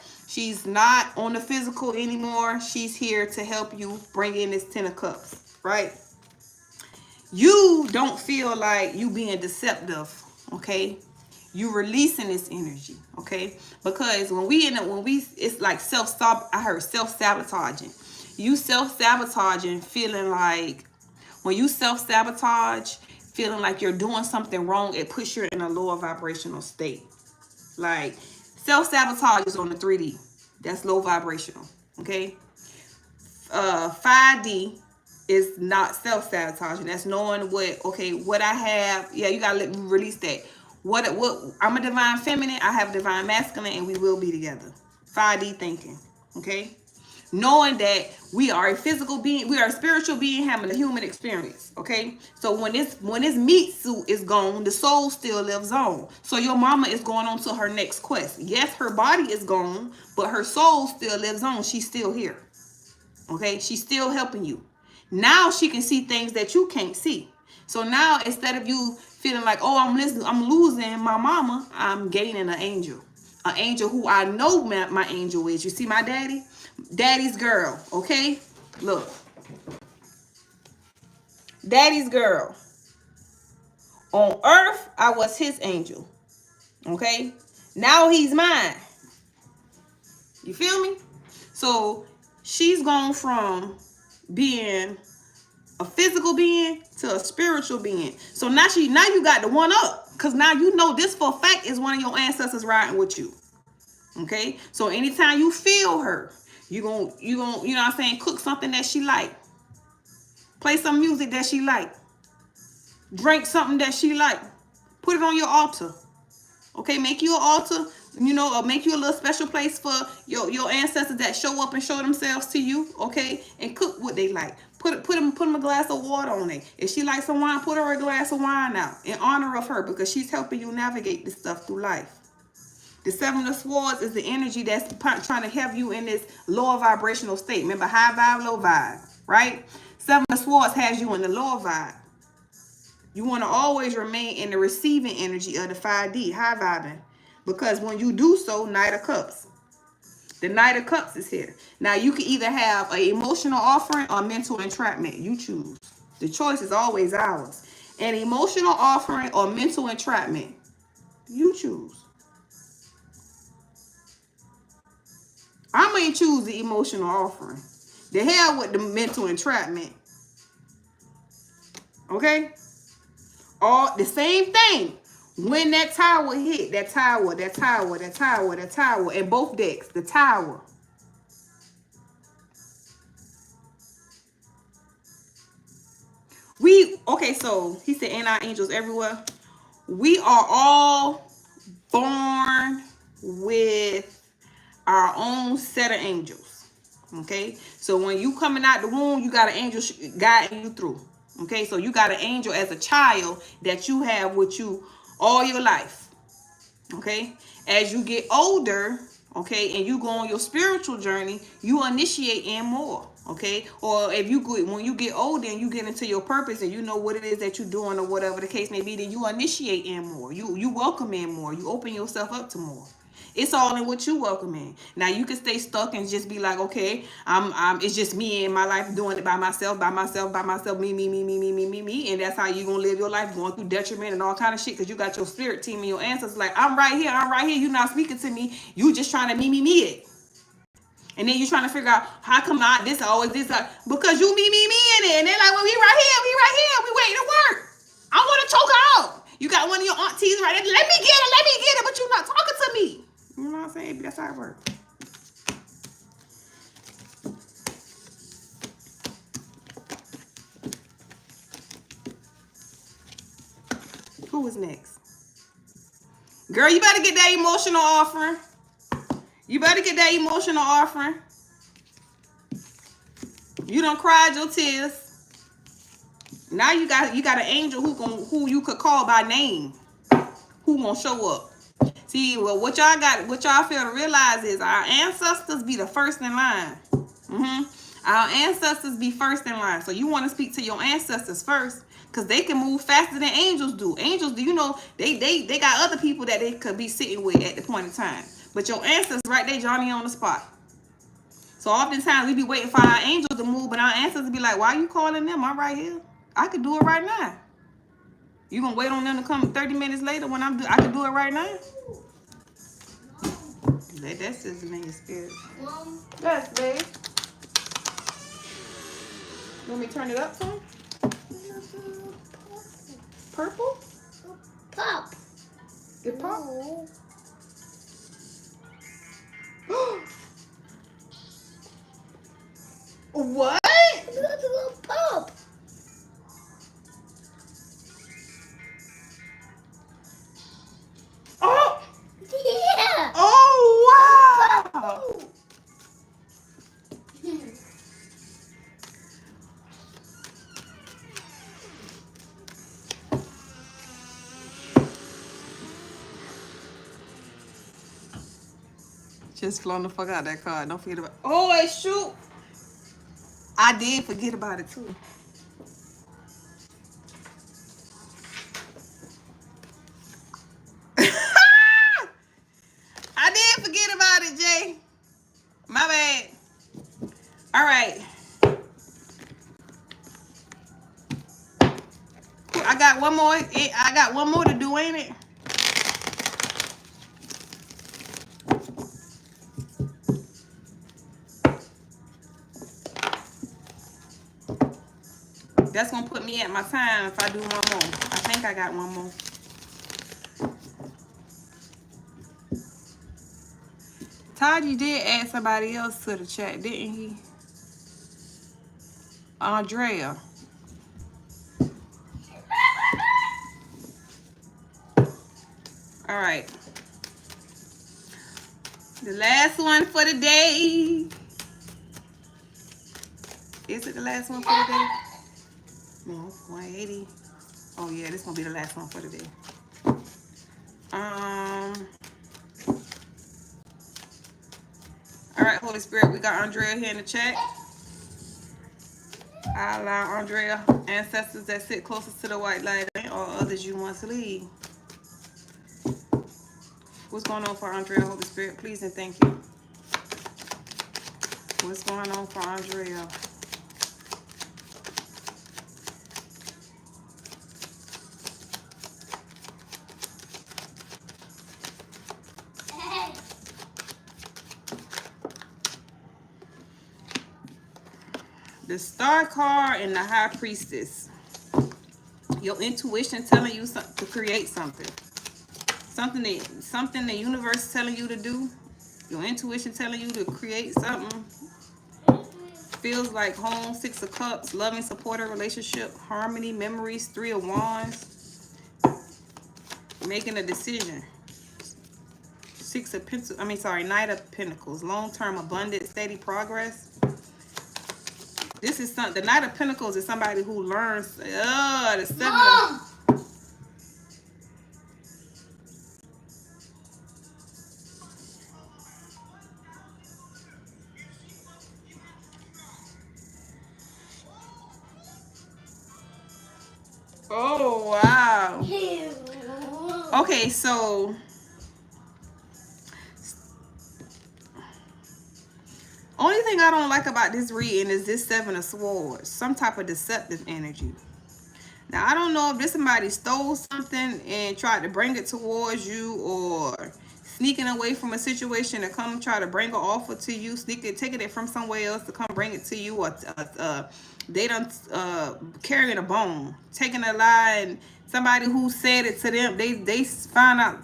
on the physical anymore. She's here to help you bring in this 10 of Cups, right? You don't feel like you being deceptive, okay? You releasing this energy, okay? Because it's like self-sabotaging. You self-sabotaging, feeling like, when you self-sabotage, feeling like you're doing something wrong, it puts you in a lower vibrational state. Like, self-sabotage is on the 3D. That's low vibrational, okay? 5D is not self-sabotaging. That's knowing what I have. Yeah, you gotta let me release that. What I'm a divine feminine, I have a divine masculine, and we will be together. 5D thinking, okay? Knowing that we are a physical being, we are a spiritual being having a human experience, okay? So when this meat suit is gone, the soul still lives on. So your mama is going on to her next quest. Yes, her body is gone, but her soul still lives on. She's still here, okay? She's still helping you. Now she can see things that you can't see. So now, instead of you feeling like, oh, I'm losing my mama, I'm gaining an angel. An angel who I know my angel is. You see my daddy? Daddy's girl, okay? Look. Daddy's girl. On earth, I was his angel. Okay? Now he's mine. You feel me? So she's gone from being a physical being to a spiritual being. So now you got the one up, because now you know this for a fact is one of your ancestors riding with you. Okay? So anytime you feel her, you know what I'm saying, cook something that she like. Play some music that she like. Drink something that she like. Put it on your altar. Okay? Make you an altar, or make you a little special place for your ancestors that show up and show themselves to you, okay? And cook what they like. Put them a glass of water on it. If she likes some wine, put her a glass of wine out in honor of her, because she's helping you navigate this stuff through life. The 7 of Swords is the energy that's trying to help you in this lower vibrational state. Remember, high vibe, low vibe, right? 7 of Swords has you in the lower vibe. You want to always remain in the receiving energy of the 5D, high vibing. Because when you do so, Knight of Cups. The Knight of Cups is here. Now, you can either have an emotional offering or mental entrapment. You choose. The choice is always ours. An emotional offering or mental entrapment. You choose. I may choose the emotional offering. The hell with the mental entrapment. Okay? All the same thing. When that tower hit, that tower, in both decks, the tower. Okay, so he said, and our angels everywhere. We are all born with our own set of angels. Okay, so when you coming out the womb, you got an angel guiding you through. Okay, so you got an angel as a child that you have with you all your life. Okay, as you get older, okay, and you go on your spiritual journey, you initiate in more. Okay, or if you go, when you get older and you get into your purpose and you know what it is that you're doing or whatever the case may be, then you initiate in more. You welcome in more. You open yourself up to more. It's all in what you welcome in. Now you can stay stuck and just be like, okay, it's just me and my life doing it by myself, me, and that's how you gonna live your life, going through detriment and all kind of shit, because you got your spirit team and your ancestors like, I'm right here, you not speaking to me, you just trying to me it. And then you trying to figure out how come not this always this because you me in it, and they're like, well, we right here, we waiting to work. I want to choke her out. You got one of your aunties right there. Let me get her, but you're not talking to me. You know what I'm saying? That's how it works. Who is next? Girl, you better get that emotional offering. You done cried your tears. Now you got an angel who you could call by name. Who gonna show up? See, well, what y'all fail to realize is our ancestors be the first in line. Our ancestors be first in line. So you want to speak to your ancestors first, because they can move faster than angels do. Angels, do you know, they got other people that they could be sitting with at the point in time. But your ancestors right there, Johnny on the spot. So oftentimes we be waiting for our angels to move, but our ancestors be like, why are you calling them? I'm right here. I could do it right now. You gonna wait on them to come 30 minutes later when I can do it right now? That's just in your spirit. Yes, babe. You want me to turn it up some? Purple? Pop. It pop? What? It's a little pop. Oh! Yeah. Oh, wow! Just flown the fuck out that card. Don't forget about it. Oh, wait, shoot. I did forget about it, too. I did forget about it, Jay. My bad. All right. I got one more. I got one more to do, ain't it? That's gonna put me at my time if I do one more. I think I got one more. Todd, you did add somebody else to the chat, didn't he? Andrea. All right. The last one for the day. Is it the last one for the day? No, 180. Oh yeah, this gonna be the last one for the day. All right, Holy Spirit, we got Andrea here in the chat. I allow Andrea, ancestors that sit closest to the white light, or others you want to leave. What's going on for Andrea, Holy Spirit? Please and thank you. What's going on for Andrea? The Star card and the High Priestess. Your intuition telling you to create something. Something the universe is telling you to do. Your intuition telling you to create something. Feels like home, Six of Cups, loving, supportive relationship, harmony, memories, Three of Wands. Making a decision. Knight of Pentacles, long-term, abundant, steady progress. This is the Knight of Pentacles is somebody who learns. The Seven of... Oh, wow. Okay, so only thing I don't like about this reading is this Seven of Swords. Some type of deceptive energy. Now, I don't know if this somebody stole something and tried to bring it towards you, or sneaking away from a situation to come try to bring an offer to you, taking it from somewhere else to come bring it to you, or they done carrying a bone, taking a lie, and somebody who said it to them, they find out,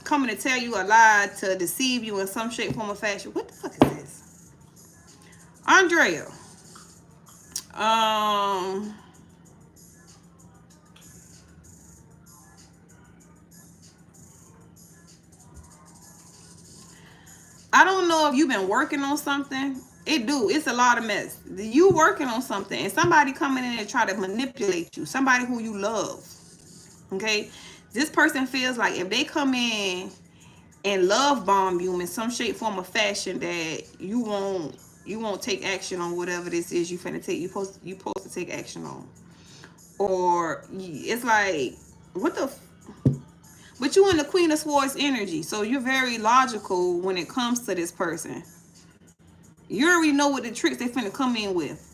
coming to tell you a lie to deceive you in some shape, form, or fashion. What the fuck is this? Andrea. I don't know if you've been working on something. It's a lot of mess. You working on something and somebody coming in and try to manipulate you. Somebody who you love. Okay? This person feels like if they come in and love bomb you in some shape, form, or fashion, that you won't take action on whatever this is you finna take. You supposed to take action on. Or it's like, what the... But you in the Queen of Swords energy, so you're very logical when it comes to this person. You already know what the tricks they finna come in with.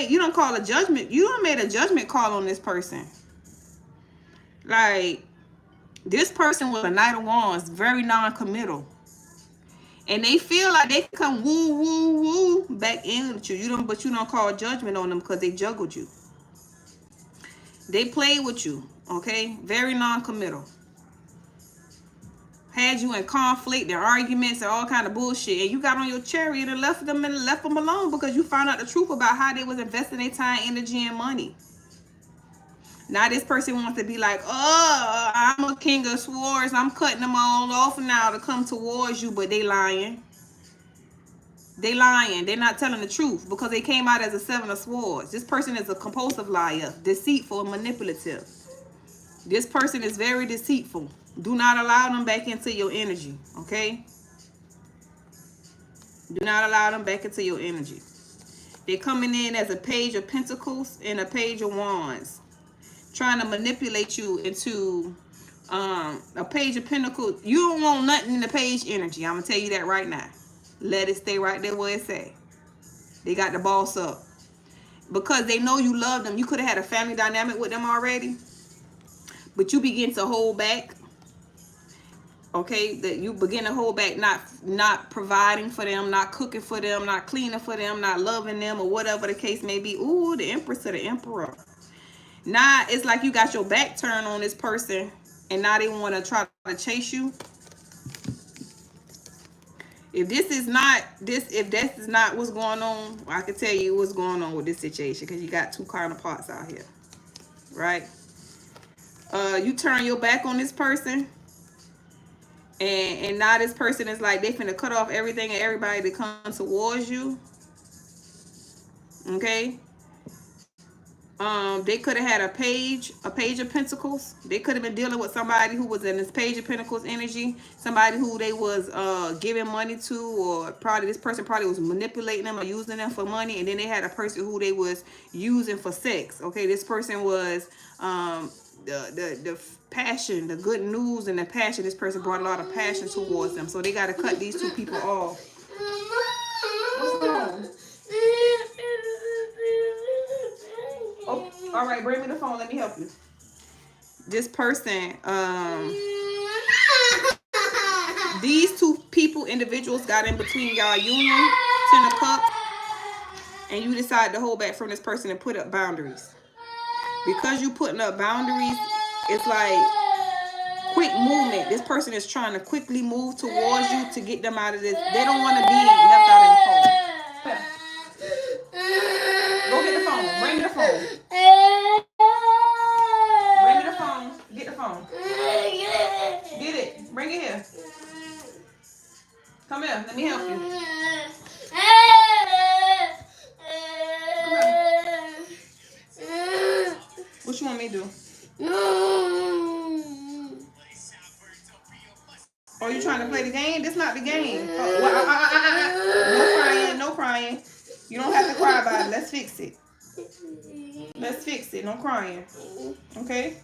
You don't call a judgment. You don't made a judgment call on this person. Like, this person with a Knight of Wands, very non-committal. And they feel like they can come woo, woo, woo back in with you. But you don't call judgment on them because they juggled you. They played with you, okay? Very non-committal. Had you in conflict and arguments and all kind of bullshit, and you got on your chariot and left them alone because you found out the truth about how they was investing their time, energy, and money. Now this person wants to be like, oh, I'm a King of Swords, I'm cutting them all off now to come towards you, but they lying. They lying. They're not telling the truth because they came out as a Seven of Swords. This person is a compulsive liar, deceitful, and manipulative. This person is very deceitful. Do not allow them back into your energy, okay? Do not allow them back into your energy. They're coming in as a Page of Pentacles and a Page of Wands, trying to manipulate you into a Page of Pentacles. You don't want nothing in the Page energy. I'm going to tell you that right now. Let it stay right there where it say. They got the boss up. Because they know you love them. You could have had a family dynamic with them already. But you begin to hold back. Okay, that you begin to hold back, not providing for them, not cooking for them, not cleaning for them, not loving them, or whatever the case may be. Ooh, the Empress to the Emperor. Now it's like you got your back turned on this person, and now they want to try to chase you. If this is not what's going on, I can tell you what's going on with this situation, because you got two counterparts out here, right? You turn your back on this person. And now this person is like, they finna cut off everything and everybody that comes towards you. Okay. They could have had a page of pentacles. They could have been dealing with somebody who was in this page of pentacles energy, somebody who they was giving money to, or probably this person probably was manipulating them or using them for money, and then they had a person who they was using for sex. Okay, this person was the passion, the good news and the passion. This person brought a lot of passion towards them, so they got to cut these two people off. What's wrong? Oh, all right, bring me the phone. Let me help you. This person, these two people, individuals, got in between y'all union, 10 of Cups, and you decide to hold back from this person and put up boundaries. Because you putting up boundaries, it's like quick movement. This person is trying to quickly move towards you to get them out of this. They don't want to be left out in the cold. Go get the phone. Bring me the phone. Bring me the phone. Get the phone. Get it. Bring it here. Come here. Let me help you. What you want me to do? Oh, you trying to play the game? This not the game. Oh, well, no crying. No crying. You don't have to cry about it. Let's fix it. Let's fix it. No crying. Okay?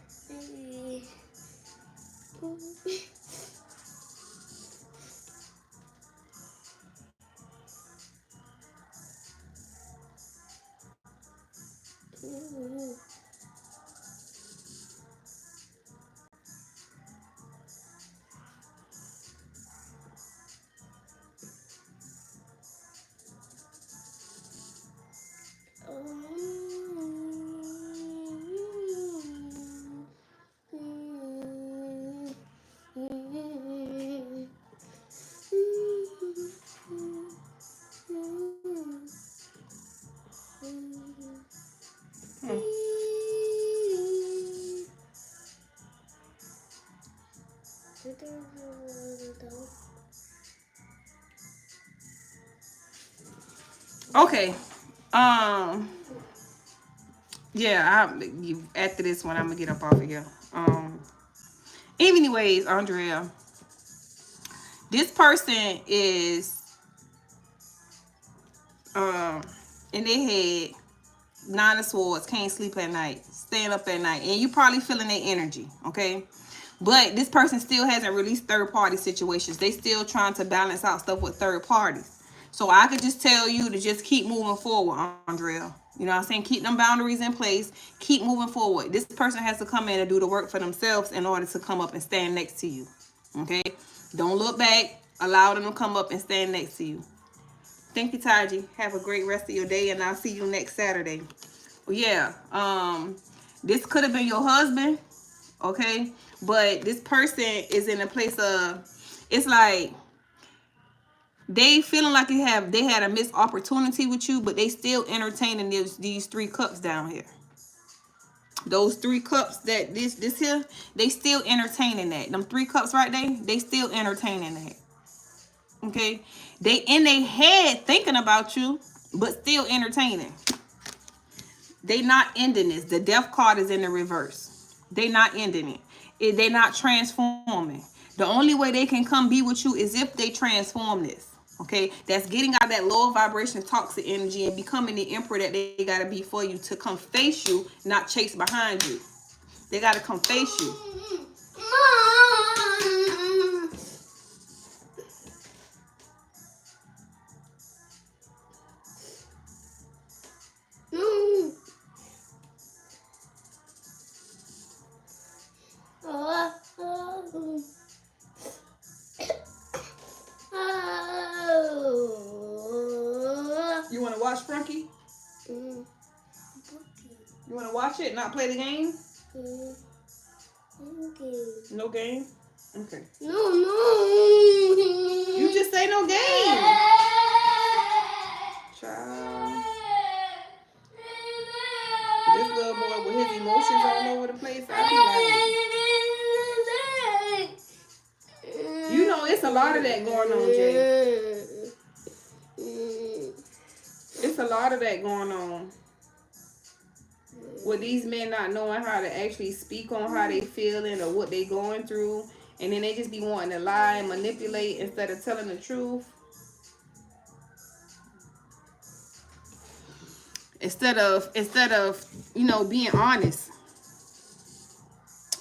Okay. Yeah, after this one, I'm gonna get up off of here. Anyways, Andrea, this person is in their head, 9 of Swords, can't sleep at night, staying up at night, and you probably feeling their energy, okay? But this person still hasn't released third-party situations. They still trying to balance out stuff with third parties. So I could just tell you to just keep moving forward, Andrea. You know what I'm saying? Keep them boundaries in place. Keep moving forward. This person has to come in and do the work for themselves in order to come up and stand next to you. Okay? Don't look back. Allow them to come up and stand next to you. Thank you, Taji. Have a great rest of your day, and I'll see you next Saturday. Yeah. This could have been your husband. Okay? But this person is in a place of, it's like, they feeling like they had a missed opportunity with you, but they still entertaining these 3 cups down here. Those 3 cups that this here, they still entertaining that. Them 3 cups right there, they still entertaining that. Okay? They in their head thinking about you, but still entertaining. They not ending this. The death card is in the reverse. They not ending it. They not transforming. The only way they can come be with you is if they transform this. Okay, that's getting out that lower vibration toxic energy and becoming the emperor that they got to be for you to come face you, not chase behind you. They got to come face you. You want to watch Frankie? You want to watch it, not play the game? No game? Okay. No. You just say no game. Child. This little boy with his emotions all over the place, I be like, you know, it's a lot of that going on, Jay. It's it's a lot of that going on. With these men not knowing how to actually speak on how they feeling or what they going through. And then they just be wanting to lie and manipulate instead of telling the truth. Instead of being honest.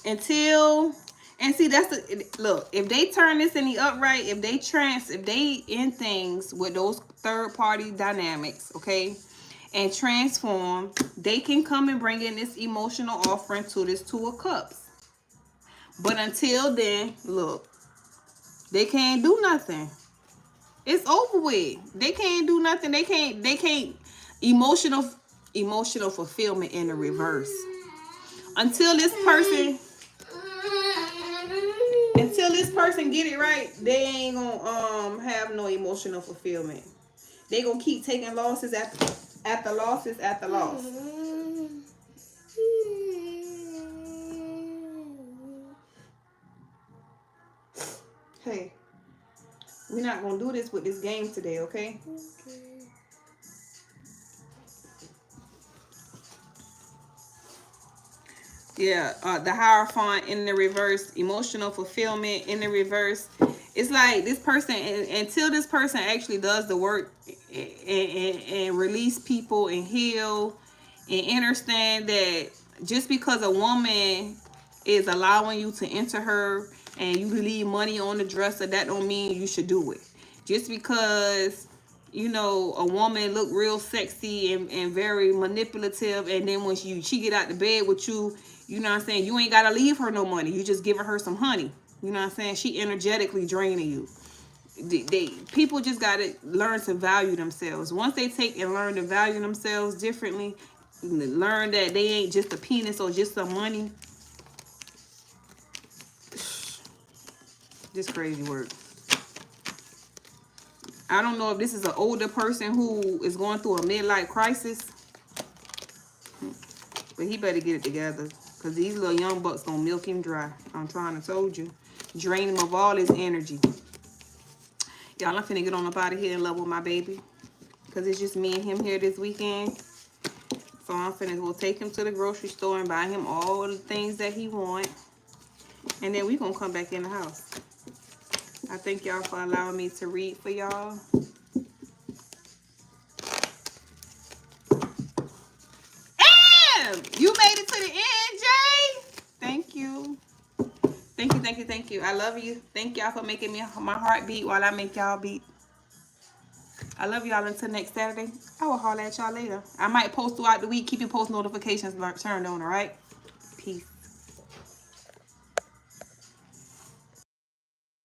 And see, that's the look, if they turn this in the upright, if they end things with those third party dynamics, okay, and transform, they can come and bring in this emotional offering to this Two of Cups. But until then, look, they can't do nothing. It's over with. They can't do nothing. They can't emotional fulfillment in the reverse. Until this person get it right, they ain't gonna have no emotional fulfillment. They gonna keep taking losses after losses after loss. Hey, we're not gonna do this with this game today, okay? Yeah, the Hierophant in the reverse, emotional fulfillment in the reverse. It's like this person, until this person actually does the work and release people and heal and understand that just because a woman is allowing you to enter her and you leave money on the dresser, that don't mean you should do it. Just because a woman look real sexy and very manipulative, and then when she get out the bed with you, you know what I'm saying, you ain't gotta leave her no money. You just giving her some honey. You know what I'm saying? She energetically draining you. People just gotta learn to value themselves. Once they take and learn to value themselves differently, learn that they ain't just a penis or just some money. Just crazy work. I don't know if this is an older person who is going through a midlife crisis, but he better get it together, because these little young bucks gonna milk him dry. I'm trying to told you. Drain him of all his energy. Y'all, I'm finna get on up out of here and love with my baby, because it's just me and him here this weekend. So we'll take him to the grocery store and buy him all the things that he want. And then we gonna come back in the house. I thank y'all for allowing me to read for y'all. And you made it to the end, Jay. Thank you. Thank you, thank you, thank you. I love you. Thank y'all for making my heart beat while I make y'all beat. I love y'all until next Saturday. I will holler at y'all later. I might post throughout the week. Keep your post notifications turned on, all right?